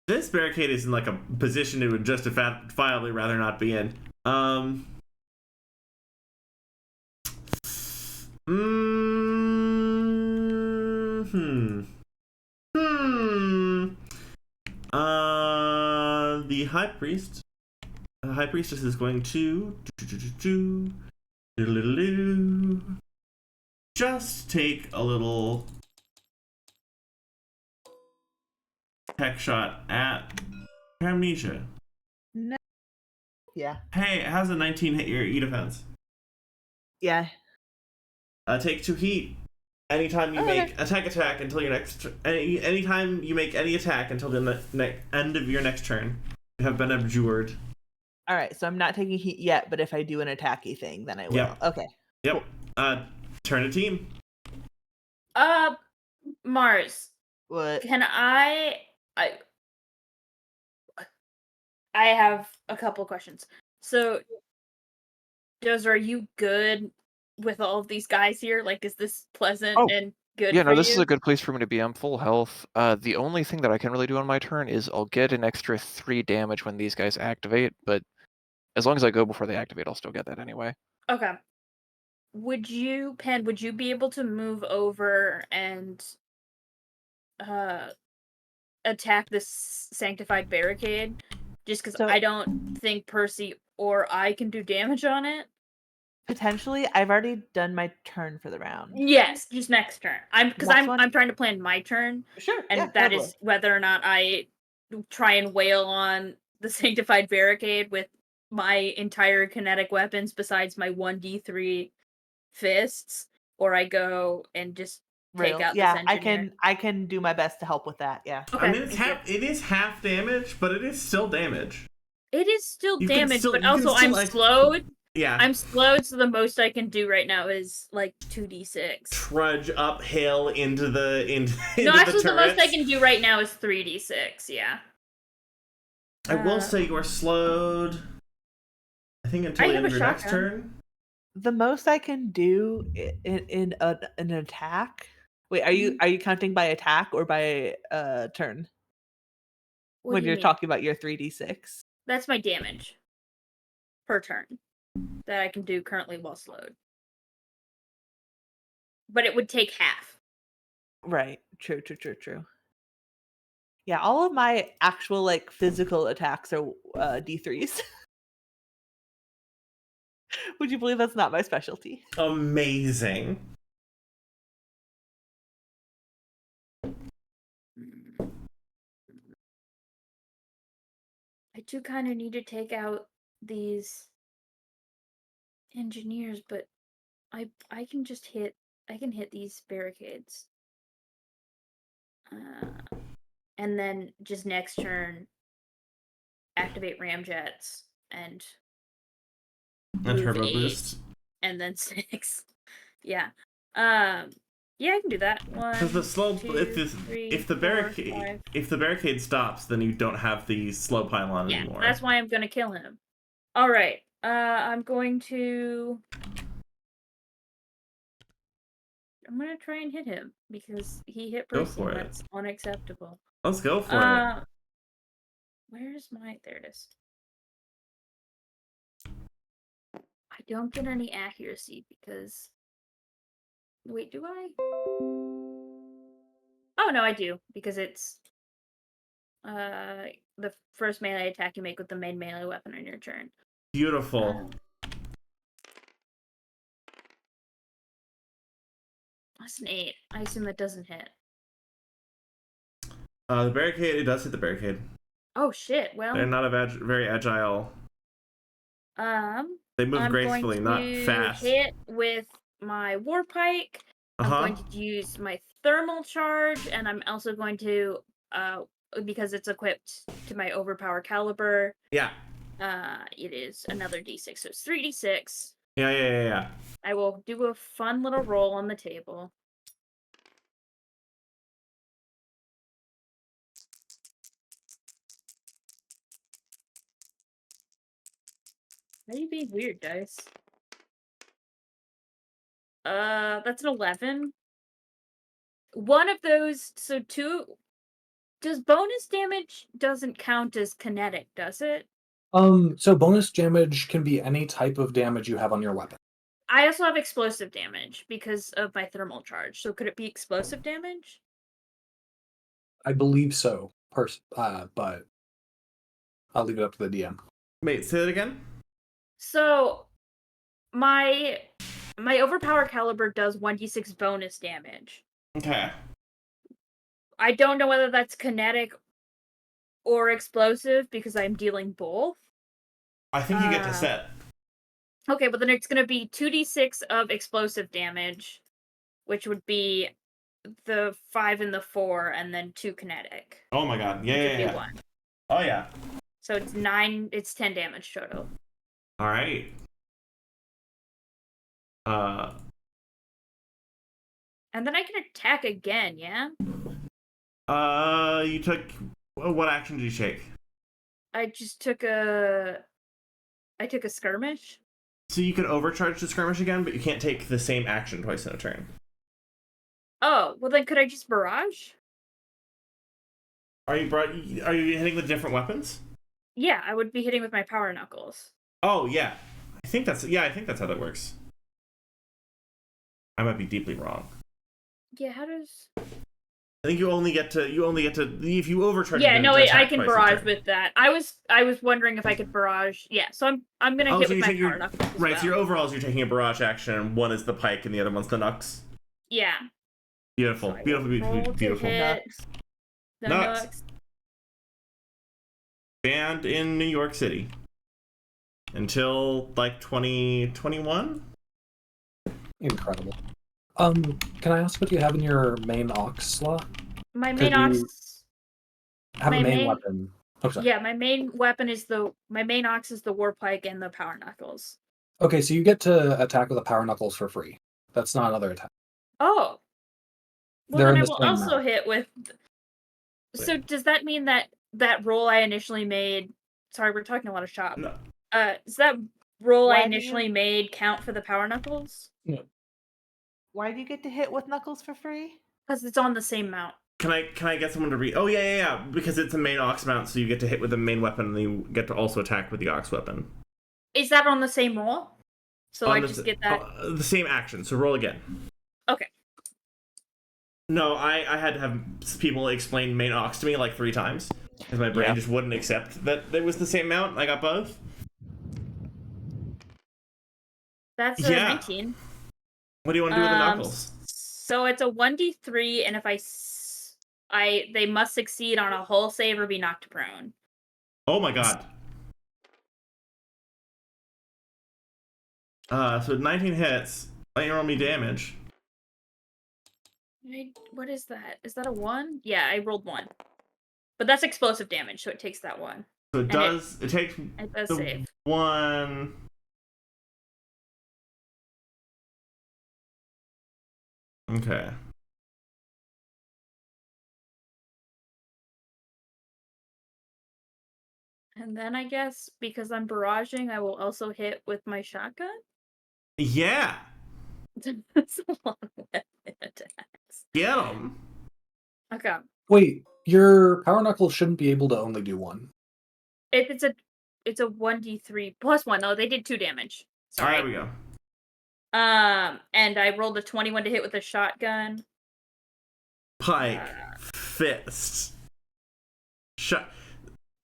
This barricade is in like a position it would justifiably rather not be in. The high priestess is going to just take a little tech shot at Amnesia. No. Yeah. Hey, how's a 19 hit your E defense? Yeah. Take 2 heat. Anytime you make attack until your next anytime you make any attack until the end of your next turn, you have been abjured. All right, so I'm not taking heat yet, but if I do an attacky thing, then I will. Yep. Okay. Yep. Turn to team. Mars, What? can I have a couple questions. So, Dozer, are you good with all of these guys here? Like, is this pleasant Oh, and good Yeah, for no, this you? is a good place for me to be. I'm full health. The only thing that I can really do on my turn is I'll get an extra 3 damage when these guys activate, but as long as I go before they activate, I'll still get that anyway. Okay. Would you be able to move over and attack this sanctified barricade? Just because So- I don't think Percy or I can do damage on it. Potentially, I've already done my turn for the round. Yes, just next turn. I'm Next one? trying to plan my turn, Sure. and yeah, that totally. is whether or not I try and wail on the sanctified barricade with my entire kinetic weapons besides my 1d3 fists, or I go and just take Real. out Yeah, this engineer. I can do my best to help with that. Yeah. Okay, I mean, thank you. it is half damage, but it is still damage. It is still You can damage, still- but you can also still, I'm like- slowed. Yeah. I'm slowed, so the most I can do right now is like 2d6. Trudge uphill into the No, actually, the the most I turrets. can do right now is 3d6. Yeah. I will say you are slowed. I think until I the have end a of your next shotgun. turn. The most I can do in an attack. Wait, are Mm-hmm. you counting by attack or by turn? What When do you you're mean? talking about your 3d6. That's my damage per turn that I can do currently while slowed. But it would take half. Right. True. Yeah, all of my actual like physical attacks are D3s. Would you believe that's not my specialty? Amazing. I do kind of need to take out these engineers, but I can just hit these barricades. And then just next turn activate ramjets and And move turbo 8, boost. and then 6. Yeah. Yeah, I can do that. Because 1, the slow 2, 3, if the 4, barricade 5. if the barricade stops, then you don't have the slow pylon Yeah, anymore. that's why I'm gonna kill him. All right. I'm going to try and hit him because he hit Go Percy, for and it. that's unacceptable. Let's go for it. Where's my? There it is. I don't get any accuracy because. Wait, do I? Oh no, I do because it's the first melee attack you make with the main melee weapon on your turn. Beautiful. That's an 8. I assume that doesn't hit. The barricade, it does hit the barricade. Oh shit! Well, They're not very agile. They move I'm gracefully, going not to fast. hit with my war pike. I'm going to use my thermal charge, and I'm also going to, because it's equipped to my overpower caliber. Yeah. It is another d6, so it's 3d6. Yeah. I will do a fun little roll on the table. Why are you being weird, dice? That's an 11. One of those, so 2. Does bonus damage doesn't count as kinetic, does it? So bonus damage can be any type of damage you have on your weapon. I also have explosive damage because of my thermal charge. So could it be explosive damage? I believe so, but I'll leave it up to the DM. Wait, say that again? So my overpower caliber does 1d6 bonus damage. Okay. I don't know whether that's kinetic or explosive because I'm dealing both. I think you get to set. Okay, but then it's going to be 2d6 of explosive damage, which would be the 5 and the 4, and then 2 kinetic. Oh my god. Yeah. 1. Oh yeah. So it's 9, it's 10 damage total. Alright. And then I can attack again, yeah? You took... What action did you take? I just took a skirmish. So you can overcharge the skirmish again, but you can't take the same action twice in a turn. Oh, well then could I just barrage? Are you hitting with different weapons? Yeah, I would be hitting with my power knuckles. Oh yeah. I think that's how that works. I might be deeply wrong. Yeah, how does... I think you only get to if you overcharge. Yeah, no, wait, I attack can twice in a barrage turn. with that. I was wondering if I could barrage. Yeah, so I'm gonna hit so with you my take power knuckles. As right. well. So your overalls, you're taking a barrage action, and one is the pike, and the other one's the nux. Yeah. Beautiful, So beautiful. Hit the Nux. nux. Banned in New York City until like 2021. Incredible. Can I ask what you have in your main aux slot? My Could main you ox. have my a main main- weapon. Oh, sorry. Yeah, my main weapon is my main ox is the war pike and the power knuckles. Okay, so you get to attack with the power knuckles for free. That's not another attack. Oh. Well, They're then in I the will same also map. hit with. So does that mean that roll I initially made? Sorry, we're talking a lot of shop. No. Does that roll I Why do you- initially made count for the power knuckles? Why do you get to hit with knuckles for free? Because it's on the same mount. Can I get someone to read? Oh yeah. Because it's a main ox mount, so you get to hit with the main weapon, and then you get to also attack with the ox weapon. Is that on the same roll? So I On just get that. the same action. So roll again. Okay. No, I had to have people explain main ox to me like 3 times because my brain just wouldn't accept that it was the same mount. I got both. That's a Yeah. 19. What do you want to do with the knuckles? So it's a 1d3, and if they must succeed on a hull save or be knocked prone. Oh my god. So 19 hits. Let you roll me damage. What is that? Is that a 1? Yeah, I rolled 1. But that's explosive damage, so it takes that 1. So it And does. It takes It does the save. 1. Okay. And then I guess because I'm barraging, I will also hit with my shotgun. Yeah. That's a lot of weapon attacks. Get him. Okay. Wait, your power knuckle shouldn't be able to only do one. If it's a 1d3 plus 1. Oh, they did 2 damage. Sorry. There we go. And I rolled a 21 to hit with a shotgun. Pike, fist,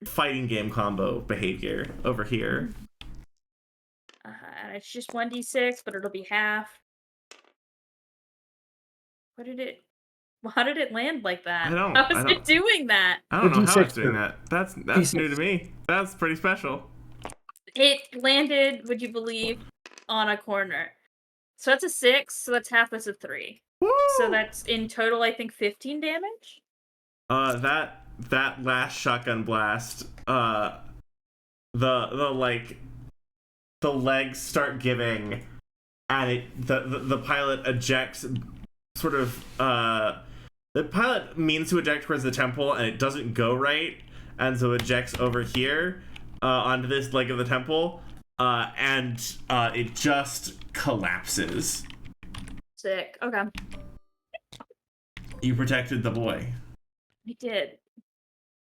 fighting game combo behavior over here. It's just 1d6, but it'll be half. How did it land like that? How is it doing that? I don't know how it's doing that. That's new to me. That's pretty special. It landed, would you believe, on a corner. So that's a 6, so that's half, that's a 3. Woo! So that's in total, I think, 15 damage? That last shotgun blast, the legs start giving, and the pilot ejects sort of, the pilot means to eject towards the temple, and it doesn't go right, and so ejects over here, onto this leg of the temple, and it just collapses. Sick. Okay. You protected the boy. I did.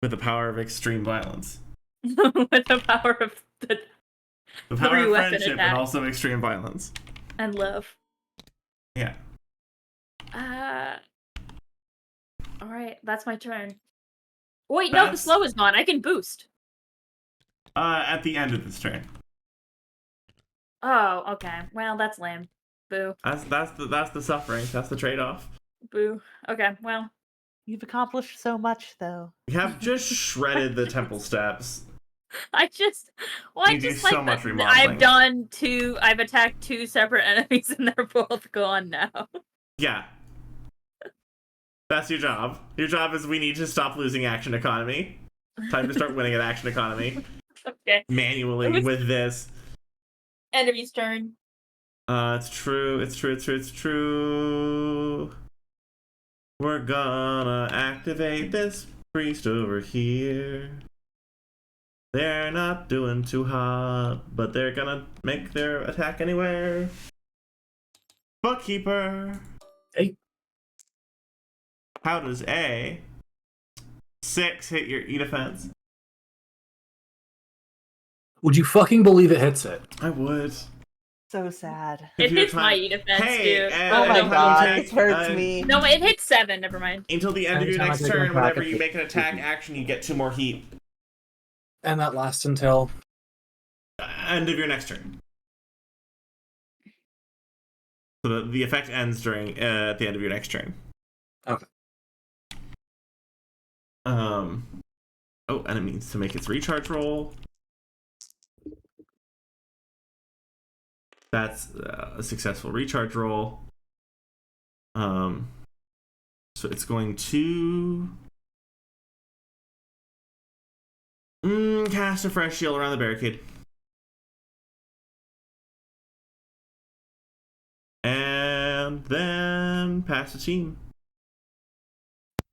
With the power of extreme violence. With the power of the power of weapon friendship attack. and also extreme violence. And love. Yeah. Alright, that's my turn. Wait, no, the slow is gone. I can boost. At the end of this turn. Oh, okay. Well, that's lame. Boo. That's the suffering. That's the trade-off. Boo. Okay, well. You've accomplished so much, though. You have just shredded the temple steps. I just like so much remodeling. I've attacked 2 separate enemies and they're both gone now. Yeah. That's your job. Your job is we need to stop losing action economy. Time to start winning at action economy. Okay. Manually with this. Enemy's turn. It's true. We're gonna activate this priest over here. They're not doing too hot, but they're gonna make their attack anywhere. Bookkeeper. Hey. How does a 6 hit your E-defense? Would you fucking believe it hits it? I would. So sad. It hits my E-defense, dude. Oh my god, it hurts me. No, it hits 7, never mind. Until the end of your next turn, whenever you make an attack action, you get 2 more heat. And that lasts until? End of your next turn. So the effect ends during at the end of your next turn. Okay. Oh, and it means to make its recharge roll. That's a successful recharge roll. So it's going to cast a fresh shield around the barricade. And then pass the team.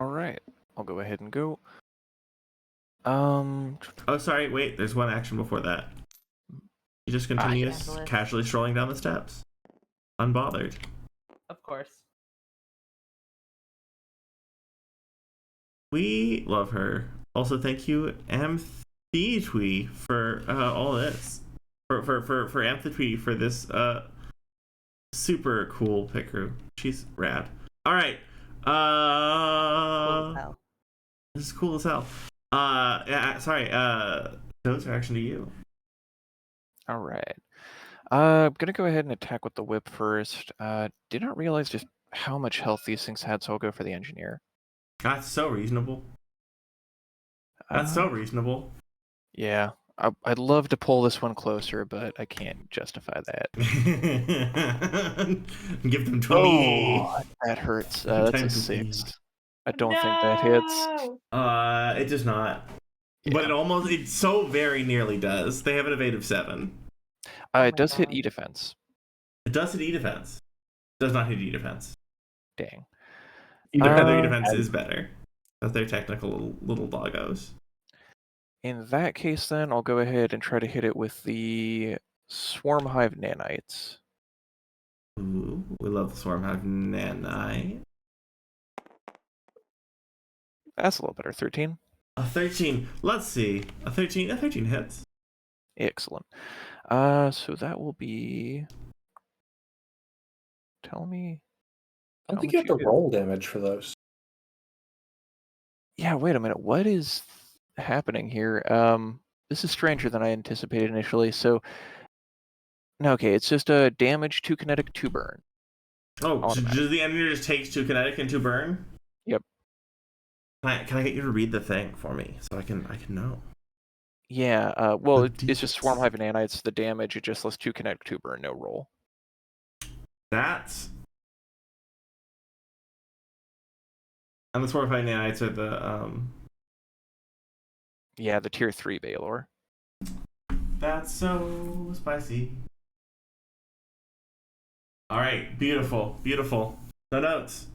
Alright, I'll go ahead and go. Oh, sorry, wait, there's one action before that. You just continue casually strolling down the steps. Unbothered. Of course. We love her. Also, thank you, Amphitwe, for all this. For Amphitwe for this super cool pit crew. She's rad. Alright. This is cool as hell. Yeah, sorry, those are actually you. Alright. I'm gonna go ahead and attack with the whip first. Did not realize just how much health these things had, so I'll go for the engineer. That's so reasonable. That's so reasonable. Yeah. I'd love to pull this one closer, but I can't justify that. Give them 20. Oh, that hurts. That's a 6. I don't think that hits. It does not. Yeah. But it so very nearly does. They have an evade of 7. It does hit E-defense. It does hit E-defense. Does not hit E-defense. Dang. Their defense is better. That's their technical little doggos. In that case, then, I'll go ahead and try to hit it with the Swarm Hive Nanites. Ooh, we love the Swarm Hive Nanite. That's a little better. 13. A 13. Let's see. A 13 hits. Excellent. So that will be... Tell me... I don't how think you much have to get. roll damage for those. Yeah, wait a minute. What is happening here? This is stranger than I anticipated initially. So, no, okay, it's just a damage, 2 kinetic, 2 burn. Oh, so Automatic. does the engineer just takes 2 kinetic and 2 burn? Yep. Can I get you to read the thing for me so I can know? Yeah, well, The it's just Swarm Hive Nanites. The damage, it just lists 2 kinetic, 2 burn, no roll. That's... And the Swarm Hive Nanites are the, Yeah, the tier 3 Valor. That's so spicy. Alright, beautiful. No notes.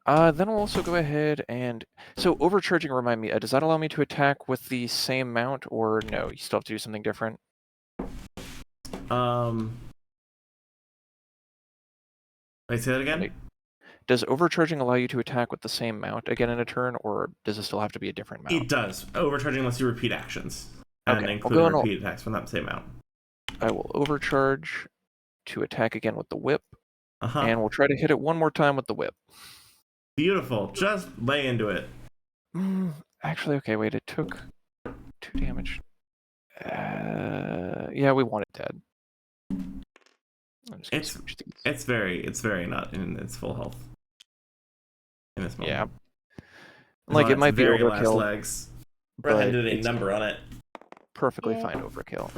Then we'll also go ahead and... So, overcharging, remind me, does that allow me to attack with the same mount, or no? You still have to do something different? Wait, say that again? Like, does overcharging allow you to attack with the same mount again in a turn, or does it still have to be a different mount? It does. Overcharging lets you repeat actions. And Okay, include repeat attacks from that same mount. I will overcharge to attack again with the whip, Uh-huh. and we'll try to hit it one more time with the whip. Beautiful. Just lay into it. Actually, okay, wait, it took 2 damage. Yeah, we want it dead. I'm just gonna switch these. It's very not in its full health. In this moment. Yeah. Like, it might be very last overkill, legs. Red Hen but did a it's number on it. perfectly Yeah. fine overkill.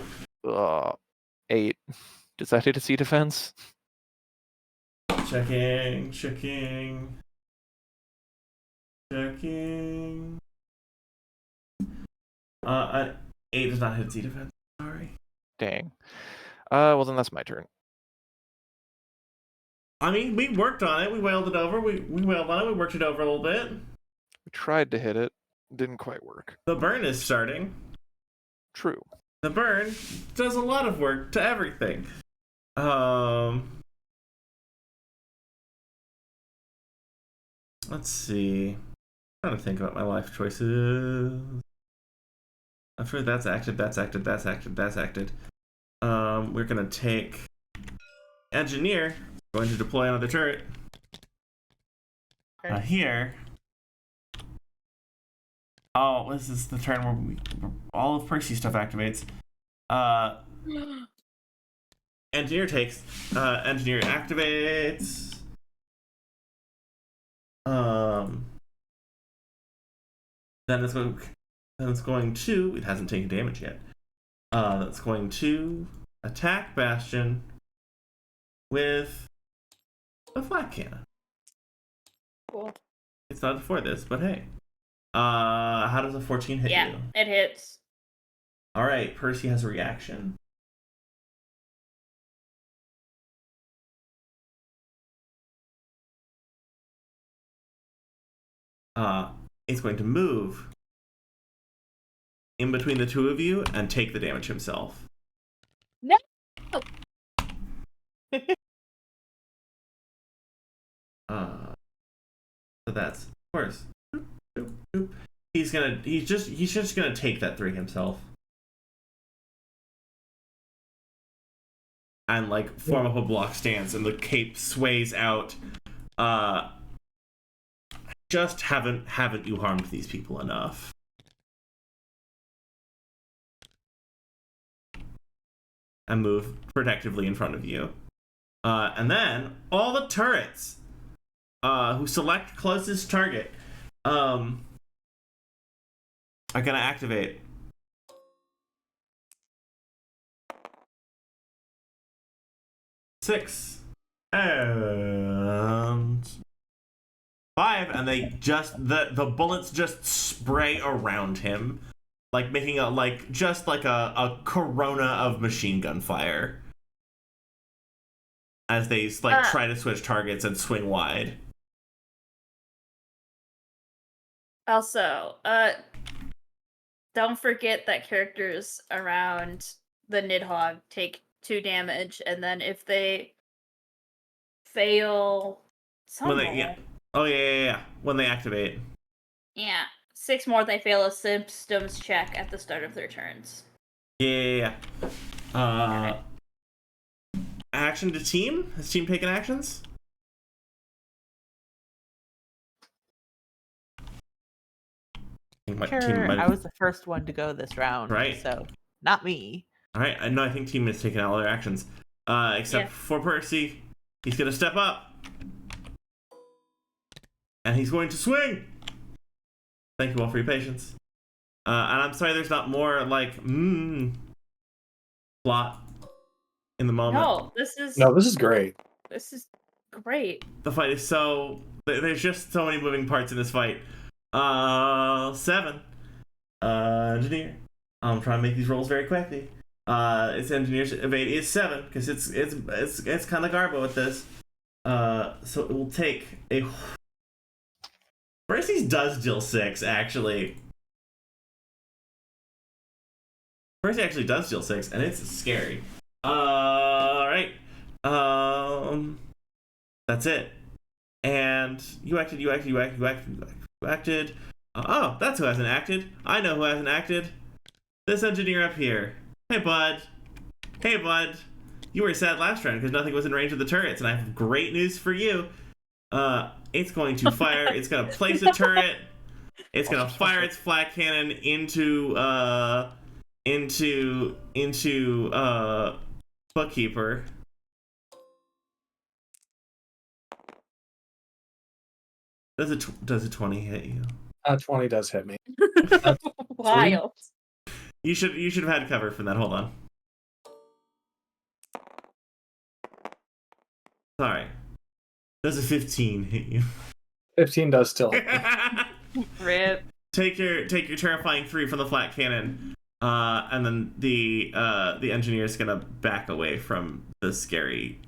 8. Does that hit a C defense? Checking. An 8 does not hit C defense. Sorry. Dang. Well, then that's my turn. I mean, we worked on it. We wailed it over. We wailed on it. We worked it over a little bit. We tried to hit it. Didn't quite work. The burn is starting. True. The burn does a lot of work to everything. Let's see. I'm trying to think about my life choices. After that's acted. We're gonna take engineer. Going to deploy another turret. Okay. Here. Oh, this is the turn where all of Percy's stuff activates. Engineer takes. Engineer activates. Then it's going to. It hasn't taken damage yet. That's going to attack Bastion with a flat cannon. Cool. It's not for this, but hey. How does a 14 hit Yeah, you? it hits. All right, Percy has a reaction. It's going to move in between the two of you and take the damage himself. No. So that's, of course. He's just gonna take that 3 himself. And like form up a block stance, and the cape sways out. Just haven't you harmed these people enough? And move protectively in front of you. And then all the turrets who select closest target are gonna activate. Six and 5, and they just the bullets just spray around him, like making a corona of machine gun fire. as they try to switch targets and swing wide. Also, don't forget that characters around the Nidhogg take 2 damage, and then if they fail some When they, roll, Oh yeah. When they activate. yeah, 6 more, they fail a systems check at the start of their turns. Yeah. Action to team? Has team taken actions? Sure, I was the first one to go this round, Right. so not me. Alright, I think team has taken all their actions. Except for Percy. He's gonna step up. And he's going to swing! Thank you all for your patience. And I'm sorry there's not more, plot in the moment. No, this is great. This is great. The fight is there's just so many moving parts in this fight. 7. Engineer. I'm trying to make these rolls very quickly. Its engineer's evade is 7, because it's kind of garbo with this. So it will take a... Percy's does deal 6, actually. Percy actually does deal 6, and it's scary. Alright. That's it. And you acted. Oh, that's who hasn't acted. I know who hasn't acted. This engineer up here. Hey, bud. You were sad last round because nothing was in range of the turrets, and I have great news for you. It's going to fire. It's going to place a turret. It's going to fire its flak cannon into Bookkeeper. Does a 20 hit you? 20 does hit me. Wild. You should have had cover from that. Hold on. Sorry. Does a 15 hit you? 15 does still hit me. Rip. Take your terrifying 3 from the flat cannon, and then the engineer is gonna back away from the scary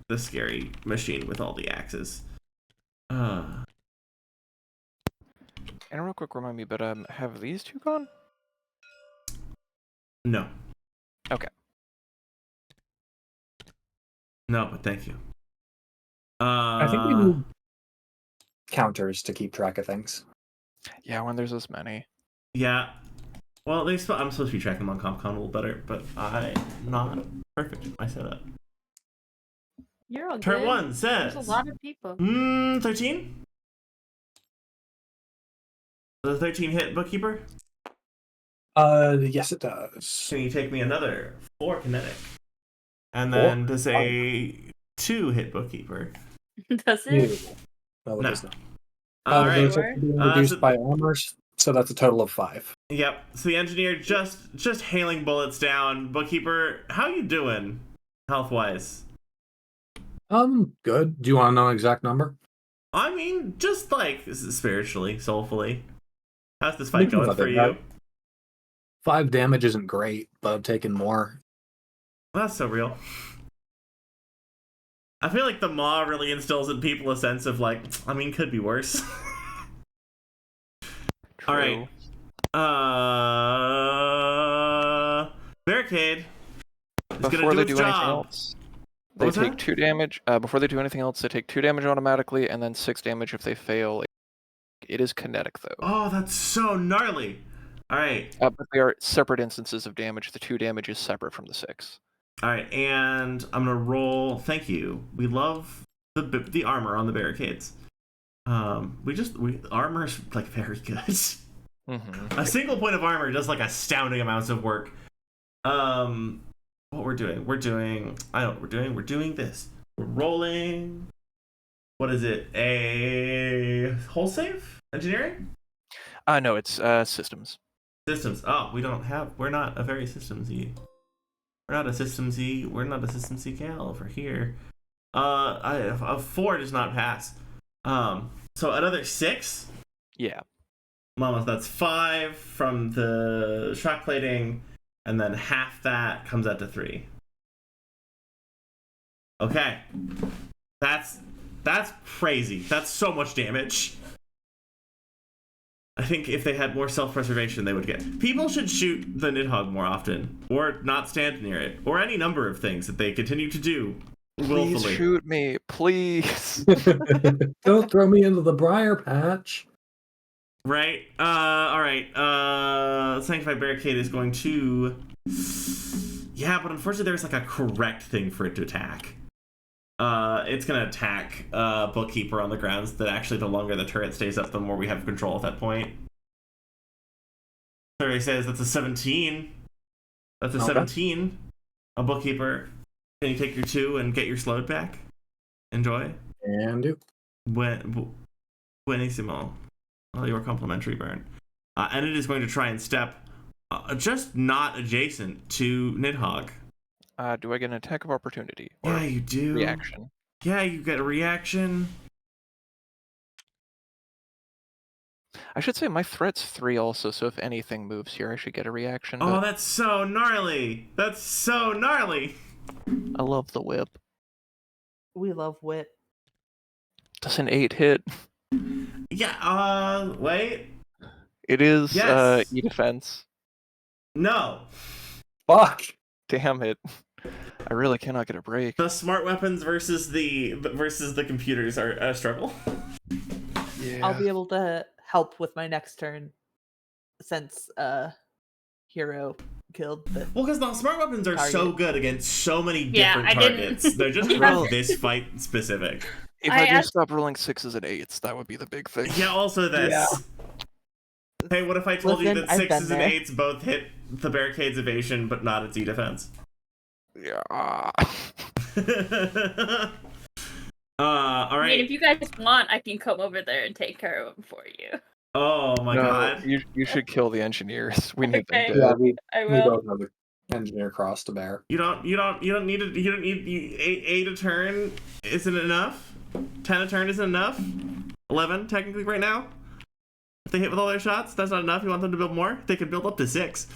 machine with all the axes. And real quick, remind me, but have these 2 gone? No. Okay. No, but thank you. I think we need counters to keep track of things. Yeah, when there's this many. Yeah. Well, I'm supposed to be tracking them on CompCon a little better, but I'm not perfect in my setup. You're all good. Turn 1 says... There's a lot of people. 13? Does a 13 hit Bookkeeper? Yes, it does. Can you take me another 4 kinetic? And then does a 2 hit Bookkeeper? Does it? No, it does not. All right. Those are reduced by armor, so that's a total of 5. Yep. So the engineer just hailing bullets down. Bookkeeper, how you doing, health-wise? Good. Do you want to know an exact number? I mean, just spiritually, soulfully. How's this fight going for you? 5 damage isn't great, but I'm taking more. That's so real. I feel like the Maw really instills in people a sense of could be worse. All right. Barricade. Before they do anything else, they take that? 2 damage. Before they do anything else, they take 2 damage automatically, and then 6 damage if they fail. It is kinetic, though. Oh, that's so gnarly. All right. But they are separate instances of damage. The 2 damage is separate from the 6. All right, and I'm gonna roll. Thank you. We love the armor on the barricades. Armor's very good. Mm-hmm. A single point of armor does astounding amounts of work. What we're doing? We're doing this. We're rolling. What is it? A hull save? Engineering? No, it's systems. Systems. Oh, we're not a very systemsy. We're not a systemsy gal over here. A 4 does not pass. So another 6? Yeah. Mama, that's 5 from the shock plating, and then half that comes out to 3. Okay. That's crazy. That's so much damage. I think if they had more self-preservation, they would get. People should shoot the Nidhogg more often, or not stand near it, or any number of things that they continue to do willfully. Please shoot me, please. Don't throw me into the briar patch. Right. All right. Sanctified Barricade is going to. Yeah, but unfortunately, there's like a correct thing for it to attack. It's gonna attack Bookkeeper on the grounds that actually the longer the turret stays up, the more we have control at that point. Survey says that's a 17. That's a 17. A Bookkeeper. Can you take your 2 and get your slowed back? Enjoy. And do. Buenissimo. Oh, your complimentary burn. And it is going to try and step just not adjacent to Nidhogg. Do I get an attack of opportunity? Or Yeah, you do. reaction? Yeah, you get a reaction. I should say my threat's 3 also, so if anything moves here, I should get a reaction. Oh, But that's so gnarly. That's so gnarly. I love the whip. We love wit. Does an 8 hit? Yeah, wait. It is Yes. E-defense. No. Fuck. Damn it. I really cannot get a break. The smart weapons versus the computers are a struggle. Yeah. I'll be able to help with my next turn since Hero killed the Well, because the smart weapons are so Target. good against so many Yeah, different I didn't- targets. They're just Well- for this fight specific. If I I just asked- stop rolling 6s and 8s, that would be the big thing. Yeah, also this. Yeah. Hey, what if I told you Listen, that I've 6s been and there. 8s both hit the barricade's evasion, but not its E-defense? Yeah. All I right. mean, if you guys want, I can come over there and take care of them for you. Oh my No, god. you should kill the engineers. We need Okay. them Yeah, dead. I we will. both have the engineer cross to bear. You don't need eight a turn isn't enough. 10 a turn isn't enough. 11 technically right now. If they hit with all their shots, that's not enough. You want them to build more? They could build up to 6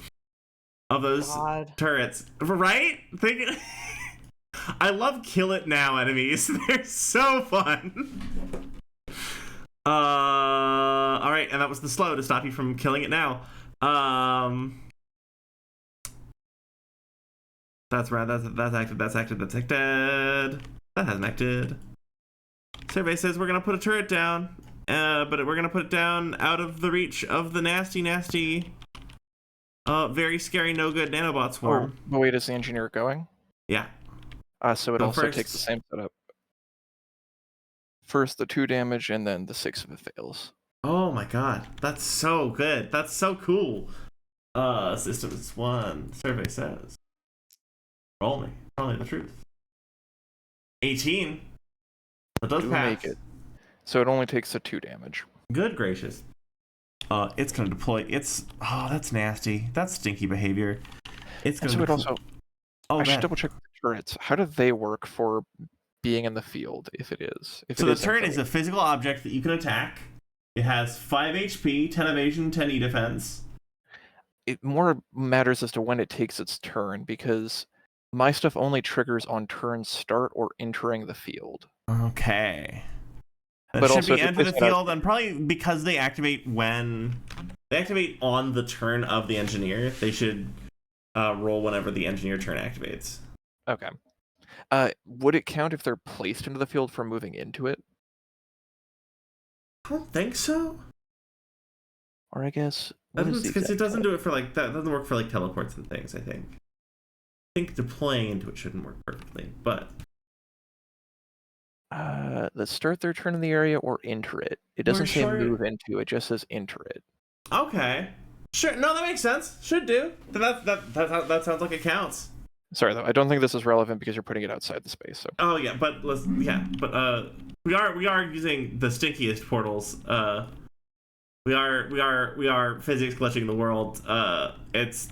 of those God. turrets, right? I love kill it now enemies. They're so fun. All right, and that was the slow to stop you from killing it now. That's right. That's acted. That's acted. That's acted. That hasn't acted. Survey says we're gonna put a turret down, but we're gonna put it down out of the reach of the nasty, very scary, no good nanobot Oh, swarm. but wait, is the engineer going? Yeah. So it Go also first. takes the same setup. First the 2 damage, and then the 6 if it fails. Oh my god, that's so good. That's so cool. Systems 1. Survey says. Roll me. Tell me the truth. 18. That does Do pass. make it. So it only takes the 2 damage. Good gracious. It's gonna deploy. That's nasty. That's stinky behavior. It's And gonna. so it also, Oh, I should man. double check the turrets. How do they work for being in the field, if it is? If So it the is turret is a infiltrated? physical object that you can attack. It has 5 HP, 10 evasion, 10 E defense. It more matters as to when it takes its turn, because my stuff only triggers on turn start or entering the field. Okay. That But should also be if you enter the place it out- field, and probably because they activate on the turn of the engineer, they should roll whenever the engineer turn activates. Okay. Would it count if they're placed into the field for moving into it? I don't think so. Or I guess what is the Because it exact doesn't type? do it for like that. Doesn't work for like teleports and things. I think deploying into it shouldn't work perfectly, but Let's start their turn in the area or enter it. It doesn't say sure- move into, it just says enter it. okay, sure. No, that makes sense. Should do. That sounds like it counts. Sorry though, I don't think this is relevant because you're putting it outside the space. So Oh yeah, but we are using the stinkiest portals. We are physics glitching the world. It's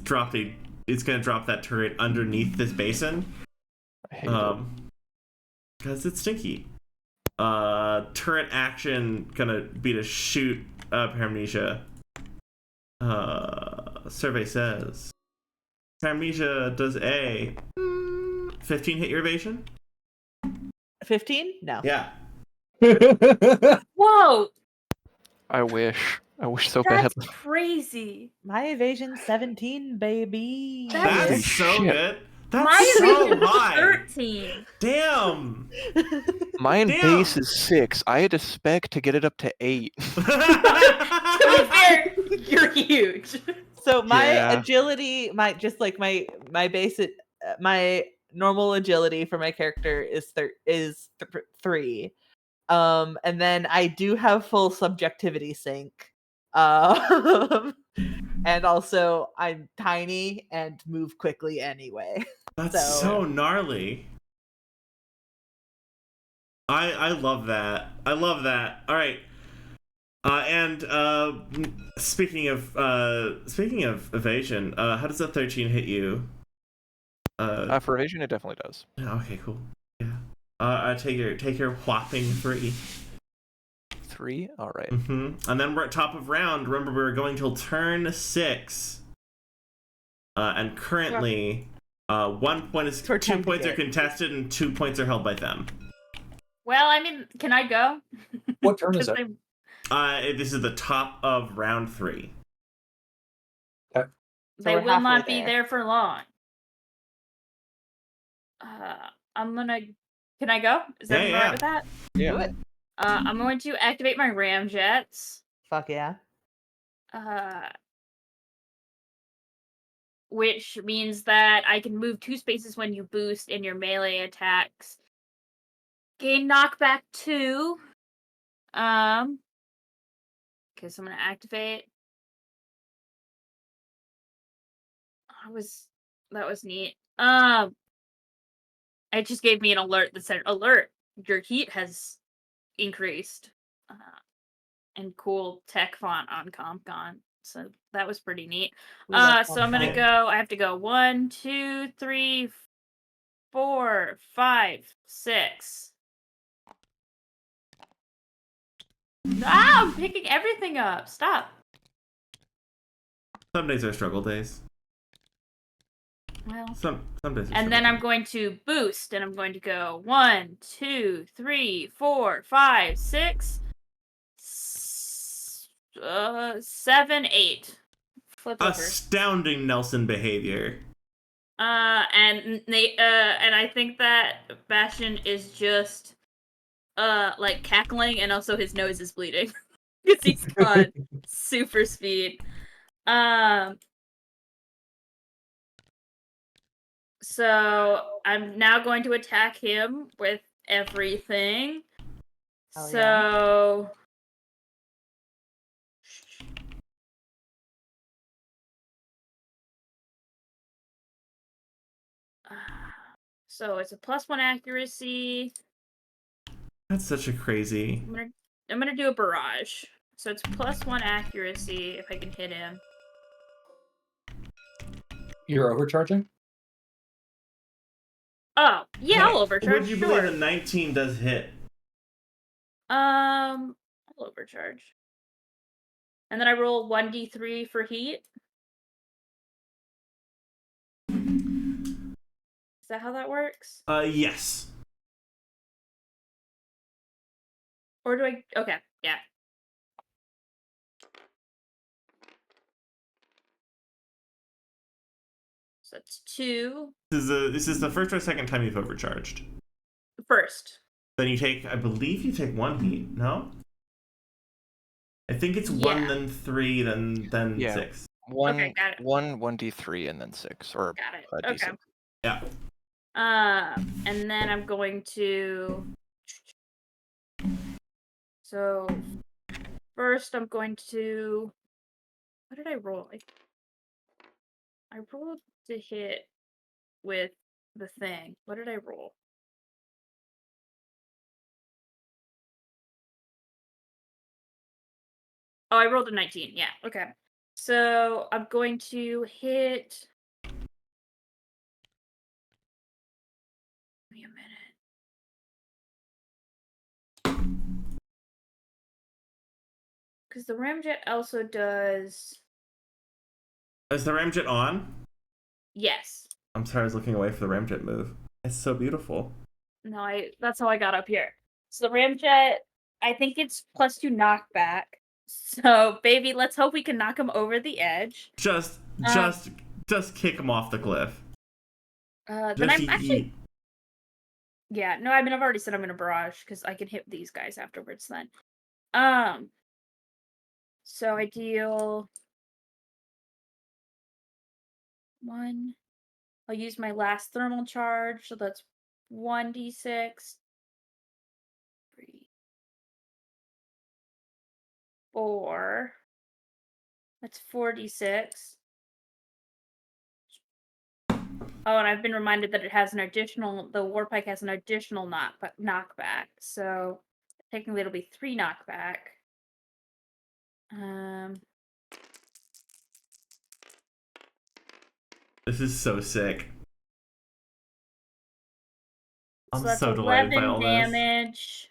gonna drop that turret underneath this basin. I hate it. Because it's stinky. Turret action gonna be to shoot Paramnesia. Survey says Paramnesia does a 15 hit your evasion. 15? No. Yeah. Whoa, I wish so that's badly. crazy. My evasion 17, baby. That's That's so shit. good. That's My so evasion was high. 13. Damn. Mine Damn. base is 6. I had to spec to get it up to 8. To be fair, you're huge. So my Yeah. agility, my basic, my normal agility for my character is 3. And then I do have full subjectivity sync. And also I'm tiny and move quickly anyway. That's so gnarly. I love that. I love that. All right. And speaking of evasion, how does that 13 hit you? For evasion, it definitely does. Okay, cool. Yeah. Take your whopping 3. 3? All right. And then we're at top of round. Remember, we were going till turn 6. And currently, 1 point is For 2 time to points are hit. contested and 2 points are held by them. Well, I mean, can I go? What turn is 'Cause it? This is the top of round 3. They we're will not halfway be there. there for long. Can I go? Is Yeah, everyone yeah. alright with that? Do Yeah. it. I'm going to activate my ramjets. Fuck yeah. Which means that I can move 2 spaces when you boost in your melee attacks. Gain knockback 2. Okay, so I'm gonna activate. That was neat. It just gave me an alert that said, "Alert! Your heat has increased." And cool tech font on CompCon. So that was pretty neat. We love So I'm gonna CompCon. go. I have to go 1, 2, 3, 4, 5, 6. Ah, I'm picking everything up. Stop. Some days are struggle days. Well. Some days are And then struggle I'm going to boost, and I'm going to go 1, 2, 3, 4, 5, 6, 7, 8. Flip over. Astounding Nelson behavior. And I think that Bastion is just like cackling, and also his nose is bleeding because he's got super speed. So I'm now going to attack him with everything. Hell So so it's a +1 accuracy. That's such a crazy. I'm gonna do a barrage. So it's +1 accuracy if I can hit him. You're overcharging? Oh, yeah, I'll overcharge. Would you sure. believe a 19 does hit? I'll overcharge. And then I roll 1d3 for heat. Is that how that works? Yes. Or do I? Okay, yeah. So that's 2. This is the first or second time you've overcharged. First. Then I believe you take 1 heat. No. I think it's Yeah. 1, then 3, then Yeah. 6. 1, Okay, got it. 1d3, and then 6, or Got it. d6. Okay. Yeah. And then I'm going to. So first, I'm going to. What did I roll? I rolled to hit with the thing. What did I roll? Oh, I rolled a 19. Yeah. Okay. So I'm going to hit. Give me a minute. Because the ramjet also does. Is the ramjet on? Yes. I'm sorry, I was looking away for the ramjet move. It's so beautiful. No, that's how I got up here. So the ramjet, I think it's +2 knockback. So baby, let's hope we can knock him over the edge. Just kick him off the cliff. Then Just I'm actually. Yeah, no, I mean I've already said I'm in a barrage because I can hit these guys afterwards. Then, so I deal 1. I'll use my last thermal charge, so that's 1d6. 3, 4. That's 4d6. Oh, and I've been reminded that it has an additional. The Warpike has an additional knockback, so technically it'll be 3 knockback. This is so sick. I'm So that's so delighted by 11 all this. damage.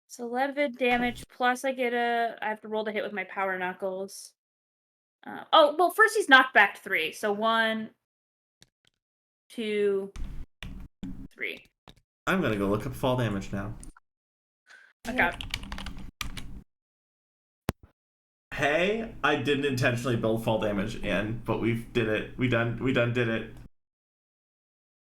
It's 11 damage plus I have to roll to hit with my power knuckles. Oh, well, first he's knocked back 3. So 1, 2, 3. I'm gonna go look up fall damage now. Okay. Hey, I didn't intentionally build fall damage in, but we did it. We done did it.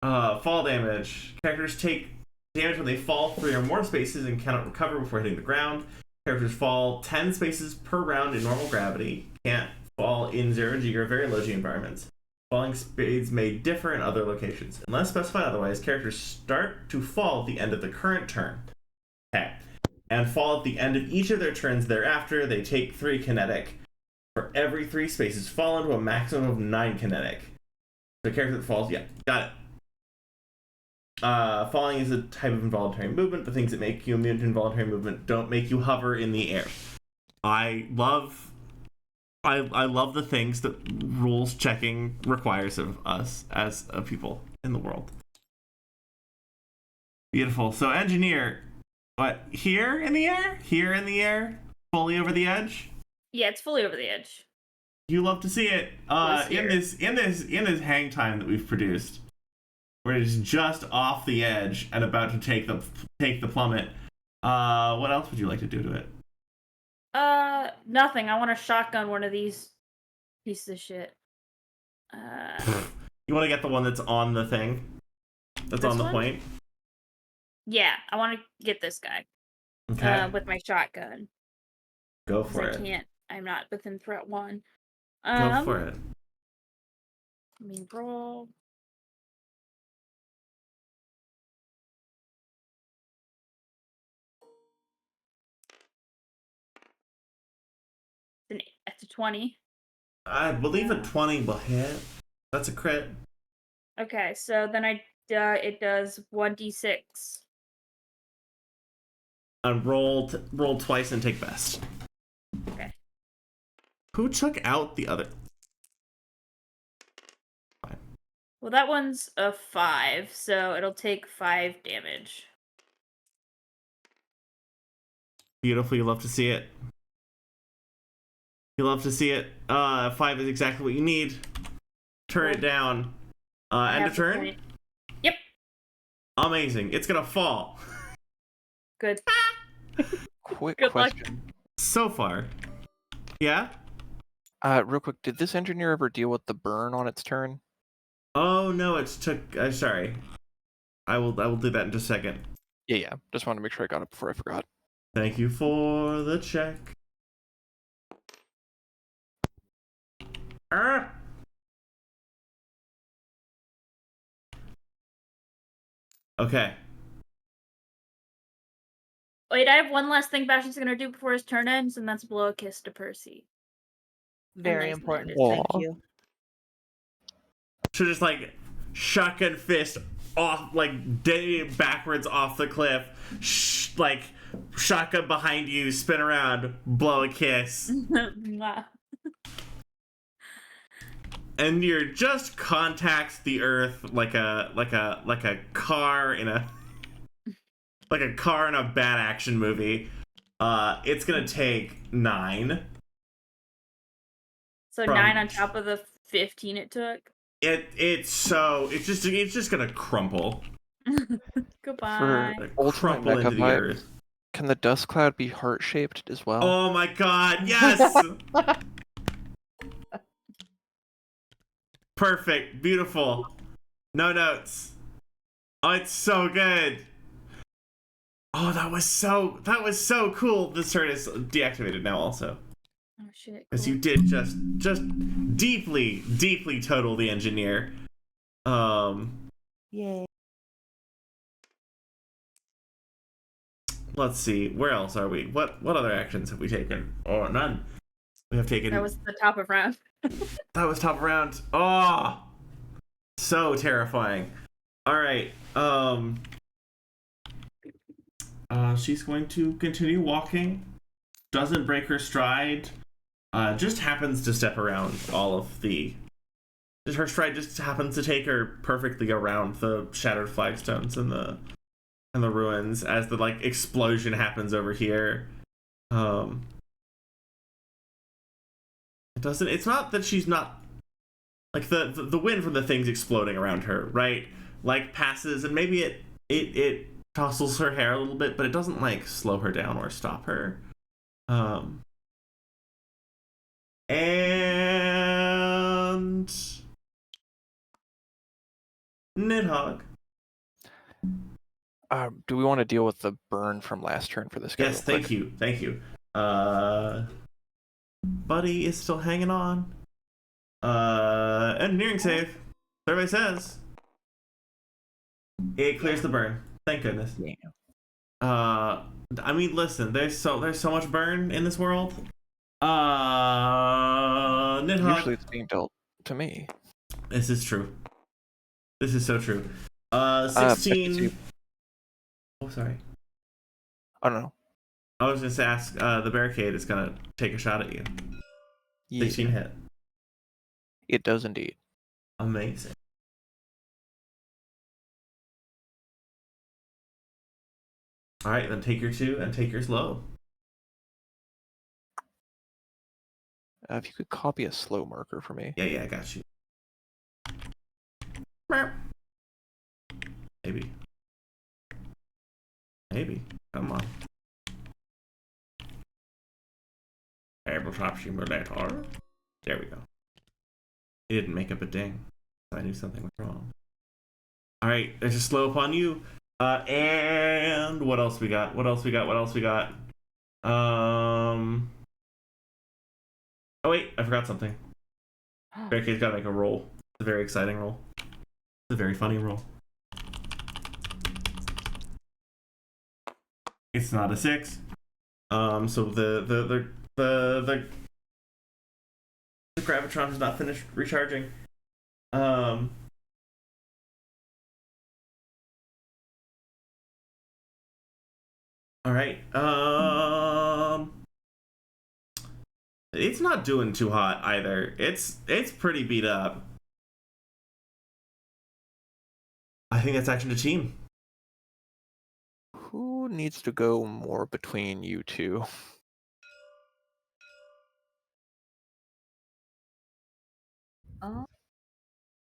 Fall damage. Characters take damage when they fall 3 or more spaces and cannot recover before hitting the ground. Characters fall 10 spaces per round in normal gravity. Can't fall in 0G or very low G environments. Falling speeds may differ in other locations. Unless specified otherwise, characters start to fall at the end of the current turn. Okay. And fall at the end of each of their turns thereafter. They take 3 kinetic. For every 3 spaces fall into a maximum of 9 kinetic. The character that falls, yeah, got it. Falling is a type of involuntary movement. The things that make you immune to involuntary movement don't make you hover in the air. I love the things that rules checking requires of us as a people in the world. Beautiful. So engineer, what, here in the air? Here in the air? Fully over the edge? Yeah, it's fully over the edge. You love to see it. In this hang time that we've produced, where it's just off the edge and about to take the plummet. What else would you like to do to it? Nothing. I want to shotgun one of these pieces of shit. You want to get the one that's on the thing? That's on the point? Yeah, I want to get this guy. Okay. With my shotgun. Go for it. I can't. I'm not within threat 1. Go for it. Let me roll. That's a 20. I believe a 20 will hit. That's a crit. Okay, so then it does 1d6. And roll twice and take best. Okay. Who took out the other? Fine. Well, that one's a 5, so it'll take 5 damage. Beautiful. You love to see it. You love to see it. 5 is exactly what you need. Turn it down. End of turn? Yep. Amazing. It's gonna fall. Good. Quick Good luck. question. So far. Yeah? Real quick, did this engineer ever deal with the burn on its turn? Oh no, it took. Sorry. I will do that in just a second. Yeah. Just wanted to make sure I got it before I forgot. Thank you for the check. Okay. Wait, I have one last thing Bastion's gonna do before his turn ends, and that's blow a kiss to Percy. Very nice important. Aw. Thank you. So just like shotgun fist off, like backwards off the cliff, like shotgun behind you, spin around, blow a kiss, and you're just contacts the earth like a car in a bad action movie. It's gonna take 9. So From- 9 on top of the 15 it took. It's just gonna crumple. Goodbye. For ultimate Crumple mega into the vibe, earth. can the dust cloud be heart-shaped as well? Oh my god, yes! Perfect, beautiful. No notes. Oh, it's so good. Oh, that was so cool. This turn is deactivated now also. Oh shit. Because Cool. you did just deeply total the engineer. Yay. Let's see. Where else are we? What other actions have we taken? Oh, none. We have taken. That was the top of round. That was top round. Oh, so terrifying. All right. She's going to continue walking. Doesn't break her stride. Just happens to step around all of the. Her stride just happens to take her perfectly around the shattered flagstones and the ruins as the like explosion happens over here. It's not that she's not like the wind from the things exploding around her, right? Like passes and maybe it tousles her hair a little bit, but it doesn't like slow her down or stop her. And Nidhogg. Do we want to deal with the burn from last turn for this guy? Yes, thank you. Buddy is still hanging on. Engineering save. Survey says it clears the burn. Thank goodness. Yeah. I mean, listen. There's so much burn in this world. Nidhogg. Usually it's being dealt to me. This is true. This is so true. 16. Oh, sorry. I don't know. I was just ask. The barricade is gonna take a shot at you. 16 hit. It does indeed. Amazing. All right, then take your 2 and take your slow. If you could copy a slow marker for me. Yeah, I got you. Maybe. Come on. Tabletop simulator. There we go. He didn't make up a ding. So I knew something was wrong. Alright, there's a slow upon you. And what else we got? Oh wait, I forgot something. Barricade's gotta make a roll. It's a very exciting roll. It's a very funny roll. It's not a 6. So the Gravitron has not finished recharging. All right. It's not doing too hot either. It's pretty beat up. I think that's action to team. Who needs to go more between you two?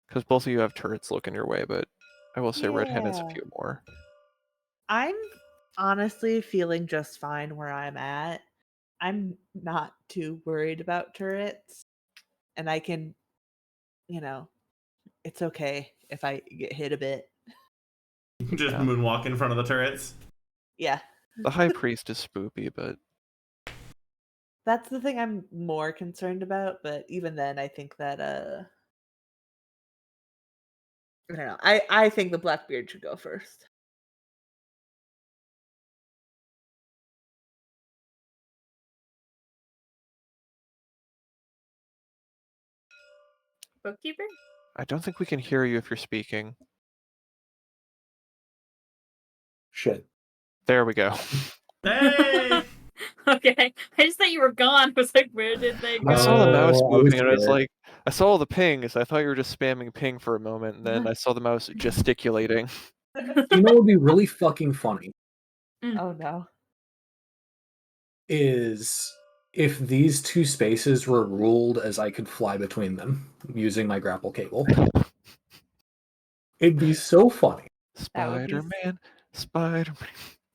Because both of you have turrets looking your way, but I will say Red Hen has a Yeah. few more. I'm honestly feeling just fine where I'm at. I'm not too worried about turrets. And I can, it's okay if I get hit a bit. Just Yeah. moonwalk in front of the turrets. Yeah. The High Priest is spoopy, but That's the thing I'm more concerned about, but even then I think that I don't know. I think the Blackbeard should go first. Bookkeeper? I don't think we can hear you if you're speaking. Shit. There we go. Hey! Okay. I just thought you were gone. I was like, where did they go? I saw the mouse Oh, I was moving, and I was scared. like, I saw all the pings. I thought you were just spamming ping for a moment, and then I saw the mouse gesticulating. You know what would be really fucking funny Oh no. is if these two spaces were ruled as I could fly between them using my grapple cable. It'd be so funny. That would be Spider-Man, Spider-Man.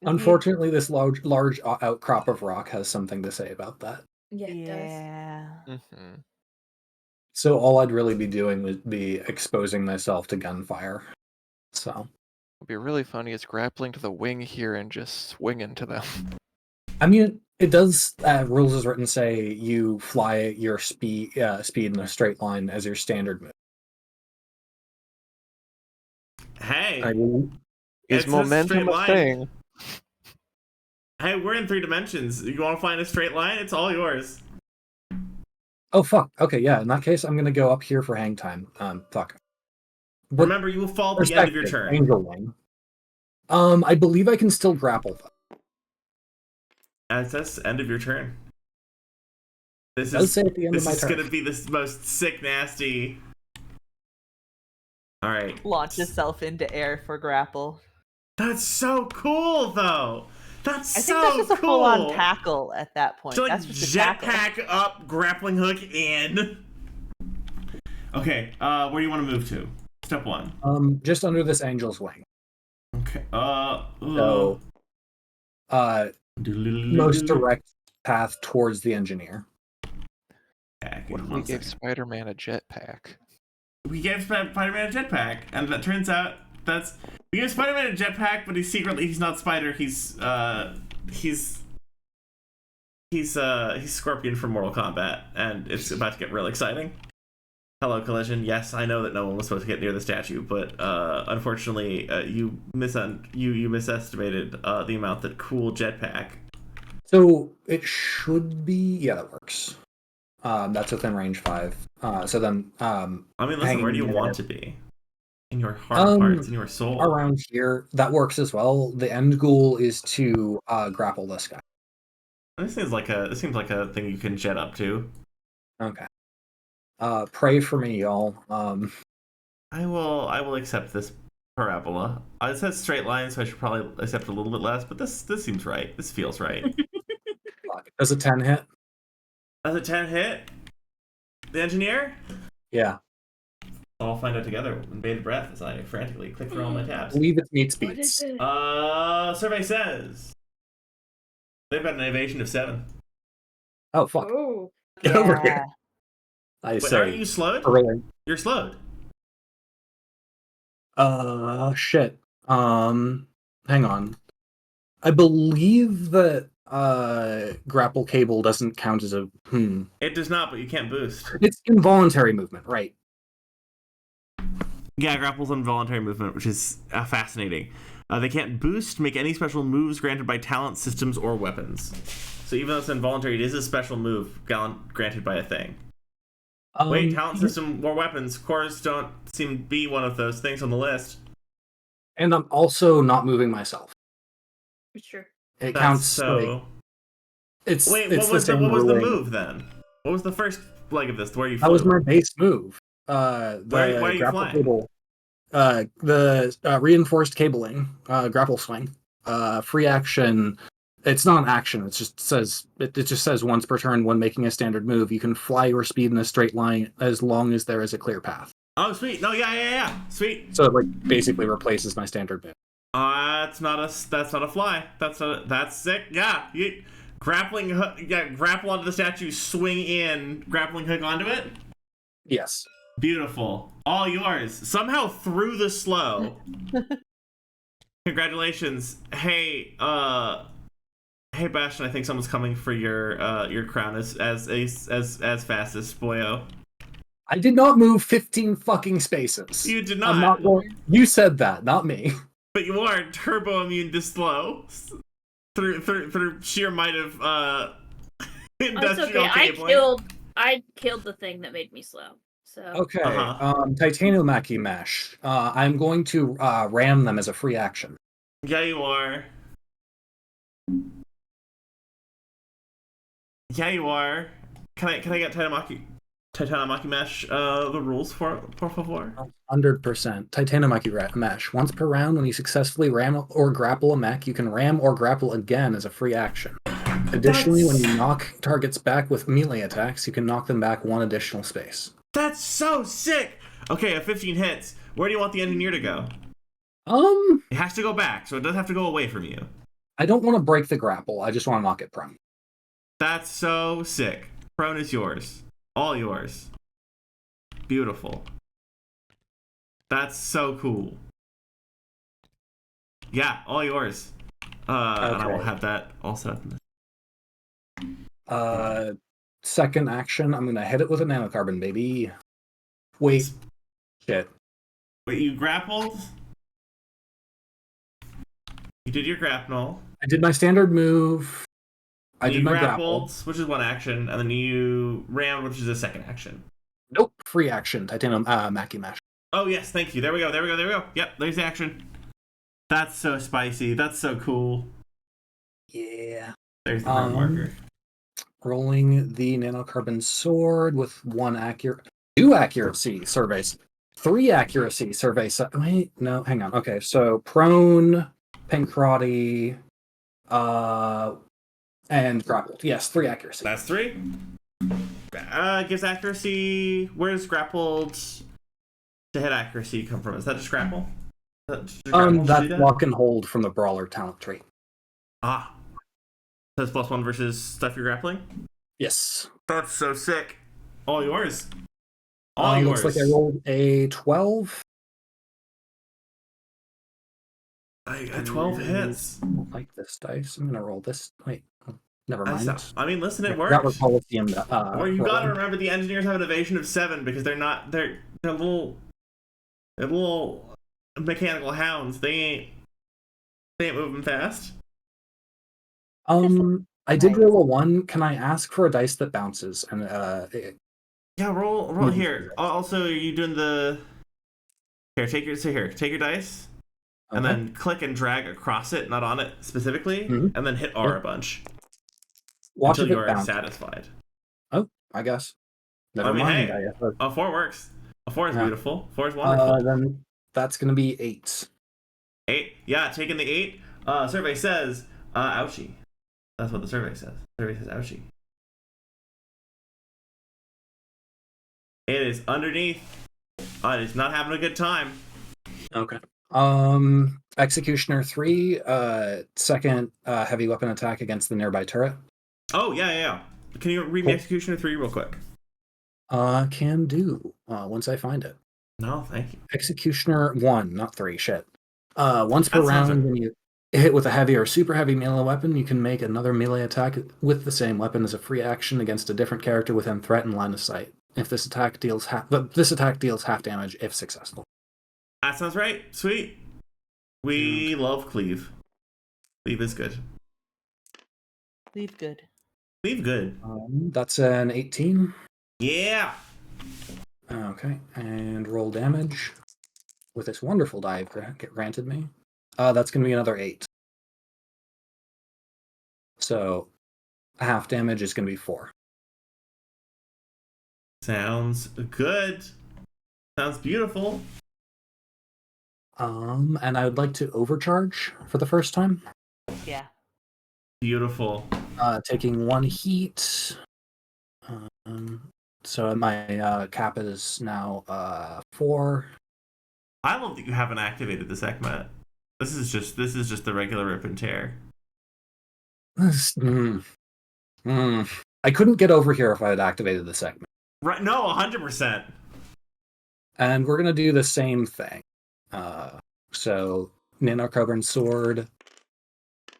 Unfortunately, this large outcrop of rock has something to say about that. Yeah, it does. Yeah. Mm-hmm. So all I'd really be doing would be exposing myself to gunfire. So What'd be really funny is grappling to the wing here and just swinging to them. I mean, it does. Rules as written say you fly your speed in a straight line as your standard move. Hey, I mean, Is It's a momentum straight a line. thing? hey, we're in 3 dimensions. You want to fly in a straight line? It's all yours. oh fuck. Okay, yeah. In that case, I'm gonna go up here for hang time. Fuck. What Remember, you will fall at the end of your perspective? turn. Angel wing. I believe I can still grapple though. As that's end of your turn. This It does is say at the end of this my is turn. gonna be the most sick, nasty. All right. Launch itself into air for grapple. That's so cool, though. That's I so think that's just a cool. full-on tackle at that point. So, like, That's just a tackle. jetpack up, grappling hook in. Okay, where do you want to move to? Step 1. Just under this angel's wing. Okay. So, most direct path towards the engineer. What if we gave Spider-Man a jetpack? We gave Spider-Man a jetpack, and that turns out we gave Spider-Man a jetpack, but he's not Spider. He's Scorpion from Mortal Kombat, and it's about to get real exciting. Hello, Collision. Yes, I know that no one was supposed to get near the statue, but unfortunately, you misestimated the amount that cool jetpack. So it should be, yeah, that works. That's within range 5. So then, I mean, listen, where do you hanging want to be? In your heart of hearts, in your soul. around here, that works as well. The end goal is to grapple this guy. This seems like a thing you can jet up to. Okay. Pray for me, y'all. I will accept this parabola. It says straight line, so I should probably accept a little bit less, but this seems right. This feels right. Fuck. Does a 10 hit? Does a 10 hit? The engineer? Yeah. I'll find out together in bated breath as I frantically click through all my I tabs. believe it's meat What is speeds. it? Survey says they've got an evasion of 7. Oh, fuck. Oh. Get over Yeah. here. I Wait, say. are you slowed? Really? You're slowed. Shit. Hang on. I believe that grapple cable doesn't count as a It does not, but you can't boost. It's involuntary movement, right? Yeah, grapple's involuntary movement, which is fascinating. They can't boost, make any special moves granted by talent, systems, or weapons. So even though it's involuntary, it is a special move granted by a thing. Wait, talent, system, or weapons. Cores don't seem to be one of those things on the list. And I'm also not moving myself. Sure. It That's counts. so. Like, it's Wait, it's what was the ruling. move then? What was the first leg of this? Where you flew? That was my base move. Where are you grapple flying? cable. The reinforced cabling, grapple swing, free action. It's not an action. It just says once per turn when making a standard move, you can fly your speed in a straight line as long as there is a clear path. Oh, sweet. No, yeah. Sweet. So it like basically replaces my standard move. That's not a fly. That's sick. Yeah. Grappling hook. Yeah, grapple onto the statue, swing in, grappling hook onto it. Yes. Beautiful. All yours. Somehow through the slow. Congratulations. Hey, Bastion, I think someone's coming for your crown as fast as Boyo. I did not move 15 fucking spaces. You did not. I'm not going. You said that, not me. But you are turbo immune to slow through sheer might of industrial cabling. I killed the thing that made me slow. So Okay. Uh-huh. Titanomachy mesh. I'm going to ram them as a free action. Yeah, you are. Yeah, you are. Can I get Titanomachy mesh? The rules for favor. 100%. Titanomachy mesh. Once per round, when you successfully ram or grapple a mech, you can ram or grapple again as a free action. Additionally, when you knock targets back with melee attacks, you can knock them back 1 additional space. That's so sick! Okay, a 15 hits. Where do you want the engineer to go? It has to go back, so it doesn't have to go away from you. I don't want to break the grapple. I just want to knock it prone. That's so sick. Prone is yours. All yours. Beautiful. That's so cool. Yeah, all yours. And I will have that all set up in this. Second action, I'm gonna hit it with a nanocarbon, baby. Wait. Shit. Wait, you grappled? You did your grapple. I did my standard move. I did you my grappled, grapple. which is 1 action, and then you rammed, which is a 2nd action. Nope. Free action. Titanium Mackie Mash. Oh, yes, thank you. There we go. Yep, there's the action. That's so spicy. That's so cool. Yeah. There's the burn marker. Rolling the nanocarbon sword with 2 accuracy surveys. 3 accuracy surveys. Wait, no, hang on. Okay, so prone, pink karate, and grappled. Yes, 3 accuracy. That's 3. Gives accuracy. Where's grappled to hit accuracy come from? Is that just grapple? That's lock and hold from the brawler talent tree. Ah. Says +1 versus stuff you're grappling? Yes. That's so sick. All yours. All Looks yours. like I rolled a 12. I got 12 hits. I don't like this dice. I'm gonna roll this. Wait, never mind. I mean, listen, it works. That was Coliseum. Well, you gotta remember the engineers have an evasion of 7 because they're little mechanical hounds. They ain't moving fast. I did roll a 1. Can I ask for a dice that bounces? And yeah, roll here. Also, are you doing the take your dice, and then click and drag across it, not on it specifically, and then hit R a bunch. Watch until if you it are bounces. satisfied. Oh, I guess. Never I mean, mind. hey, I guess. a 4 works. A 4 is beautiful. 4 is wonderful. Then that's gonna be 8. 8. Yeah, taking the 8. Survey says, ouchie. That's what the survey says. Survey says ouchie. It is underneath. It is not having a good time. Okay. Executioner 3, second heavy weapon attack against the nearby turret. Oh, yeah. Can you read me Executioner 3 real quick? Can do. Once I find it. No, thank you. Executioner 1, not 3. Shit. Once per round, when you hit with a heavy or super heavy melee weapon, you can make another melee attack with the same weapon as a free action against a different character within threat and line of sight. If this attack deals half damage if successful. That sounds right. Sweet. We love Cleave. Cleave is good. Cleave good. Cleave good. That's an 18. Yeah. Okay, and roll damage with this wonderful die granted me. That's going to be another 8. So half damage is going to be 4. Sounds good. Sounds beautiful. And I would like to overcharge for the first time. Yeah. Beautiful. Taking 1 heat. So my cap is now 4. I love that you haven't activated this ECMA. This is just the regular rip and tear. I couldn't get over here if I had activated the segment. Right? No, 100%. And we're gonna do the same thing. So nanocarbon sword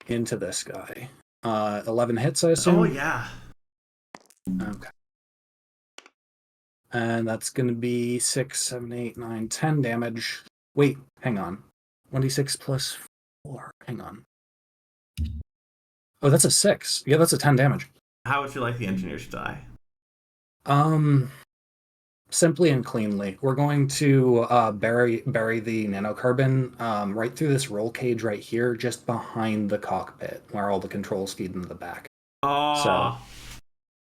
into this guy. 11 hits, I assume. Oh yeah. Okay. And that's gonna be 6, 7, 8, 9, 10 damage. Wait, hang on. 1d6 plus 4. Hang on. Oh, that's a 6. Yeah, that's a 10 damage. How would you like the engineers to die? Simply and cleanly. We're going to bury the nanocarbon right through this roll cage right here, just behind the cockpit, where all the controls feed into the back. Oh, so.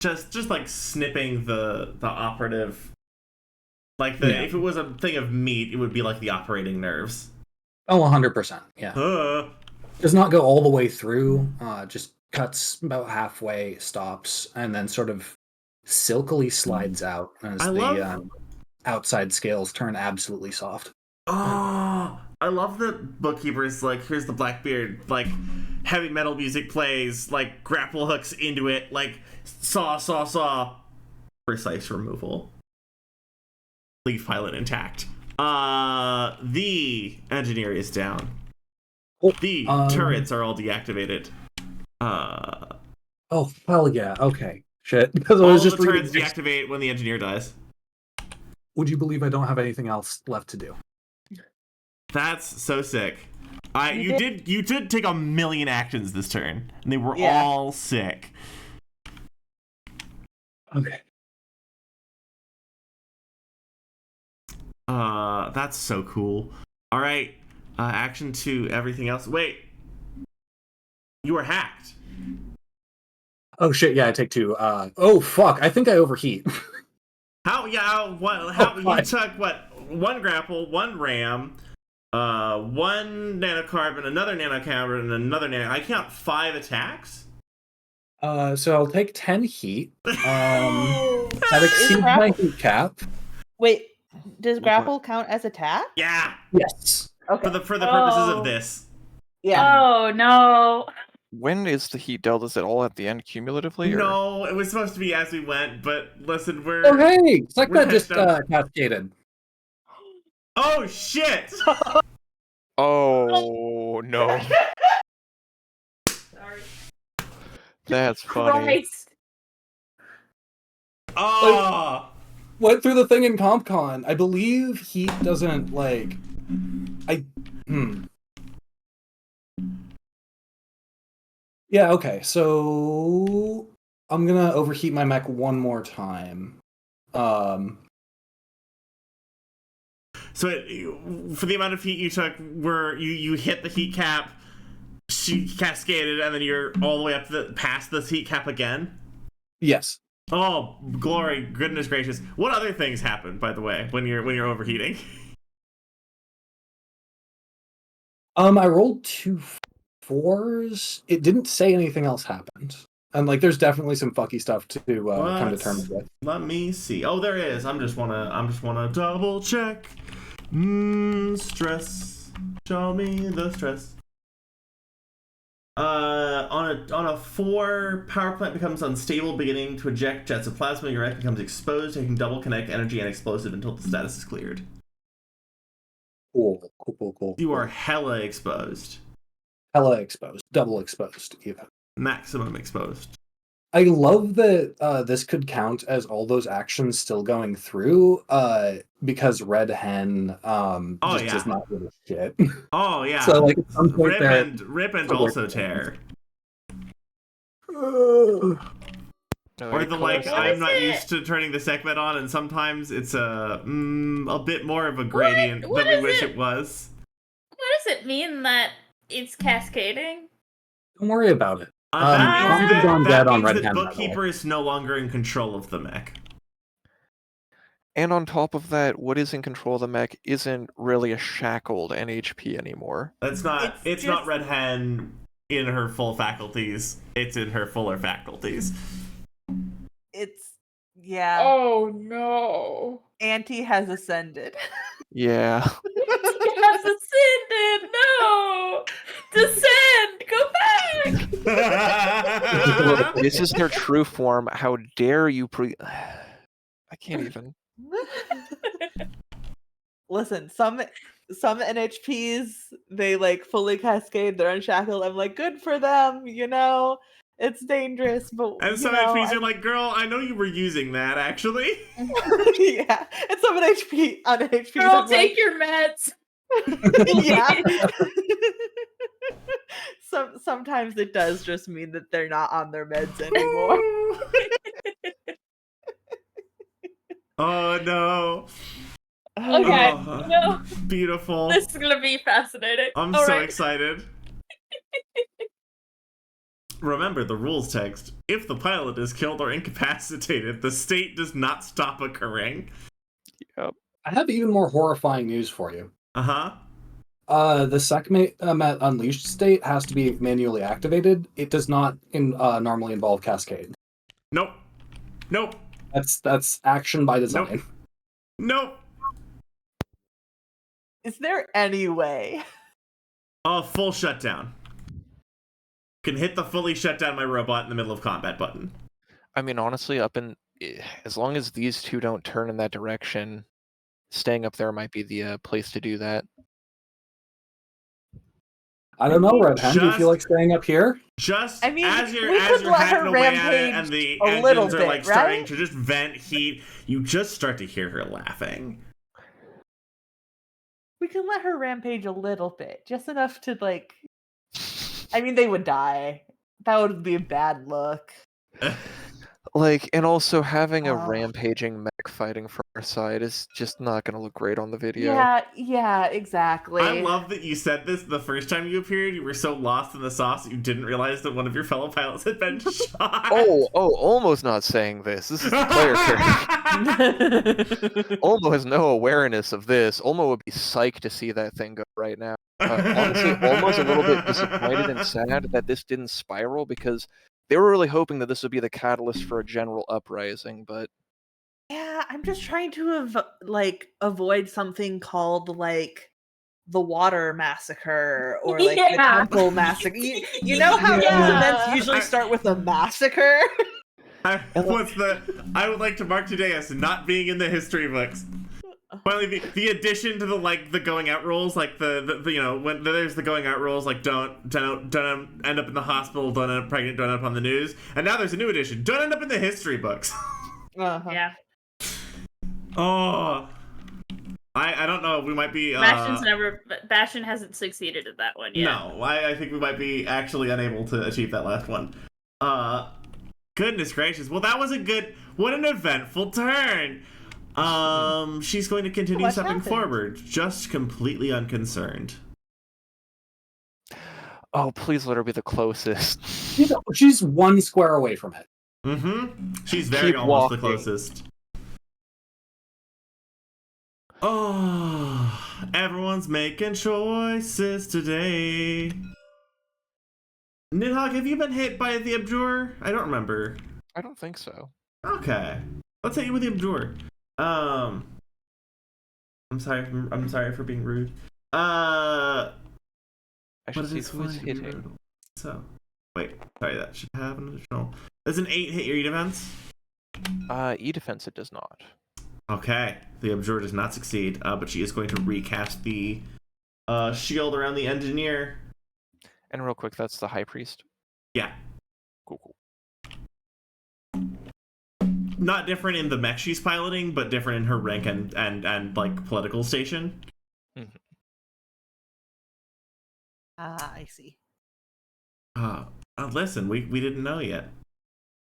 just like snipping the operative. Like if it was a thing of meat, it would be like the operating nerves. Oh, 100%. Yeah. Does not go all the way through. Just cuts about halfway, stops, and then sort of silkily slides out as the outside scales turn absolutely soft. Oh, I love that Bookkeeper's like, here's the Blackbeard, like, heavy metal music plays, like, grapple hooks into it, like, saw, precise removal. Leave pilot intact. The engineer is down. The turrets are all deactivated. Oh, hell yeah, okay. Shit, because I all was just the reading. turrets deactivate when the engineer dies. Would you believe I don't have anything else left to do? That's so sick. You did take a million actions this turn, and they were all sick. Okay. That's so cool. All right, action 2. Everything else. Wait, you were hacked. Oh shit! Yeah, I take 2. Oh fuck! I think I overheat. How? Yeah. What? How? You took what? 1 grapple, 1 ram, 1 nanocarbon, another nanocarbon, and another nano. I count 5 attacks. So I'll take 10 heat. That exceeds my heat cap. Wait, does grapple count as attack? Yeah. Yes. Okay. For the purposes of this. Yeah. Oh no. When is the heat dealt? Is it all at the end cumulatively? Or? No, it was supposed to be as we went, but listen, we're. Oh hey, it's like we're that just catching up. cascaded. Oh shit! Oh no. Sorry. That's funny. Christ. Oh! Went through the thing in CompCon. I believe heat doesn't like. Yeah. Okay. So I'm gonna overheat my mech one more time. So for the amount of heat you took, where you hit the heat cap, she cascaded, and then you're all the way up to past this heat cap again. Yes. Oh, glory, goodness gracious! What other things happen, by the way, when you're overheating? I rolled 2 4s. It didn't say anything else happened, and like, there's definitely some fucky stuff to come to terms with. Let me see. Oh, there is. I'm just wanna double check. Stress. Show me the stress. On a 4, power plant becomes unstable, beginning to eject jets of plasma. Your wreck becomes exposed, taking double kinetic energy and explosive until the status is cleared. Cool. You are hella exposed. Hella exposed. Double exposed, even. Maximum exposed. I love that this could count as all those actions still going through, because Red Hen does not give a shit. Oh yeah. So like, at some point rip and also tear. No, Or the like, I'm not used to turning the segment on, and sometimes it's a bit more of a gradient What than we is wish it? it was. What does it mean that it's cascading? Don't worry about it. That Zombie gone dead on means Red that Hen, by the Bookkeeper is no longer in control of the mech. And on top of that, what is in control of the mech isn't really a shackled NHP anymore. It's not It's not just- Red Hen in her full faculties. It's in her fuller faculties. It's Oh no. Auntie has ascended. Yeah. It has ascended. No. Descend. Go back. This is their true form. How dare you I can't even. Listen, some NHPs, they like fully cascade, they're unshackled. I'm like, good for them, you know? It's dangerous, but And some HPs are like, girl, I know you were using that, actually. yeah. And some NHPs Girl, I'm take like, your meds. yeah. Sometimes it does just mean that they're not on their meds anymore. Oh no. Okay. Oh, No. beautiful. This is gonna be fascinating. I'm All so right. excited. Remember the rules text. If the pilot is killed or incapacitated, the state does not stop occurring. I have even more horrifying news for you. Uh-huh. The Sekhmet Unleashed state has to be manually activated. It does not normally involve Cascade. Nope. Nope. That's action by design. Nope. Is there any way? Full shutdown. Can hit the fully shut down my robot in the middle of combat button. I mean, honestly, as long as these two don't turn in that direction, staying up there might be the place to do that. I don't know, Red Hen. Do you feel like staying up here? Just I mean, as you're we could let hacking her away at it, rampage and the a little engines are bit, like starting right? to just vent heat, you just start to hear her laughing. We can let her rampage a little bit, just enough to like. I mean, they would die. That would be a bad look. Like, and also having a Oh. rampaging mech fighting for our side is just not going to look great on the video. Yeah, exactly. I love that you said this the first time you appeared. You were so lost in the sauce that you didn't realize that one of your fellow pilots had been shot. Oh, Olmo's not saying this. This is the player character. Olmo has no awareness of this. Olmo would be psyched to see that thing go right now. Honestly, Olmo's a little bit disappointed and sad that this didn't spiral because they were really hoping that this would be the catalyst for a general uprising, but Yeah, I'm just trying to avoid something called like the water massacre or like the Yeah. temple massacre. You know how these events usually start with a massacre? I would like to mark today as not being in the history books. Finally, the addition to the going out rules, like the when there's the going out rules, like don't end up in the hospital, don't end up pregnant, don't end up on the news, and now there's a new edition: don't end up in the history books. Uh-huh. Yeah. Oh, I don't know. We might be. Bastion hasn't succeeded at that one yet. No, I think we might be actually unable to achieve that last one. Goodness gracious. Well, that was what an eventful turn. She's going to continue stepping forward, just completely unconcerned. oh, please let her be the closest. She's one square away from it. Mm-hmm. She's very Keep almost walking. the closest. Oh, everyone's making choices today. Nidhogg, have you been hit by the Abjur? I don't remember. I don't think so. Okay, let's hit you with the Abjur. I'm sorry for being rude. I should But see it's who is fine to be hitting. rude. So, wait, sorry, that should have an additional. Does an 8 hit your E defense? E-defense it does not. Okay, the Abjur does not succeed, but she is going to recast the shield around the engineer. And real quick, that's the High Priest. Yeah. Cool. Not different in the mech she's piloting, but different in her rank and like political station. Mm-hmm. I see. Listen, we didn't know yet.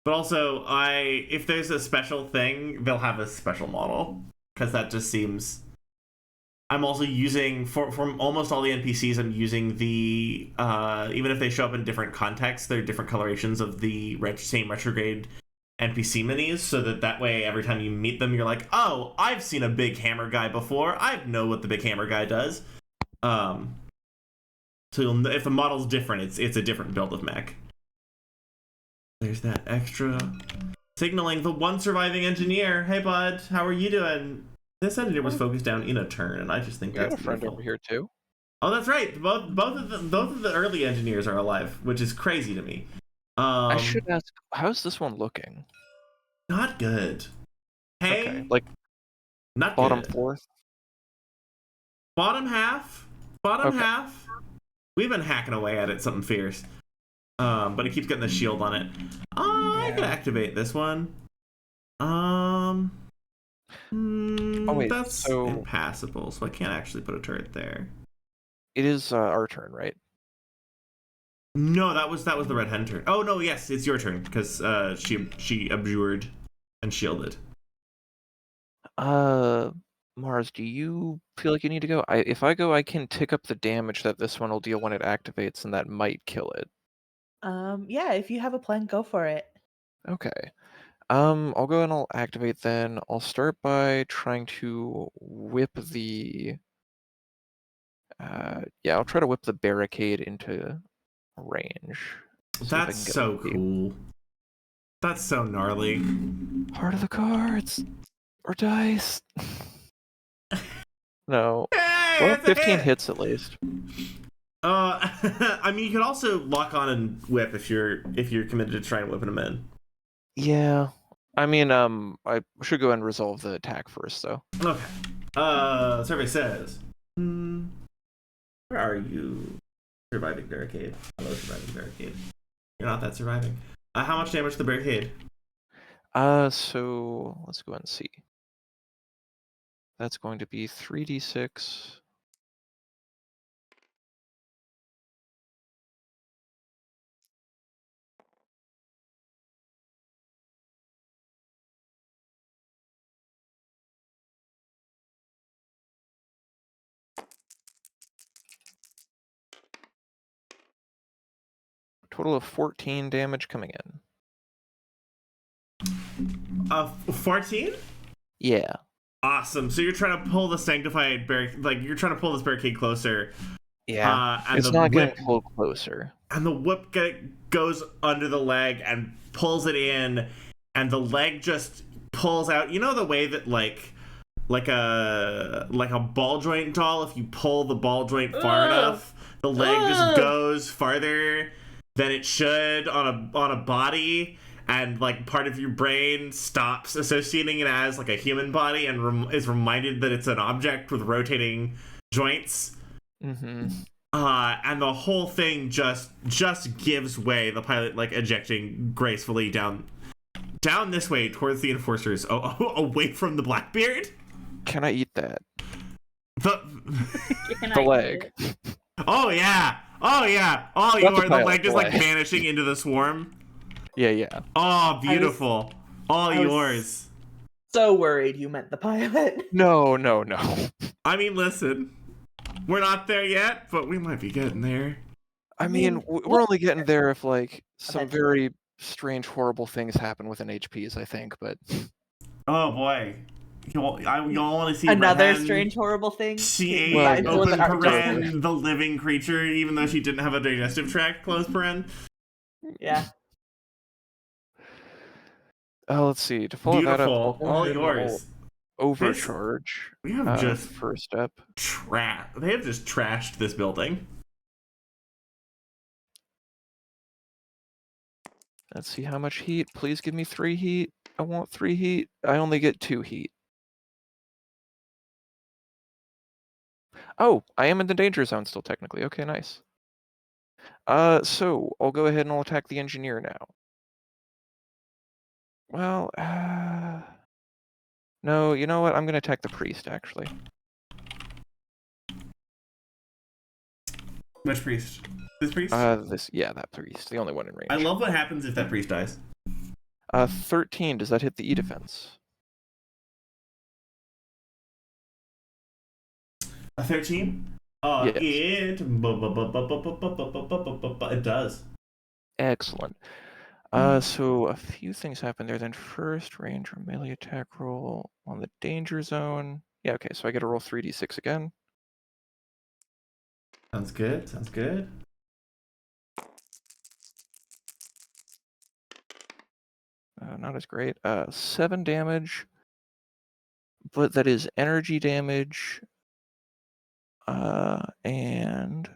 But also, if there's a special thing, they'll have a special model. Because that just seems... I'm also using, for almost all the NPCs, I'm using the... even if they show up in different contexts, they're different colorations of the same retrograde NPC minis, so that way every time you meet them, you're like, oh, I've seen a big hammer guy before. I know what the big hammer guy does. So if the model's different, it's a different build of mech. There's that extra signaling. The one surviving engineer. Hey, bud, how are you doing? This engineer was focused down in a turn, and I just think We have that's a friend beautiful. over here too. Oh, that's right. Both of the early engineers are alive, which is crazy to me. I should ask, how's this one looking? Not good. Hey, Okay, like not bottom good. fourth. Bottom half. Half. We've been hacking away at it, something fierce. But it keeps getting the shield on it. I can activate this one. Oh wait, that's so impassable, so I can't actually put a turret there. it is our turn, right? No, that was the Red Hen turn. Oh no, yes, it's your turn because she abjured and shielded. Mars, do you feel like you need to go? If I go, I can tick up the damage that this one will deal when it activates, and that might kill it. Yeah, if you have a plan, go for it. Okay. I'll go and I'll activate then. I'll start by trying to whip the Yeah, I'll try to whip the barricade into range. See if I That's can get so lucky. cool. That's so gnarly. Heart of the cards or dice. No. Hey, Well, that's a 15 hit! hits at least. I mean, you could also lock on and whip if you're committed to trying whipping them in. Yeah. I mean, I should go and resolve the attack first, though. Okay. Survey says, where are you? Surviving barricade. Hello, surviving barricade. You're not that surviving. How much damage to the barricade? So let's go and see. That's going to be 3d6. Total of 14 damage coming in. 14? Yeah. Awesome. So you're trying to pull the sanctified barricade, like you're trying to pull this barricade closer. Yeah. And It's the not whip, getting pulled closer. and the whip goes under the leg and pulls it in, and the leg just pulls out. You know the way that like a ball joint doll, if you pull the ball joint far enough, the leg just goes farther than it should on a body, and like part of your brain stops associating it as like a human body and is reminded that it's an object with rotating joints. Mm-hmm. And the whole thing just gives way, the pilot like ejecting gracefully down this way towards the enforcers, away from the Blackbeard. Can I eat that? The leg. Oh yeah. All the leg is like vanishing into the swarm. Yeah. Oh, beautiful. All yours. So worried you meant the pilot. No. I mean, listen. We're not there yet, but we might be getting there. I mean, we're only getting there if like some Eventually. very strange, horrible things happen within HPs, I think, but Oh boy. Y'all want to see Another Red Hen? strange, horrible thing. She ate Well, open that aren't paren, the living creature, even though she didn't have a digestive tract, close paren. Yeah. let's see. To follow that up, Beautiful. I'll go All ahead and roll yours. overcharge. We have just first step. they have just trashed this building. Let's see how much heat. Please give me 3 heat. I want 3 heat. I only get 2 heat. Oh, I am in the danger zone still, technically. Okay, nice. So I'll go ahead and I'll attack the engineer now. Well, no, you know what? I'm gonna attack the priest, actually. Which priest? This priest? That priest. The only one in range. I love what happens if that priest dies. 13. Does that hit the E defense? A 13? Yes. It does. Excellent. So a few things happen there. Then first, range or melee attack roll on the danger zone. Yeah, okay, so I get to roll 3d6 again. Sounds good. Not as great. 7 damage, but that is energy damage. And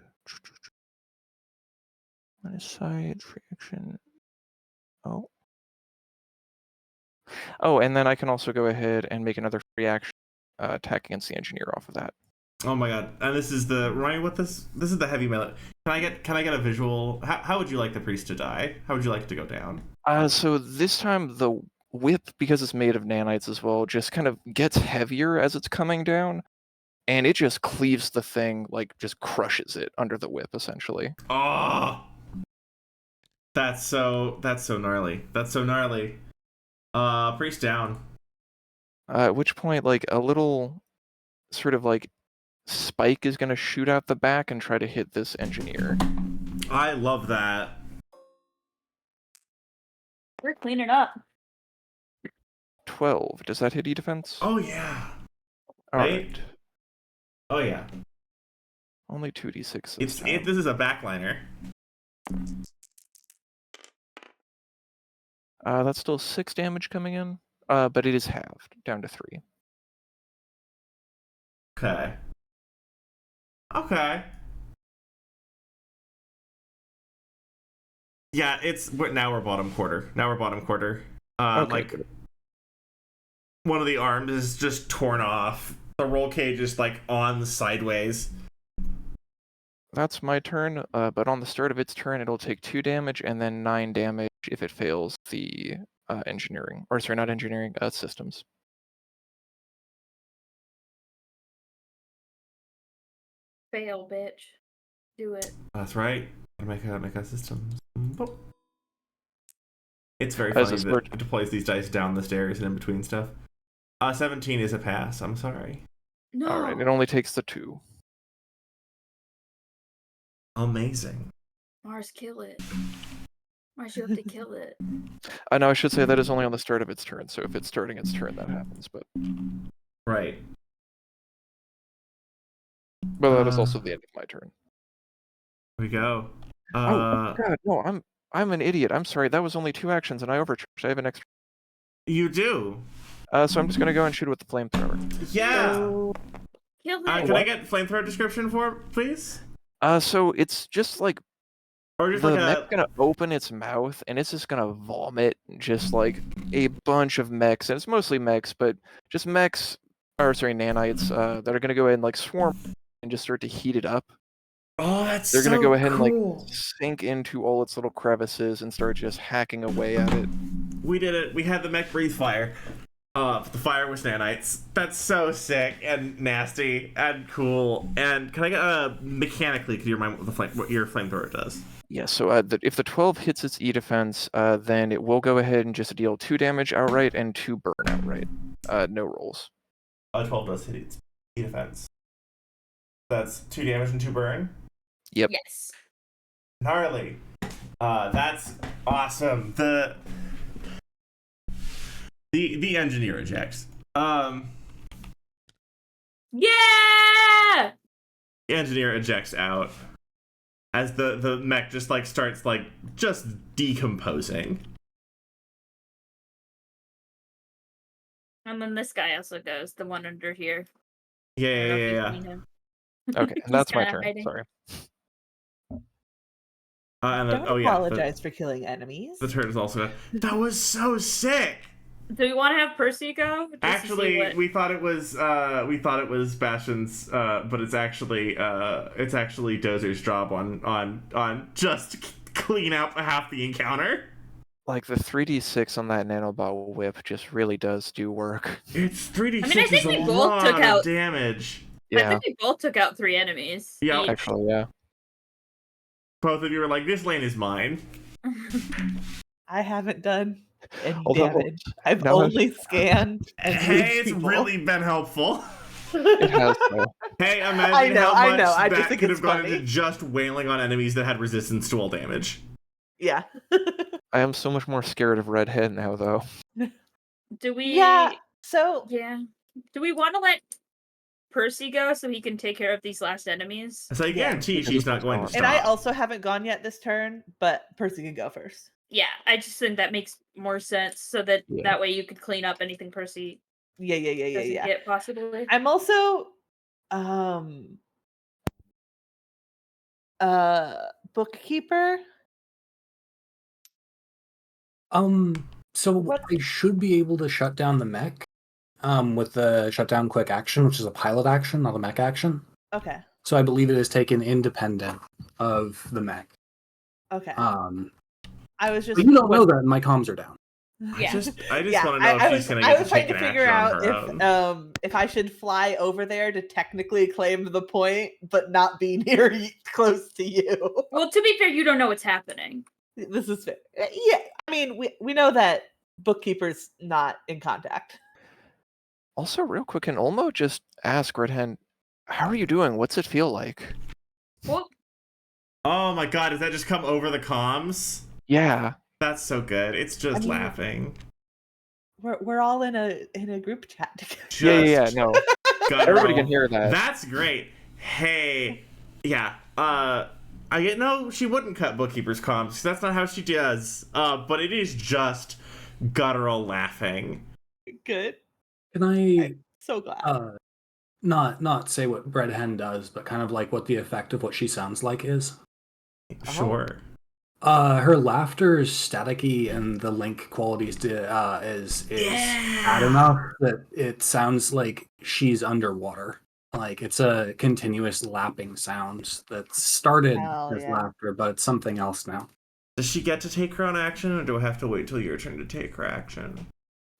minus side reaction. Oh, and then I can also go ahead and make another free action attack against the engineer off of that. Oh my god! And this is the remind me what this is the heavy melee. Can I get a visual? How would you like the priest to die? How would you like it to go down? So this time the whip, because it's made of nanites as well, just kind of gets heavier as it's coming down, and it just cleaves the thing, like just crushes it under the whip, essentially. Oh, that's so gnarly. That's so gnarly. Priest down. At which point, like a little sort of like spike is going to shoot out the back and try to hit this engineer. I love that. We're cleaning up. 12. Does that hit E defense? Oh yeah. All right? right. Oh yeah. Only 2d6 this This time. is a backliner. That's still 6 damage coming in, but it is halved, down to 3. Okay. Okay. Yeah, now we're bottom quarter. Okay, Like good. one of the arms is just torn off. The roll cage is like on the sideways. That's my turn, but on the start of its turn, it'll take 2 damage and then 9 damage if it fails the engineering. Or sorry, not engineering, systems. Fail, bitch. Do it. That's right. Make a system. It's very As funny a that sport- it deploys these dice down the stairs and in between stuff. 17 is a pass. I'm sorry. No. Alright, it only takes the 2. Amazing. Mars, kill it. Mars, you have to kill it. No, I should say that is only on the start of its turn, so if it's starting its turn, that happens, but Right. that is also the end of my turn. Here we go. Oh god, no, I'm an idiot. I'm sorry, that was only 2 actions and I overcharged. I have an extra. You do. So I'm just gonna go and shoot it with the flamethrower. Yeah. Kill it. Can I get flamethrower description for it, please? So it's just like Or just the like mech's gonna open its mouth and it's just gonna vomit just like a bunch of mechs, and it's mostly mechs, but just mechs, or sorry, nanites, that are gonna go ahead and like swarm and just start to heat it up. Oh, that's They're gonna so go ahead and like cool. sink into all its little crevices and start just hacking away at it. We did it. We had the mech breathe fire. The fire was nanites. That's so sick and nasty and cool. And can I get mechanically? Can you remind me what your flamethrower does? Yeah, so if the 12 hits its E defense, then it will go ahead and just deal 2 damage outright and 2 burn outright. No rolls. 12 does hit its defense. That's 2 damage and 2 burn. Yep. Yes. Gnarly. That's awesome. The engineer ejects. Yeah. The engineer ejects out as the mech just like starts like just decomposing. And then this guy also goes, the one under here. Yeah. Okay, He's that's my kinda turn. hiding. Sorry. And then, Don't apologize for killing enemies. The turn is also. That was so sick. Do we want to have Percy go? Just Actually, we thought it was Bastion's, but it's actually Dozer's job on just clean up half the encounter. Like the 3d6 on that nanobot whip just really does do work. It's 3d6 I mean, I think is we a both lot took of out- damage. I Yeah, think we both took out 3 enemies. Yeah. each. actually, yeah. Both of you were like, "This lane is mine." I haven't done any Although, damage. I've now only scanned and Hey, moved it's people. really been helpful. It has though. Hey, imagine I know, how much I just that think could it's have gone funny. into just wailing on enemies that had resistance to all damage. Yeah. I am so much more scared of Red Hen now, though. Do we? Yeah. So Yeah. Do we want to let Percy go so he can take care of these last enemies? So I Yeah. guarantee she's not going to stop. and I also haven't gone yet this turn, but Percy can go first. Yeah, I just think that makes more sense so that Yeah. that way you could clean up anything Percy Yeah. doesn't get possibly. I'm also bookkeeper. So What? I should be able to shut down the mech with the shutdown quick action, which is a pilot action, not a mech action. Okay. So I believe it is taken independent of the mech. Okay. I was just but you don't know that, and my comms are down. Yeah. I just Yeah, want to know if she's going to I get was to trying take to an figure action out on her own. if I should fly over there to technically claim the point, but not be near close to you. Well, to be fair, you don't know what's happening. This is fair. Yeah, I mean, we know that bookkeeper's not in contact. Also, real quick, can Olmo just ask Red Hen, how are you doing? What's it feel like? Well, Oh my god, does that just come over the comms? Yeah. That's so good. It's just I mean, laughing. We're all in a group chat together. Just Yeah, no. guttural. Everybody can hear that. That's great. Hey, Yeah. I get no. She wouldn't cut bookkeeper's comms. That's not how she does. But it is just guttural laughing. Good. Can I So glad. not say what Red Hen does, but kind of like what the effect of what she sounds like is? Sure. Her laughter is staticky, and the link quality is bad enough that it sounds like she's underwater. Like it's a continuous lapping sound that started Hell as yeah. laughter, but it's something else now. Does she get to take her own action, or do I have to wait till your turn to take her action?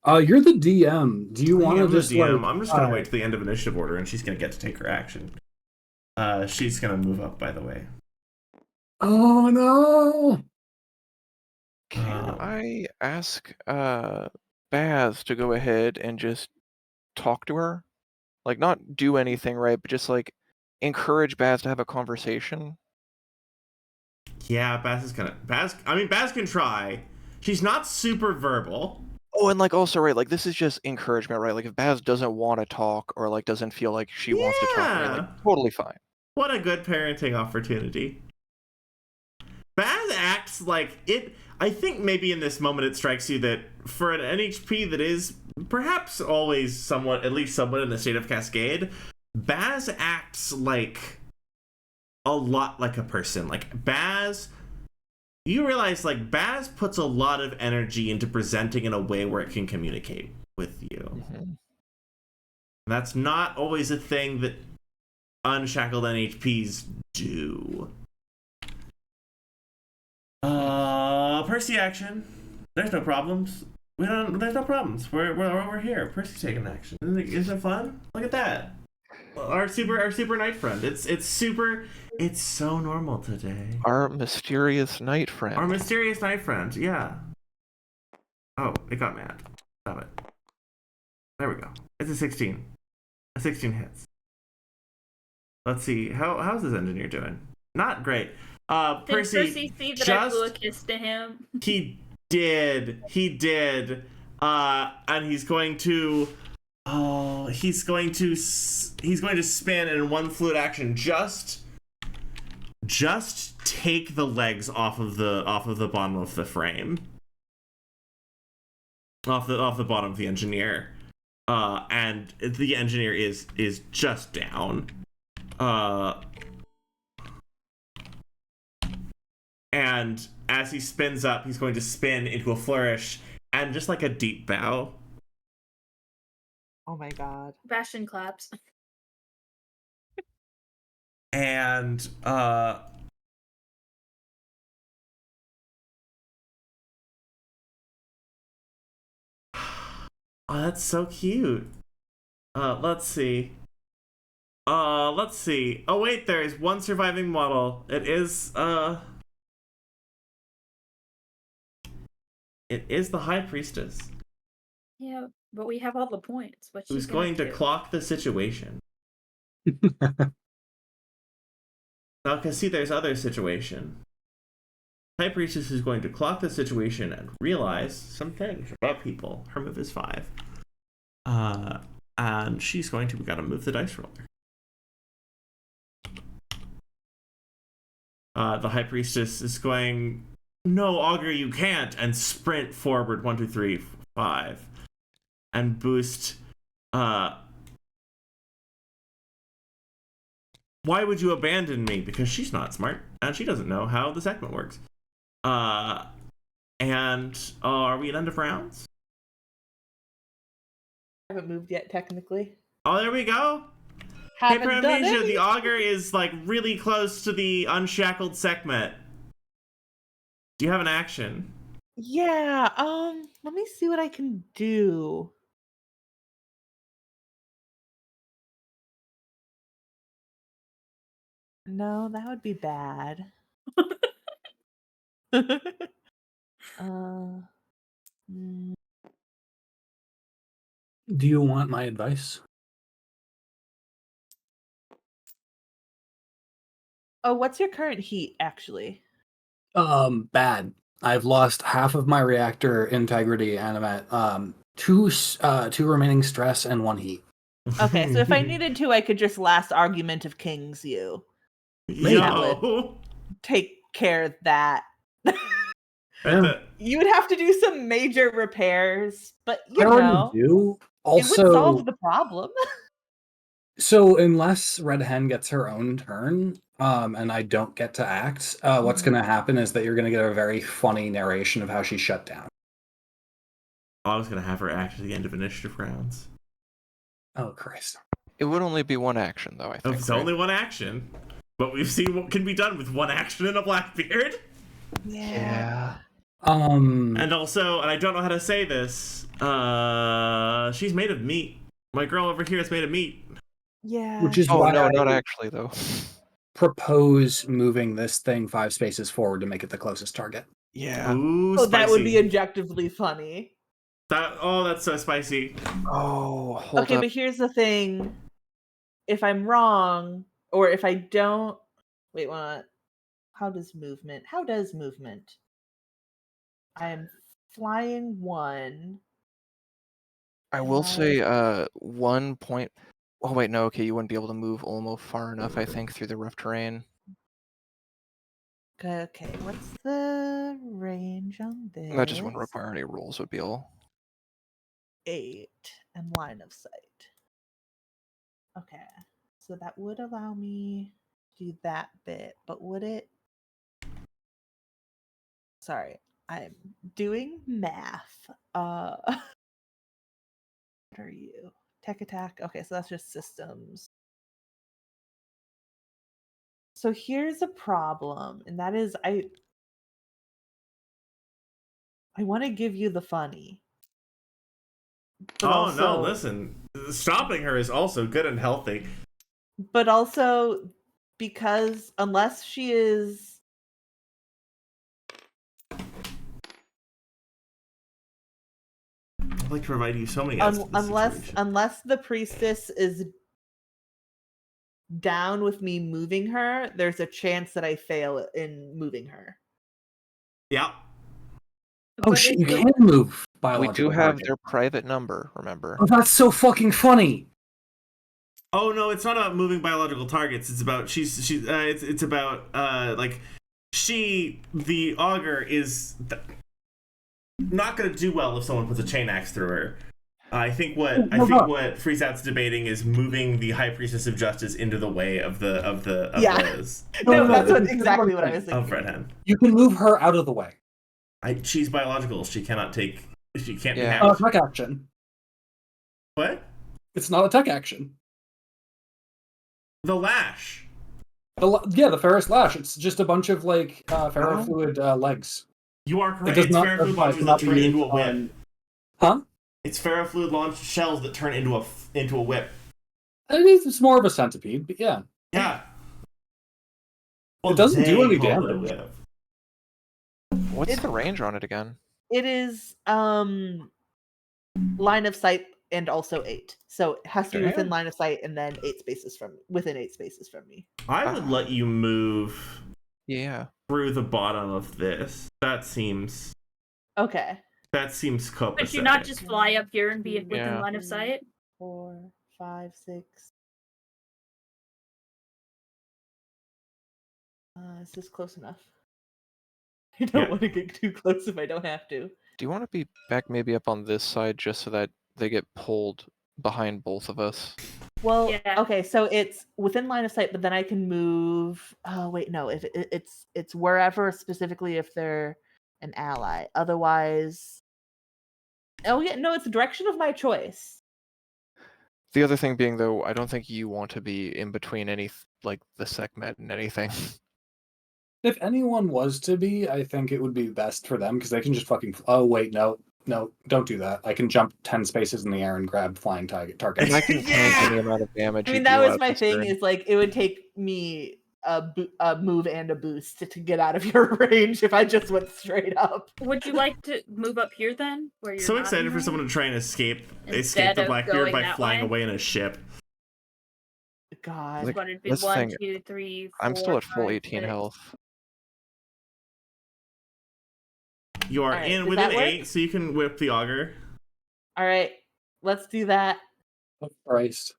You're the DM. Do you want to just DM. like? I'm just gonna wait till the end of initiative order, and she's gonna get to take her action. She's gonna move up, by the way. Oh no! Can I ask Baz to go ahead and just talk to her? Like, not do anything, right? But just like encourage Baz to have a conversation. Yeah, Baz can try. She's not super verbal. Oh, and like also, right, like this is just encouragement, right? Like if Baz doesn't want to talk or like doesn't feel like she wants to talk, right? Like totally fine. What a good parenting opportunity. Baz acts like it. I think maybe in this moment it strikes you that for an NHP that is perhaps always somewhat, at least somewhat in the state of Cascade, Baz acts like a lot like a person. Like Baz, you realize like Baz puts a lot of energy into presenting in a way where it can communicate with you. Mm-hmm. That's not always a thing that unshackled NHPs do. Percy action. There's no problems. There's no problems. We're here. Percy's taking action. Isn't it fun? Look at that. Our super knight friend. It's so normal today. Our mysterious knight friend. Our mysterious knight friend. Yeah. Oh, it got mad. Stop it. There we go. It's a 16. A 16 hits. Let's see. How's this engineer doing? Not great. Did Percy see that I blew a kiss to him? He did. And he's going to spin in one fluid action. Just take the legs off of the bottom of the frame. Off the bottom of the engineer. And the engineer is just down. And as he spins up, he's going to spin into a flourish and just like a deep bow. Oh my god. Bastion claps. And oh, that's so cute. Let's see. Oh wait, there is one surviving model. It is the High Priestess. Yeah, but we have all the points. Who's going to clock the situation? Now, because see, there's other situation. High Priestess is going to clock the situation and realize some things about people. Her move is 5. And she's going to, we gotta move the dice roller. The High Priestess is going, no, Augur, you can't, and sprint forward 1, 2, 3, 5. And boost, why would you abandon me? Because she's not smart, and she doesn't know how the segment works. Are we at end of rounds? I haven't moved yet, technically. Oh, there we go. Haven't done Amnesia, it. the Augur is like really close to the unshackled segment. Do you have an action? Yeah, let me see what I can do. No, that would be bad. mm, Do you want my advice? Oh, what's your current heat, actually? Bad. I've lost half of my reactor integrity, and I'm at two remaining stress and 1 heat. Okay, so if I needed to, I could just last argument of kings you. Yo. Take care of that. Yeah. You would have to do some major repairs, but I you already know, do. it would Also, solve the problem. so unless Red Hen gets her own turn, and I don't get to act, what's going to happen is that you're going to get a very funny narration of how she shut down. I was gonna have her act at the end of initiative rounds. Oh Christ! It would only be one action, though, I think. It's right? only one action, but we've seen what can be done with one action in a Blackbeard. Yeah. And also, and I don't know how to say this, she's made of meat. My girl over here is made of meat. Yeah. Which is Oh, why no, I not actually, though. propose moving this thing 5 spaces forward to make it the closest target. Yeah. Ooh, Oh, spicy. that would be objectively funny. That's so spicy. Oh, hold Okay, up. but here's the thing. If I'm wrong, or if I don't... Wait, what? How does movement? I am flying 1. I will say 1 point. Oh, wait, no, okay, you wouldn't be able to move Olmo far enough, I think, through the rough terrain. Okay, what's the range on this? That just wouldn't require any rolls, would be all. 8 and line of sight. Okay, so that would allow me to do that bit, but would it? Sorry, I'm doing math. What are you? Tech attack. Okay, so that's just systems. So here's a problem, and that is I want to give you the funny. But also, no, listen. Stopping her is also good and healthy. But also, because unless she is... I'd like to provide you so many answers to this situation. unless the priestess is down with me moving her, there's a chance that I fail in moving her. Yeah. Oh, But shit, if you you- can move We biological do have target. their private number, remember? Oh, that's so fucking funny. Oh no, it's not about moving biological targets. It's about it's about like the augur is not going to do well if someone puts a chain axe through her. I think what Freeze Out's debating is moving the High Priestess of Justice into the way of That's No, exactly what I was thinking. of Red Hen. You can move her out of the way. She's biological. She can't be Yeah. hacked. Tech action. What? It's not a tech action. The lash. The Ferrous Lash. It's just a bunch of like ferrofluid legs. You are correct. It does It's not ferrofluid specify launchers cannot that be turn used into a whip. on- Huh? It's ferrofluid launched shells that turn into a whip. It's more of a centipede, but yeah. Yeah. It doesn't do any they call it a damage. whip. What's the range on it again? It is line of sight and also 8. So it has to be within Damn. line of sight and then within 8 spaces from me. I would let you move Yeah. through the bottom of this. That seems Okay. copacetic. Could you not just fly up here and be within Yeah. line of sight? 4, 5, 6. Is this close enough? I don't Yeah. want to get too close if I don't have to. Do you want to be back maybe up on this side just so that they get pulled behind both of us? Well, Yeah. okay, so it's within line of sight, but then I can move. Oh wait, no, if it's wherever, specifically if they're an ally. Otherwise, oh yeah, no, it's the direction of my choice. The other thing being, though, I don't think you want to be in between any, like, the Sekhmet and anything. If anyone was to be, I think it would be best for them because they can just fucking. Oh wait, no, don't do that. I can jump 10 spaces in the air and grab flying targets. And I can tank any amount of damage. I you mean, that deal was out my this thing. turn. Is like it would take me a move and a boost to get out of your range if I just went straight up. Would you like to move up here then? Where you're So not excited in for range? someone to try and escape Instead the of Blackbeard going by that flying way? away in a ship. God. Like, What it'd be this 1, thing- 2, 3, 4, I'm still at full 5, 18 6. health. You are Alright, in does within that work? 8, so you can whip the augur. All right, let's do that. Oh, Christ.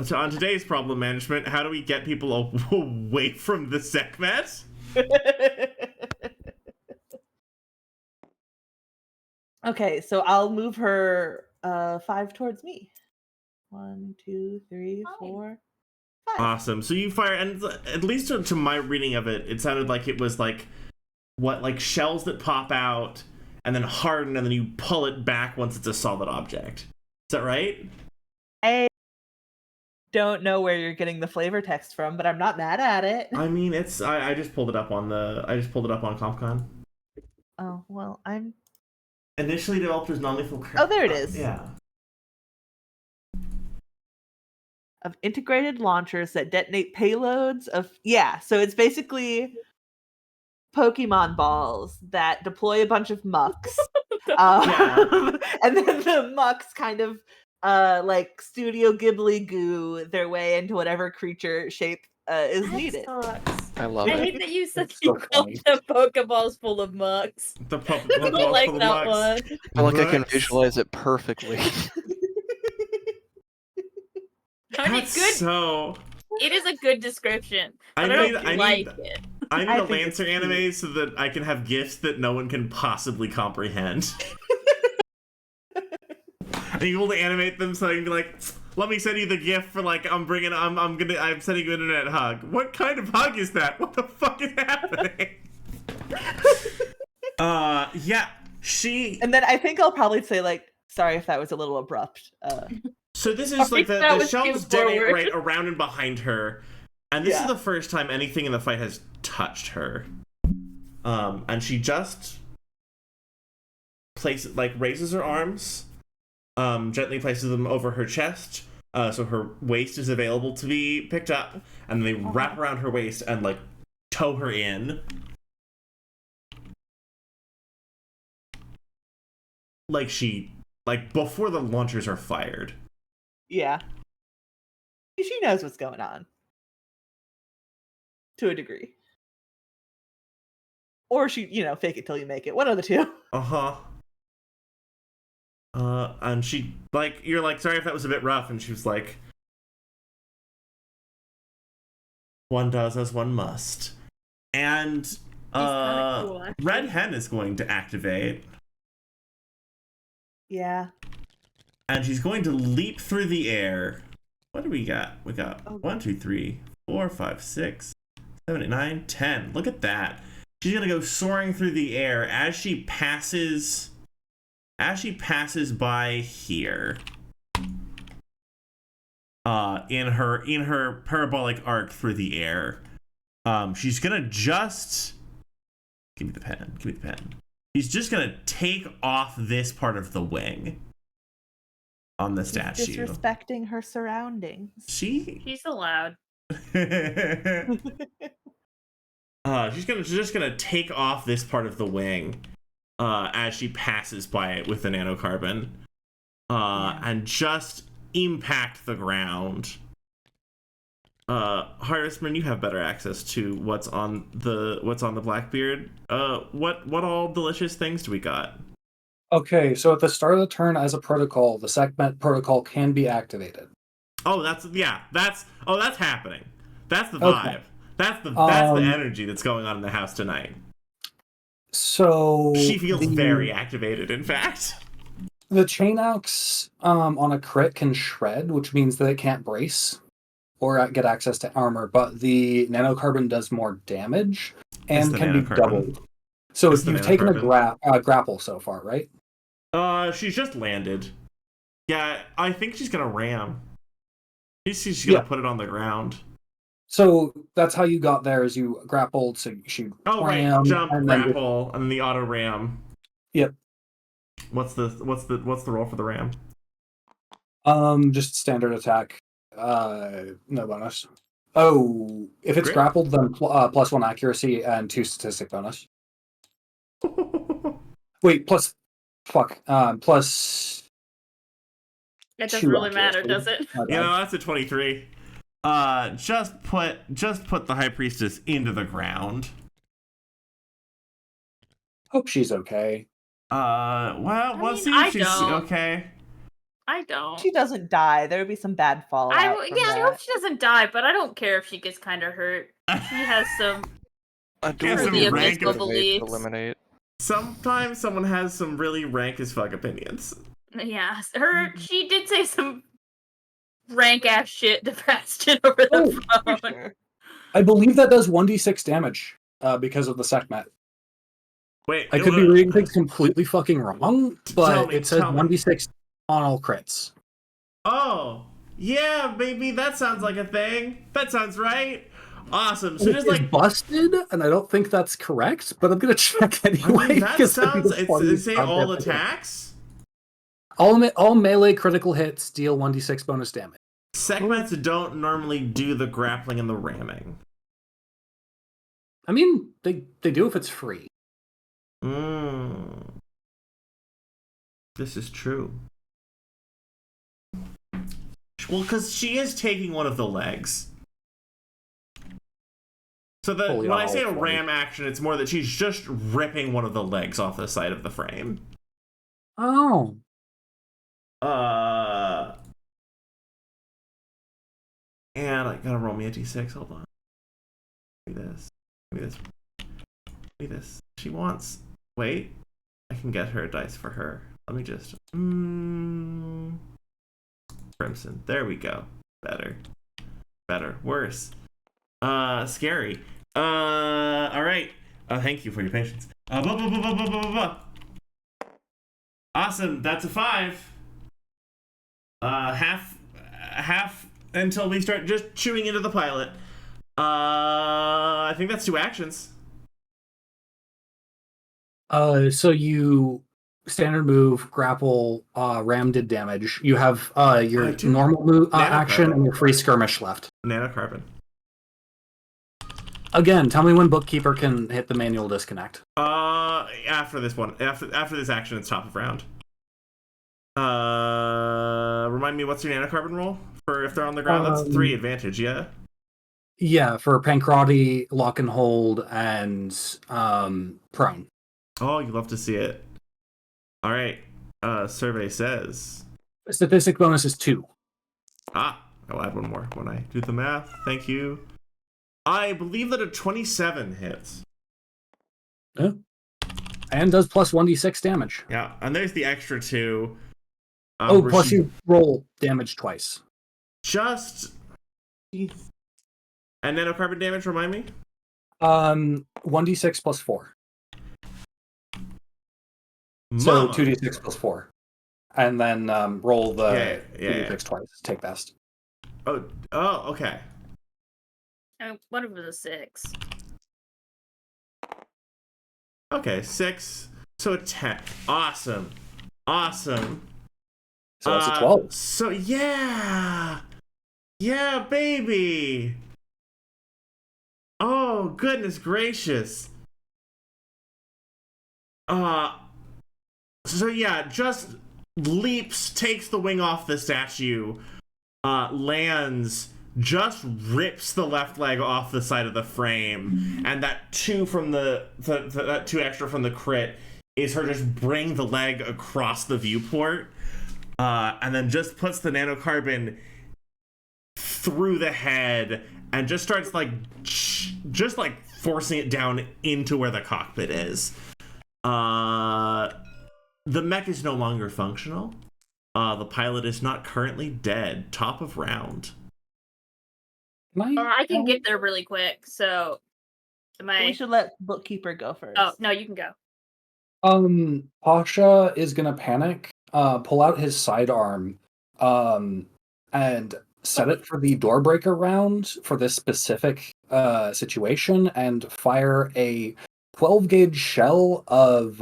So on today's problem management, how do we get people away from the Sekhmet? Okay, so I'll move her 5 towards me. 1, 2, 3, 4, 5. Awesome. So you fire, and at least to my reading of it, it sounded like it was like shells that pop out and then harden, and then you pull it back once it's a solid object. Is that right? I don't know where you're getting the flavor text from, but I'm not mad at it. I mean, it's I just pulled it up on CompCon. Oh well, I'm Initially developed as non-lethal. Oh, there it is. Yeah. Of integrated launchers that detonate payloads of so it's basically Pokemon balls that deploy a bunch of mucks. And then the mucks kind of like Studio Ghibli goo their way into whatever creature shape is needed. Sucks. I love I it. hate that you said It's you so filled funny. the Pokeballs full of mucks. The I don't like that one. I feel like I can Mucks. visualize it perfectly. I mean, That's good. so. It is a good description, I but I need- don't I like need- it. I need I a think it's Lancer cute. anime so that I can have gifts that no one can possibly comprehend. And you will animate them so I can be like, let me send you the gift for like I'm sending you an internet hug. What kind of hug is that? What the fuck is happening? She. And then I think I'll probably say like, sorry if that was a little abrupt. So this is like That the was shells too detonate forward. right around and behind her, and this Yeah. is the first time anything in the fight has touched her. And she just raises her arms, gently places them over her chest, so her waist is available to be picked up, and they wrap around her waist and like tow her in. Like before the launchers are fired. Yeah. She knows what's going on. To a degree. Or she, fake it till you make it. One of the two. Uh-huh. And she, like, you're like, sorry if that was a bit rough, and she was like, one does as one must. And, kinda cool, actually. Red Hen is going to activate, Yeah. and she's going to leap through the air. What do we got? We got 1, 2, 3, 4, 5, 6, 7, 8, 9, 10. Look at that. She's gonna go soaring through the air as she passes by here. In her parabolic arc through the air. She's gonna just give me the pen. She's just gonna take off this part of the wing on the statue. She's disrespecting her surroundings. She's allowed. She's just gonna take off this part of the wing as she passes by it with the nanocarbon, and just impact the ground. Harrisman, you have better access to what's on the Blackbeard. What all delicious things do we got? Okay, so at the start of the turn as a protocol, the Sekhmet protocol can be activated. Oh, that's happening. That's the vibe. Okay. That's the energy that's going on in the house tonight. So She feels very activated, in fact. The chain axe on a crit can shred, which means that it can't brace or get access to armor, but the nanocarbon does more damage and can be doubled. So you've taken a grapple so far, right? She's just landed. Yeah, I think she's gonna ram. She's gonna put it on the ground. So that's how you got there, is you grappled, so she right, jump, grapple, and then the auto ram. Yep. What's the roll for the ram? Just standard attack. No bonus. Oh, if it's grappled, then +1 accuracy and 2 statistic bonus. Wait, plus. It doesn't really matter, does it? That's a 23. Just put the High Priestess into the ground. Hope she's okay. We'll see if she's okay. I don't. She doesn't die. There would be some bad fallout. I from hope that. she doesn't die, but I don't care if she gets kind of hurt. She has some A She has some truly rank abysmal to beliefs. eliminate. Sometimes someone has some really rank as fuck opinions. Yeah, she did say some rank ass shit to Bastion over the For phone. sure. I believe that does 1d6 damage because of the Sekhmet. Wait, I could be reading things completely fucking wrong, but it says 1d6 on all crits. Oh, yeah, baby, that sounds like a thing. That sounds right. Awesome. So It just is like busted, and I don't think that's correct, but I'm gonna check anyway. I mean, that 'cause I think sounds. it's funny It's say all content. attacks. All melee critical hits deal 1d6 bonus damage. Segments don't normally do the grappling and the ramming. I mean, they do if it's free. This is true. Well, because she is taking one of the legs. So when I say a ram action, it's more that she's just ripping one of the legs off the side of the frame. Oh. And I gotta roll me a d6. Hold on. Give me this. She wants. Wait. I can get her a dice for her. Let me just. Crimson. There we go. Better. Worse. Scary. Alright. Thank you for your patience. Awesome. That's a 5. Half until we start just chewing into the pilot. I think that's 2 actions. So you standard move, grapple, ram did damage. You have your normal move action and your free skirmish left. Nanocarbon. Again, tell me when Bookkeeper can hit the manual disconnect. After this one. After this action, it's top of round. Remind me, what's your nanocarbon roll for if they're on the ground? That's 3 advantage, yeah? Yeah, for Pancrati, Lock and Hold, and Prone. Oh, you love to see it. All right. Survey says. Statistic bonus is 2. I'll add one more when I do the math. Thank you. I believe that a 27 hits. Yeah. And does plus 1d6 damage. Yeah, and there's the extra 2. Plus you roll damage twice. Just. Jeez. And nanocarbon damage, remind me? 1d6 plus 4. So 2d6 plus 4. And then roll the 2d6 twice. Take best. Oh, okay. One of them is a 6. Okay, 6. So a 10. Awesome. So that's a 12. So yeah, baby. Oh, goodness gracious. So yeah, just leaps, takes the wing off the statue, lands, just rips the left leg off the side of the frame, and that 2 from that 2 extra from the crit is her just bring the leg across the viewport, and then just puts the nanocarbon through the head and just starts just forcing it down into where the cockpit is. The mech is no longer functional. The pilot is not currently dead. Top of round. I can get there really quick, so We should let Bookkeeper go first. Oh, no, you can go. Pasha is gonna panic, pull out his sidearm, and set it for the doorbreaker round for this specific situation, and fire a 12-gauge shell of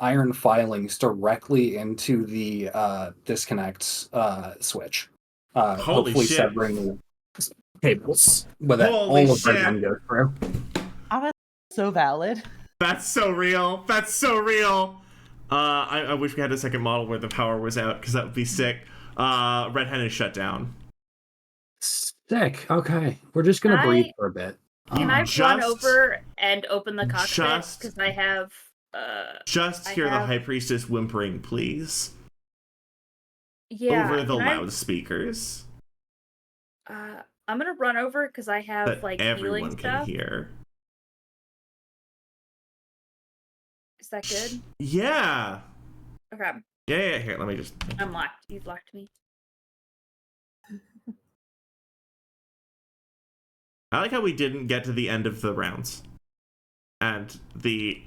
iron filings directly into the disconnect switch. Hopefully shit. severing cables with it. Holy All of shit. them go through. So valid. That's so real. I wish we had a second model where the power was out, because that would be sick. Red Hen is shut down. Sick. Okay. We're just going to breathe for a bit. Can I run over and open the cockpit? Because I have... the High Priestess whimpering, please. Yeah. over the can I- loudspeakers I'm gonna run over because I have that like everyone healing can stuff. hear. Is that good? Yeah. Okay. Yeah, here, let me just... I'm locked. You've locked me. I like how we didn't get to the end of the rounds. And the...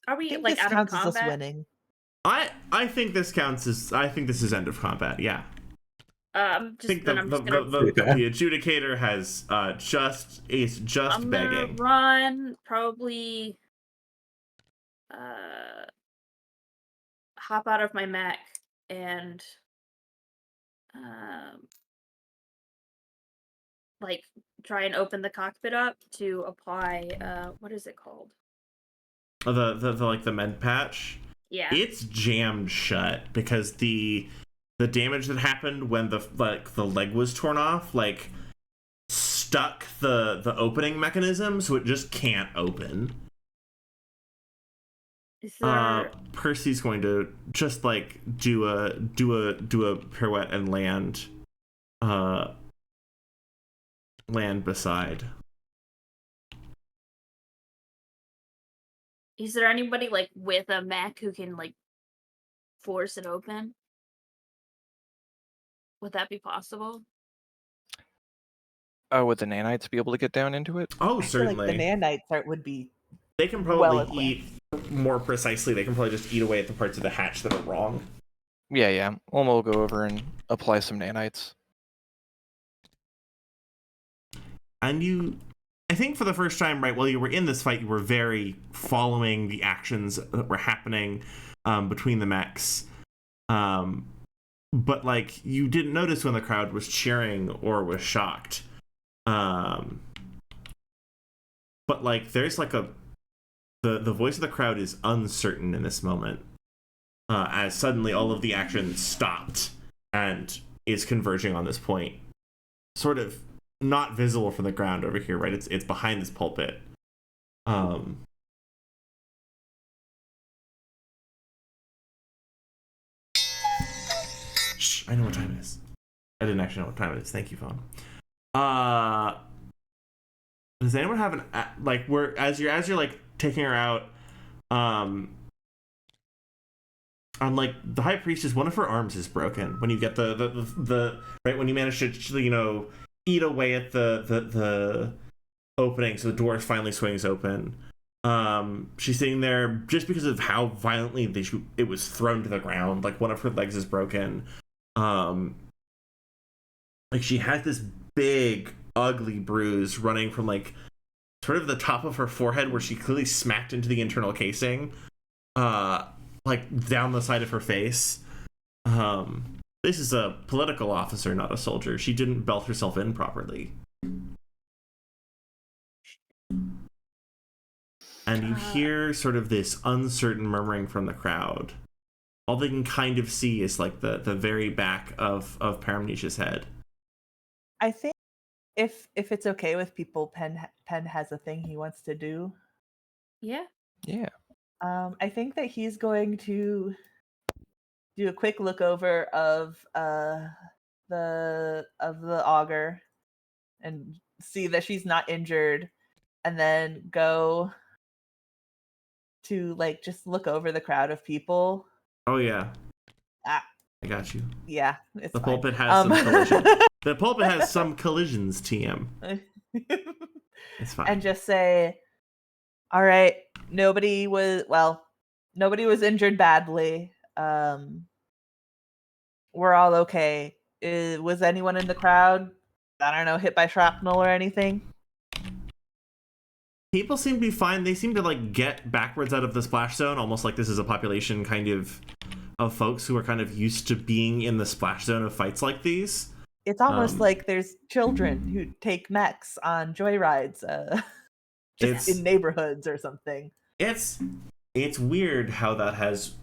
Are we I think like this out of counts as us combat? winning. I think this counts as... I think this is end of combat, yeah. I think I'm just gonna. the adjudicator has is just I'm begging. gonna run, probably hop out of my mech and like try and open the cockpit up to apply what is it called? The like the med patch. Yeah. It's jammed shut because the damage that happened when the leg was torn off like stuck the opening mechanism, so it just can't open. Is there... Percy's going to just like do a pirouette and land beside. Is there anybody like with a mech who can like force it open? Would that be possible? Would the nanites be able to get down into it? Oh, I feel like certainly. the nanites would be. They can probably well eat more precisely. They can probably just eat away at the parts of the hatch that are wrong. Yeah. Well, we'll go over and apply some nanites. And I think for the first time, right, while you were in this fight, you were very following the actions that were happening between the mechs. But, like, you didn't notice when the crowd was cheering or was shocked. But, like, there's, like, the voice of the crowd is uncertain in this moment. As suddenly all of the action stopped and is converging on this point. Sort of not visible from the ground over here, right? It's behind this pulpit. Shh, I know what time it is. I didn't actually know what time it is. Thank you, phone. Does anyone have an like where as you're like taking her out, on like the high priestess, one of her arms is broken when you get the right when you manage to eat away at the opening, so the door finally swings open. She's sitting there just because of how violently it was thrown to the ground. Like one of her legs is broken. Like she has this big ugly bruise running from like sort of the top of her forehead where she clearly smacked into the internal casing, like down the side of her face. This is a political officer, not a soldier. She didn't belt herself in properly. And you hear sort of this uncertain murmuring from the crowd. All they can kind of see is like the very back of Paramnesia's head. I think if it's okay with people, Penn has a thing he wants to do. Yeah. Yeah. I think that he's going to do a quick look over of the augur and see that she's not injured, and then go to like just look over the crowd of people. Oh yeah. Ah. I got you. Yeah, it's The fine. pulpit has some collisions. The pulpit has some collisions, TM. It's fine. And just say, all right, nobody was injured badly. We're all okay. Was anyone in the crowd, I don't know, hit by shrapnel or anything? People seem to be fine. They seem to like get backwards out of the splash zone, almost like this is a population kind of folks who are kind of used to being in the splash zone of fights like these. It's almost like there's children who take mechs on joyrides, just in neighborhoods or something. It's weird how that has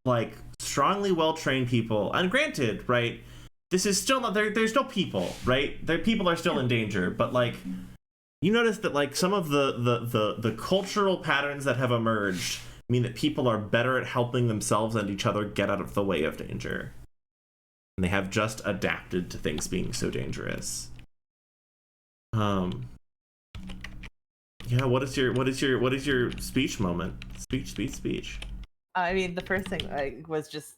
like strongly well-trained people, and granted, right, this is still not there's no people, right? People are still in danger, but like you notice that like some of the cultural patterns that have emerged mean that people are better at helping themselves and each other get out of the way of danger. And they have just adapted to things being so dangerous. Yeah, what is your speech moment? Speech. I mean, the first thing was just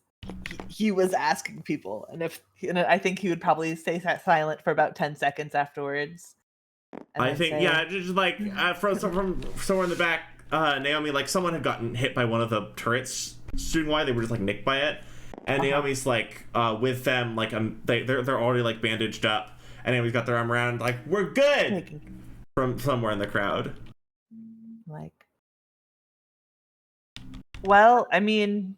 he was asking people, and I think he would probably stay silent for about 10 seconds afterwards. I think say, yeah, just like from somewhere in the back, Naomi, like someone had gotten hit by one of the turrets shooting wide. They were just like nicked by it, and Naomi's like with them, like they're already like bandaged up, and Naomi's got their arm around, like we're good, from somewhere in the crowd. Like, well, I mean,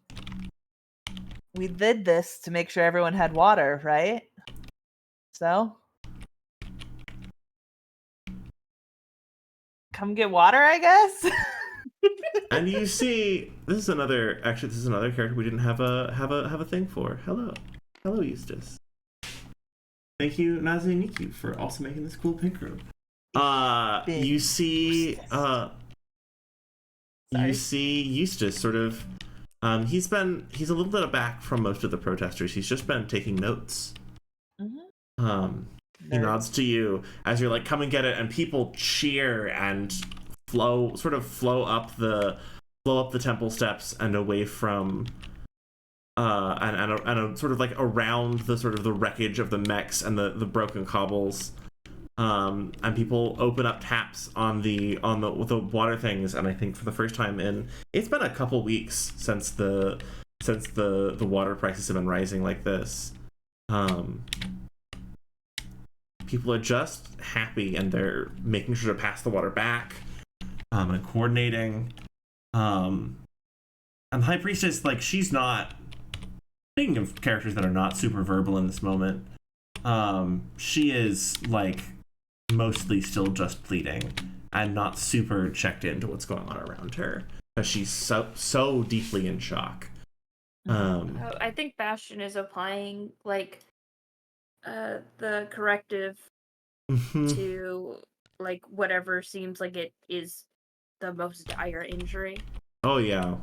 we did this to make sure everyone had water, right? So come get water, I guess. And you see, this is another character we didn't have a thing for. Hello, Eustace. Thank you, Nazi Niku, for also making this cool pink robe. You see, you see Eustace sort of. He's a little bit back from most of the protesters. He's just been taking notes. He nods to you as you're like, come and get it, and people cheer and flow up the temple steps and away from and sort of like around the sort of the wreckage of the mechs and the broken cobbles. And people open up taps on the water things, and I think for the first time it's been a couple weeks since the water prices have been rising like this. People are just happy, and they're making sure to pass the water back, and coordinating. And the High Priestess, like, she's not, speaking of characters that are not super verbal in this moment, she is like mostly still just pleading and not super checked into what's going on around her, because she's so deeply in shock. I think Bastion is applying like the corrective to like whatever seems like it is the most dire injury. Oh yeah.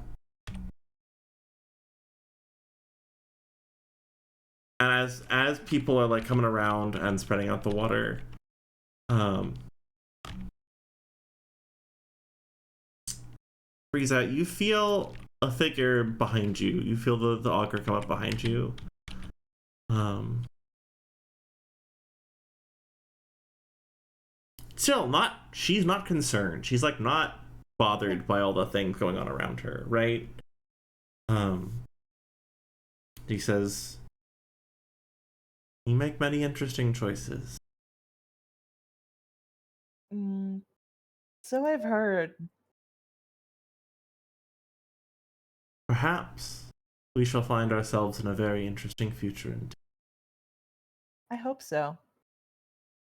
And as people are like coming around and spreading out the water, Frieza, you feel a figure behind you. You feel the augur come up behind you. Still she's not concerned. She's like not bothered by all the things going on around her, right? He says, you make many interesting choices. So I've heard. Perhaps we shall find ourselves in a very interesting future. I hope so.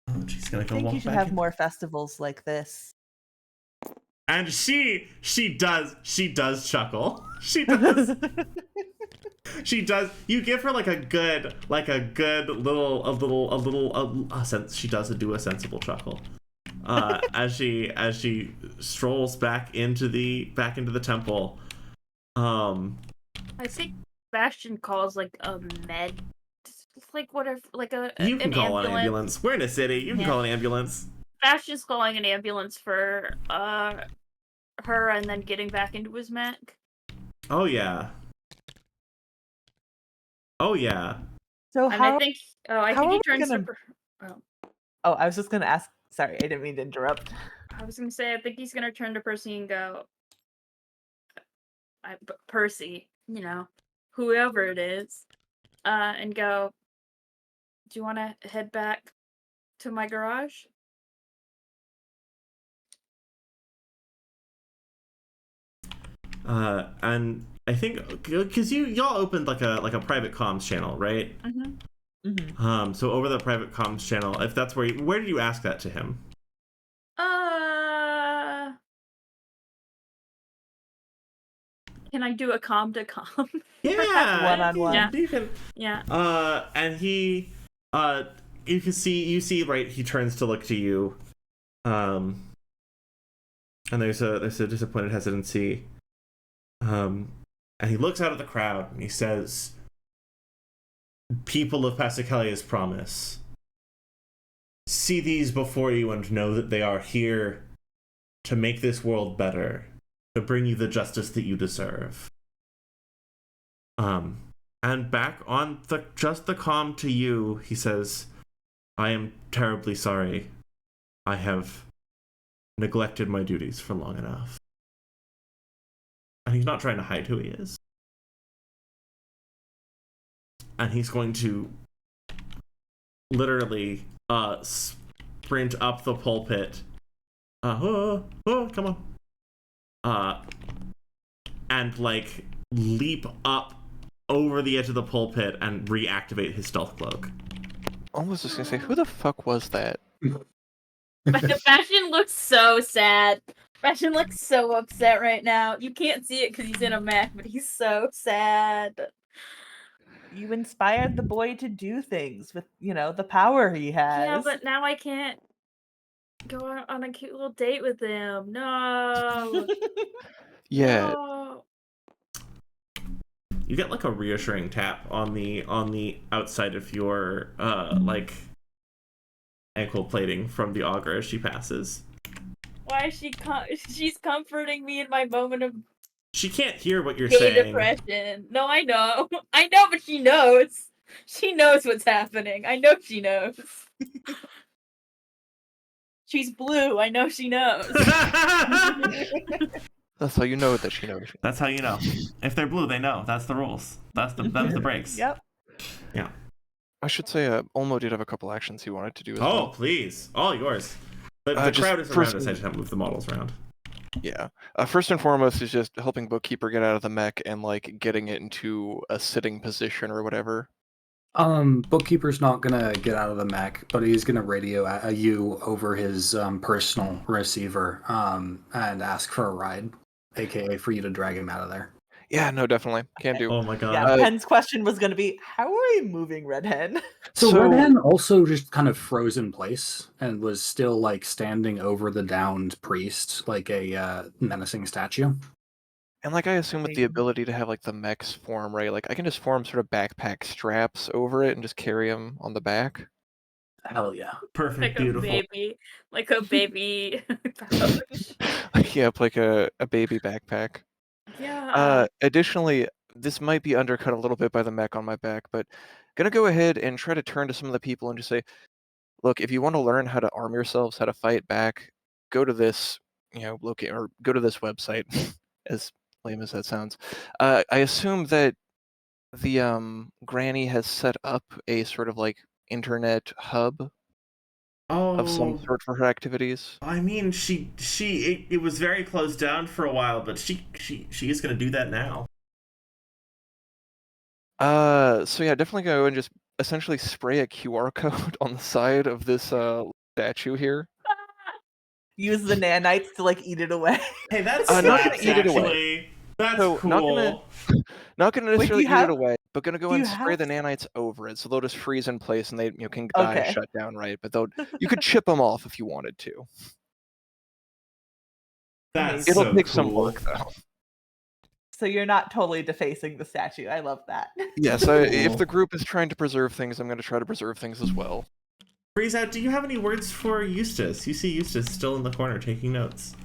Oh, she's gonna go I think walk you should back have in. more festivals like this. And she does chuckle. She does. She does. You give her like a good sense. She does do a sensible chuckle. As she strolls back into the temple. I think Bastion calls like a med, like whatever, like you can call ambulance. an ambulance. We're in a city. You can call an ambulance. Bastion's calling an ambulance for her, and then getting back into his mech. Oh yeah. Oh yeah. So and I think he turns to. Oh, I was just gonna ask. Sorry, I didn't mean to interrupt. I was gonna say I think he's gonna turn to Percy and go, Percy, whoever it is, and go, do you want to head back to my garage? And I think because y'all opened like a private comms channel, right? So over the private comms channel, if that's where did you ask that to him? Can I do a comm to comm? Yeah, one-on-one. You can. Yeah. And he, you see, right? He turns to look to you, and there's a disappointed hesitancy. And he looks out at the crowd and he says, "People of Passacalia's promise, see these before you and know that they are here to make this world better, to bring you the justice that you deserve." And back on the comm to you, he says, "I am terribly sorry. I have neglected my duties for long enough." And he's not trying to hide who he is. And he's going to literally sprint up the pulpit. Come on. And like leap up over the edge of the pulpit and reactivate his stealth cloak. Almost just gonna say, who the fuck was that? Fashion looks so sad. Fashion looks so upset right now. You can't see it because he's in a mech, but he's so sad. You inspired the boy to do things with, the power he has. Yeah, but now I can't go on a cute little date with him. No. Yeah. No. You get like a reassuring tap on the outside of your like ankle plating from the augur as she passes. Why is she's comforting me in my moment of She can't hear what you're gay saying. depression. No, I know. I know, but she knows. She knows what's happening. I know she knows. She's blue. I know she knows. That's how you know that she knows. That's how you know. If they're blue, they know. That's the rules. That's the breaks. Yep. Yeah. I should say, Olmo did have a couple actions he wanted to do as Oh, well. please. All yours. The crowd is around us. I just have to move the models around. Yeah. First and foremost is just helping Bookkeeper get out of the mech and like getting it into a sitting position or whatever. Bookkeeper's not gonna get out of the mech, but he's gonna radio you over his personal receiver and ask for a ride, aka for you to drag him out of there. Yeah, no, definitely. Can do. Oh my god. Yeah, Pen's question was going to be, how are we moving Red Hen? So Red Hen also just kind of froze in place and was still like standing over the downed priest like a menacing statue. And like I assume with the ability to have like the mechs form, right? Like I can just form sort of backpack straps over it and just carry him on the back. Hell yeah. Perfect, Like beautiful. a baby pouch. Yep, like a baby backpack. Yeah. Additionally, this might be undercut a little bit by the mech on my back, but gonna go ahead and try to turn to some of the people and just say, look, if you want to learn how to arm yourselves, how to fight back, go to this, or go to this website, as lame as that sounds. I assume that the granny has set up a sort of like internet hub of some sort for her activities. I mean, it was very closed down for a while, but she is gonna do that now. So yeah, definitely go and just essentially spray a QR code on the side of this statue here. Use the nanites to like eat it away. Hey, that's not gonna slaps, eat it away. actually. That's So, cool. Not gonna necessarily eat it away, but gonna go do and you spray have- the nanites over it, so they'll just freeze in place and they can die Okay. shut down, right? But you could chip them off if you wanted to. That's It'll so take cool. some work though. So you're not totally defacing the statue. I love that. Yes, if the group is trying to preserve things, I'm going to try to preserve things as well. Freeze out. Do you have any words for Eustace? You see Eustace still in the corner taking notes.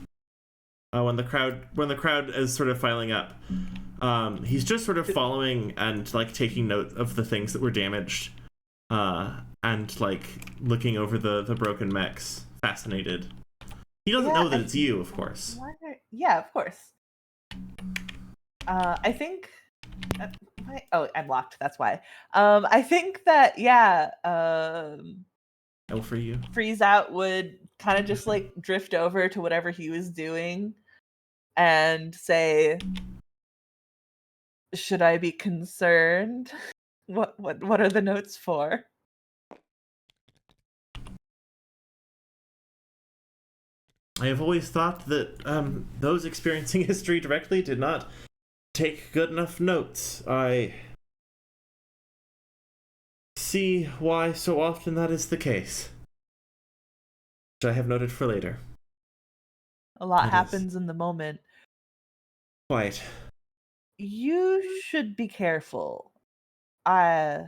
When the crowd is sort of filing up, he's just sort of following and like taking note of the things that were damaged, and like looking over the broken mechs, fascinated. He doesn't know that it's you, of course. Yeah, of course. I think. I'm locked. That's why. I think that Oh, for you. Freeze Out would kind of just like drift over to whatever he was doing, and say, "Should I be concerned? What are the notes for?" I have always thought that those experiencing history directly did not take good enough notes. I see why so often that is the case, which I have noted for later. A lot It is. happens in the moment. Quite. You should be careful. I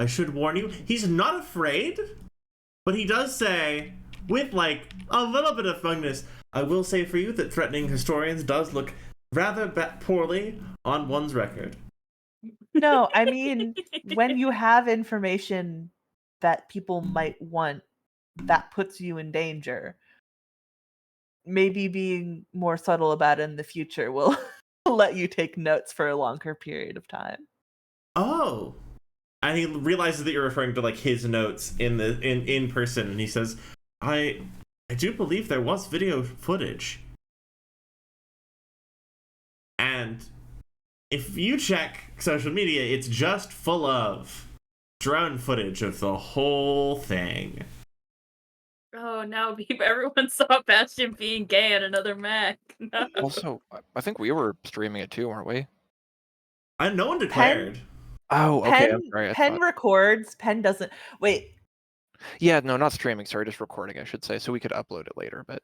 should warn you, he's not afraid, but he does say, with like a little bit of funniness, I will say for you that threatening historians does look rather poorly on one's record. No, I mean, when you have information that people might want, that puts you in danger. Maybe being more subtle about it in the future will let you take notes for a longer period of time. Oh. And he realizes that you're referring to like his notes in person, and he says, I do believe there was video footage. And if you check social media, it's just full of drone footage of the whole thing. Oh no, everyone saw Bastion being gay on another Mac. No. Also, I think we were streaming it too, weren't we? And no one declared. Oh, okay. I'm Penn, sorry. Penn records. Penn doesn't. Wait. Yeah, no, not streaming. Sorry, just recording, I should say, so we could upload it later. But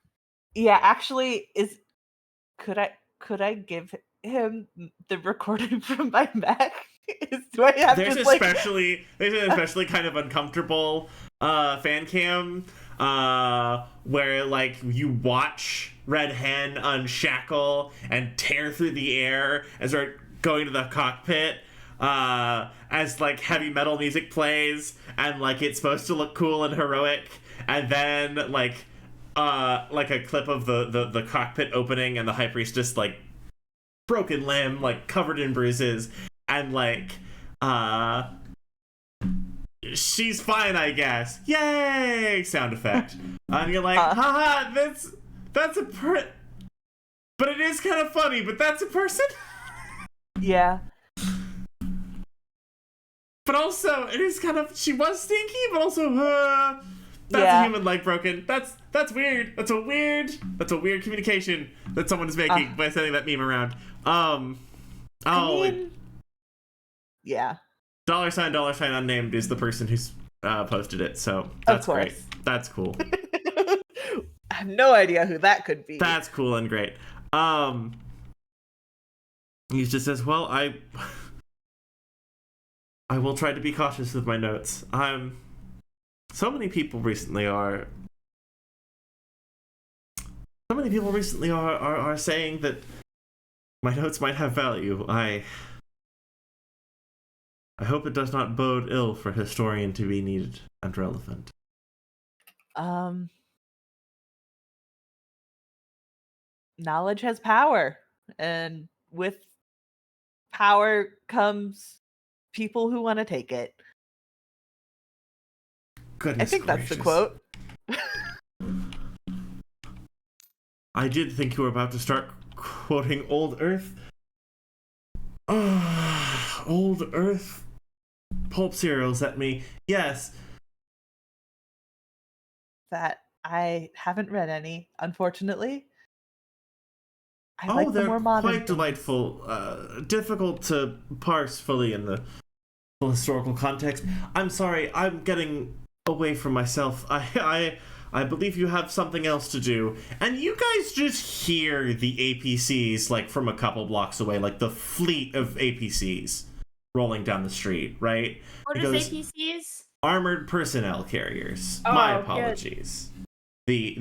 Yeah, actually, could I give him the recording from my Mac? Do I have There's to there's an especially kind of uncomfortable fan cam where like you watch Red Hen unshackle and tear through the air and start going to the cockpit as like heavy metal music plays, and like it's supposed to look cool and heroic, and then like a clip of the cockpit opening and the high priestess like broken limb, like covered in bruises, and like she's fine, I guess. Yay! Sound effect. And you're like, haha, that's a but it is kind of funny, but that's a person. Yeah. But also, it is kind of, she was stinky, but also, that's a human leg broken. That's weird. That's a weird communication that someone is making by sending that meme around. I mean, yeah. $sign unnamed is the person who's posted it, so that's great. That's cool. I have no idea who that could be. That's cool and great. He just says, well, I will try to be cautious with my notes. So many people recently are saying that my notes might have value. I hope it does not bode ill for a historian to be needed and relevant. Knowledge has power, and with power comes people who want to take it. Goodness I think gracious. That's the quote. I did think you were about to start quoting Old Earth. Old Earth pulp cereals at me. Yes. That I haven't read any, unfortunately. I like the more modern quite things. delightful. Difficult to parse fully in the full historical context. I'm sorry, I'm getting away from myself. I believe you have something else to do. And you guys just hear the APCs like from a couple blocks away, like the fleet of APCs rolling down the street, right? What is APCs? Armored personnel carriers. Oh, My apologies. The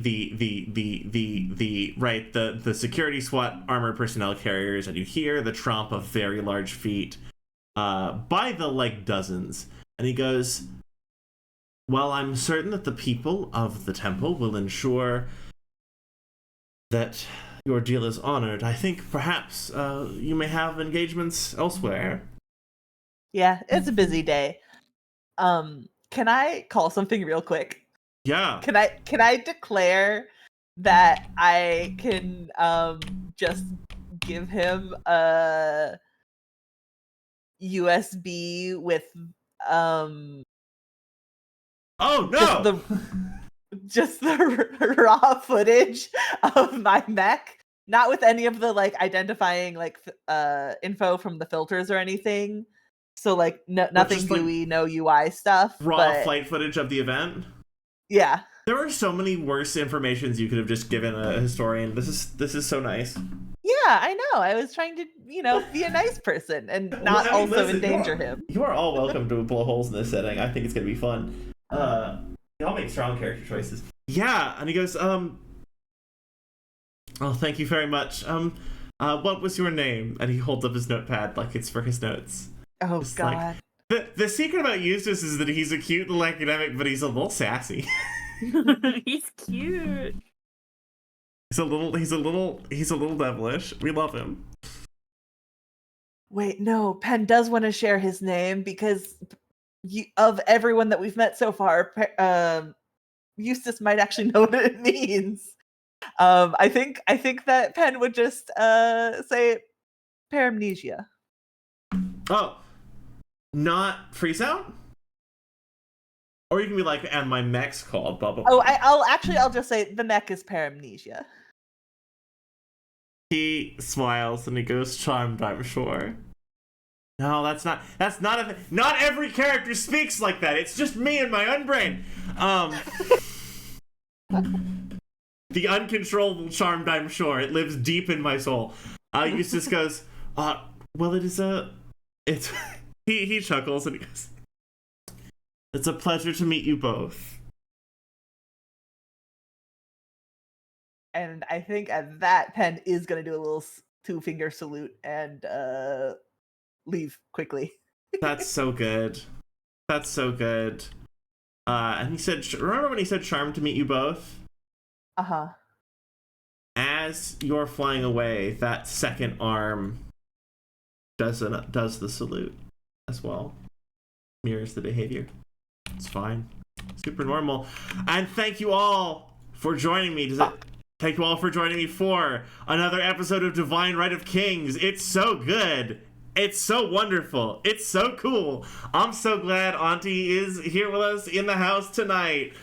security SWAT armored personnel carriers, and you hear the tromp of very large feet by the like dozens. And he goes, well, I'm certain that the people of the temple will ensure that your deal is honored. I think perhaps you may have engagements elsewhere. Yeah, it's a busy day. Can I call something real quick? Yeah. Can I declare that I can just give him a USB with Oh no! Just the raw footage of my mech, not with any of the like identifying like info from the filters or anything. So like nothing GUI, no UI stuff. Raw flight footage of the event. Yeah. There are so many worse informations you could have just given a historian. This is so nice. Yeah, I know. I was trying to, be a nice person and not Well, I mean, also listen, endanger him. You are all welcome to blow holes in this setting. I think it's gonna be fun. Y'all make strong character choices. Yeah, and he goes, oh, thank you very much. What was your name? And he holds up his notepad like it's for his notes. Oh, Just God. The secret about Eustace is that he's a cute little academic, but he's a little sassy. He's cute. He's a little devilish. We love him. Wait, no, Penn does want to share his name because of everyone that we've met so far, Eustace might actually know what it means. I think that Penn would just say paramnesia. Oh, not freeze out? Or you can be like, and my mech's called blah blah. Oh, I'll just say the mech is paramnesia. He smiles and he goes, charmed, I'm sure. No, not every character speaks like that. It's just me and my own brain. The uncontrollable charmed, I'm sure. It lives deep in my soul. Eustace goes, well, it's he chuckles and he goes, it's a pleasure to meet you both. And I think at that, Penn is going to do a little 2-finger salute and leave quickly. That's so good. That's so good. And he said, remember when he said charmed to meet you both? Uh-huh. As you're flying away, that second arm does the salute as well. Mirrors the behavior. It's fine. Super normal. And thank you all for joining me. Thank you all for joining me for another episode of Divine Right of Kings. It's so good. It's so wonderful. It's so cool. I'm so glad Auntie is here with us in the house tonight.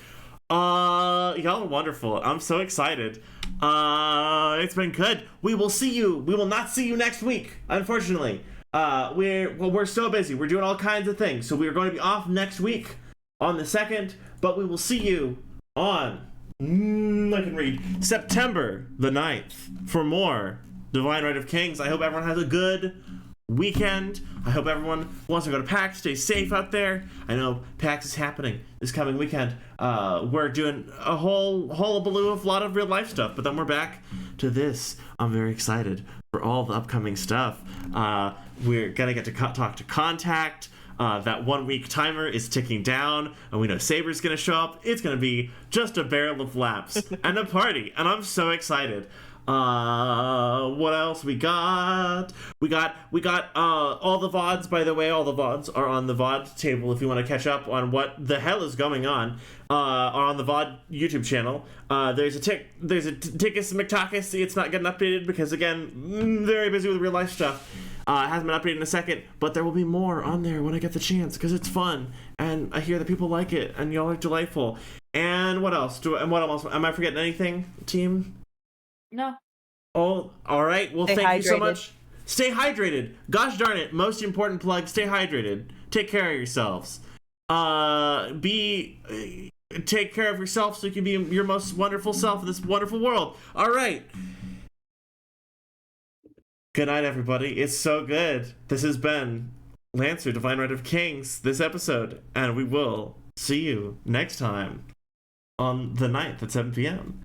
Y'all are wonderful. I'm so excited. It's been good. We will not see you next week, unfortunately. We're so busy. We're doing all kinds of things. So we are going to be off next week on the 2nd, but we will see you on I can read September the 9th for more Divine Right of Kings. I hope everyone has a good weekend. I hope everyone wants to go to PAX. Stay safe out there. I know PAX is happening this coming weekend. We're doing a whole hullabaloo of a lot of real life stuff, but then we're back to this. I'm very excited for all the upcoming stuff. We're gonna get to talk to Contact. That 1 week timer is ticking down, and we know Saber's gonna show up. It's gonna be just a barrel of laughs and a party, and I'm so excited. What else we got? We got all the VODs, by the way. All the VODs are on the VOD table if you want to catch up on what the hell is going on. Are on the VOD YouTube channel. There's a Tickus McTackus. It's not getting updated because, again, very busy with real life stuff. It hasn't been updated in a second, but there will be more on there when I get the chance because it's fun and I hear that people like it and y'all are delightful. And what else? Am I forgetting anything, team? No. Oh, all right. Well, thank you so much. Stay hydrated. Gosh darn it. Most important plug, stay hydrated. Take care of yourselves. Take care of yourself so you can be your most wonderful self in this wonderful world. All right. Good night, everybody. It's so good. This has been Lancer, Divine Right of Kings, this episode, and we will see you next time on the 9th at 7 p.m.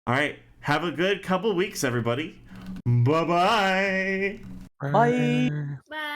All right. Have a good couple weeks, everybody. Bye-bye. Bye. Bye.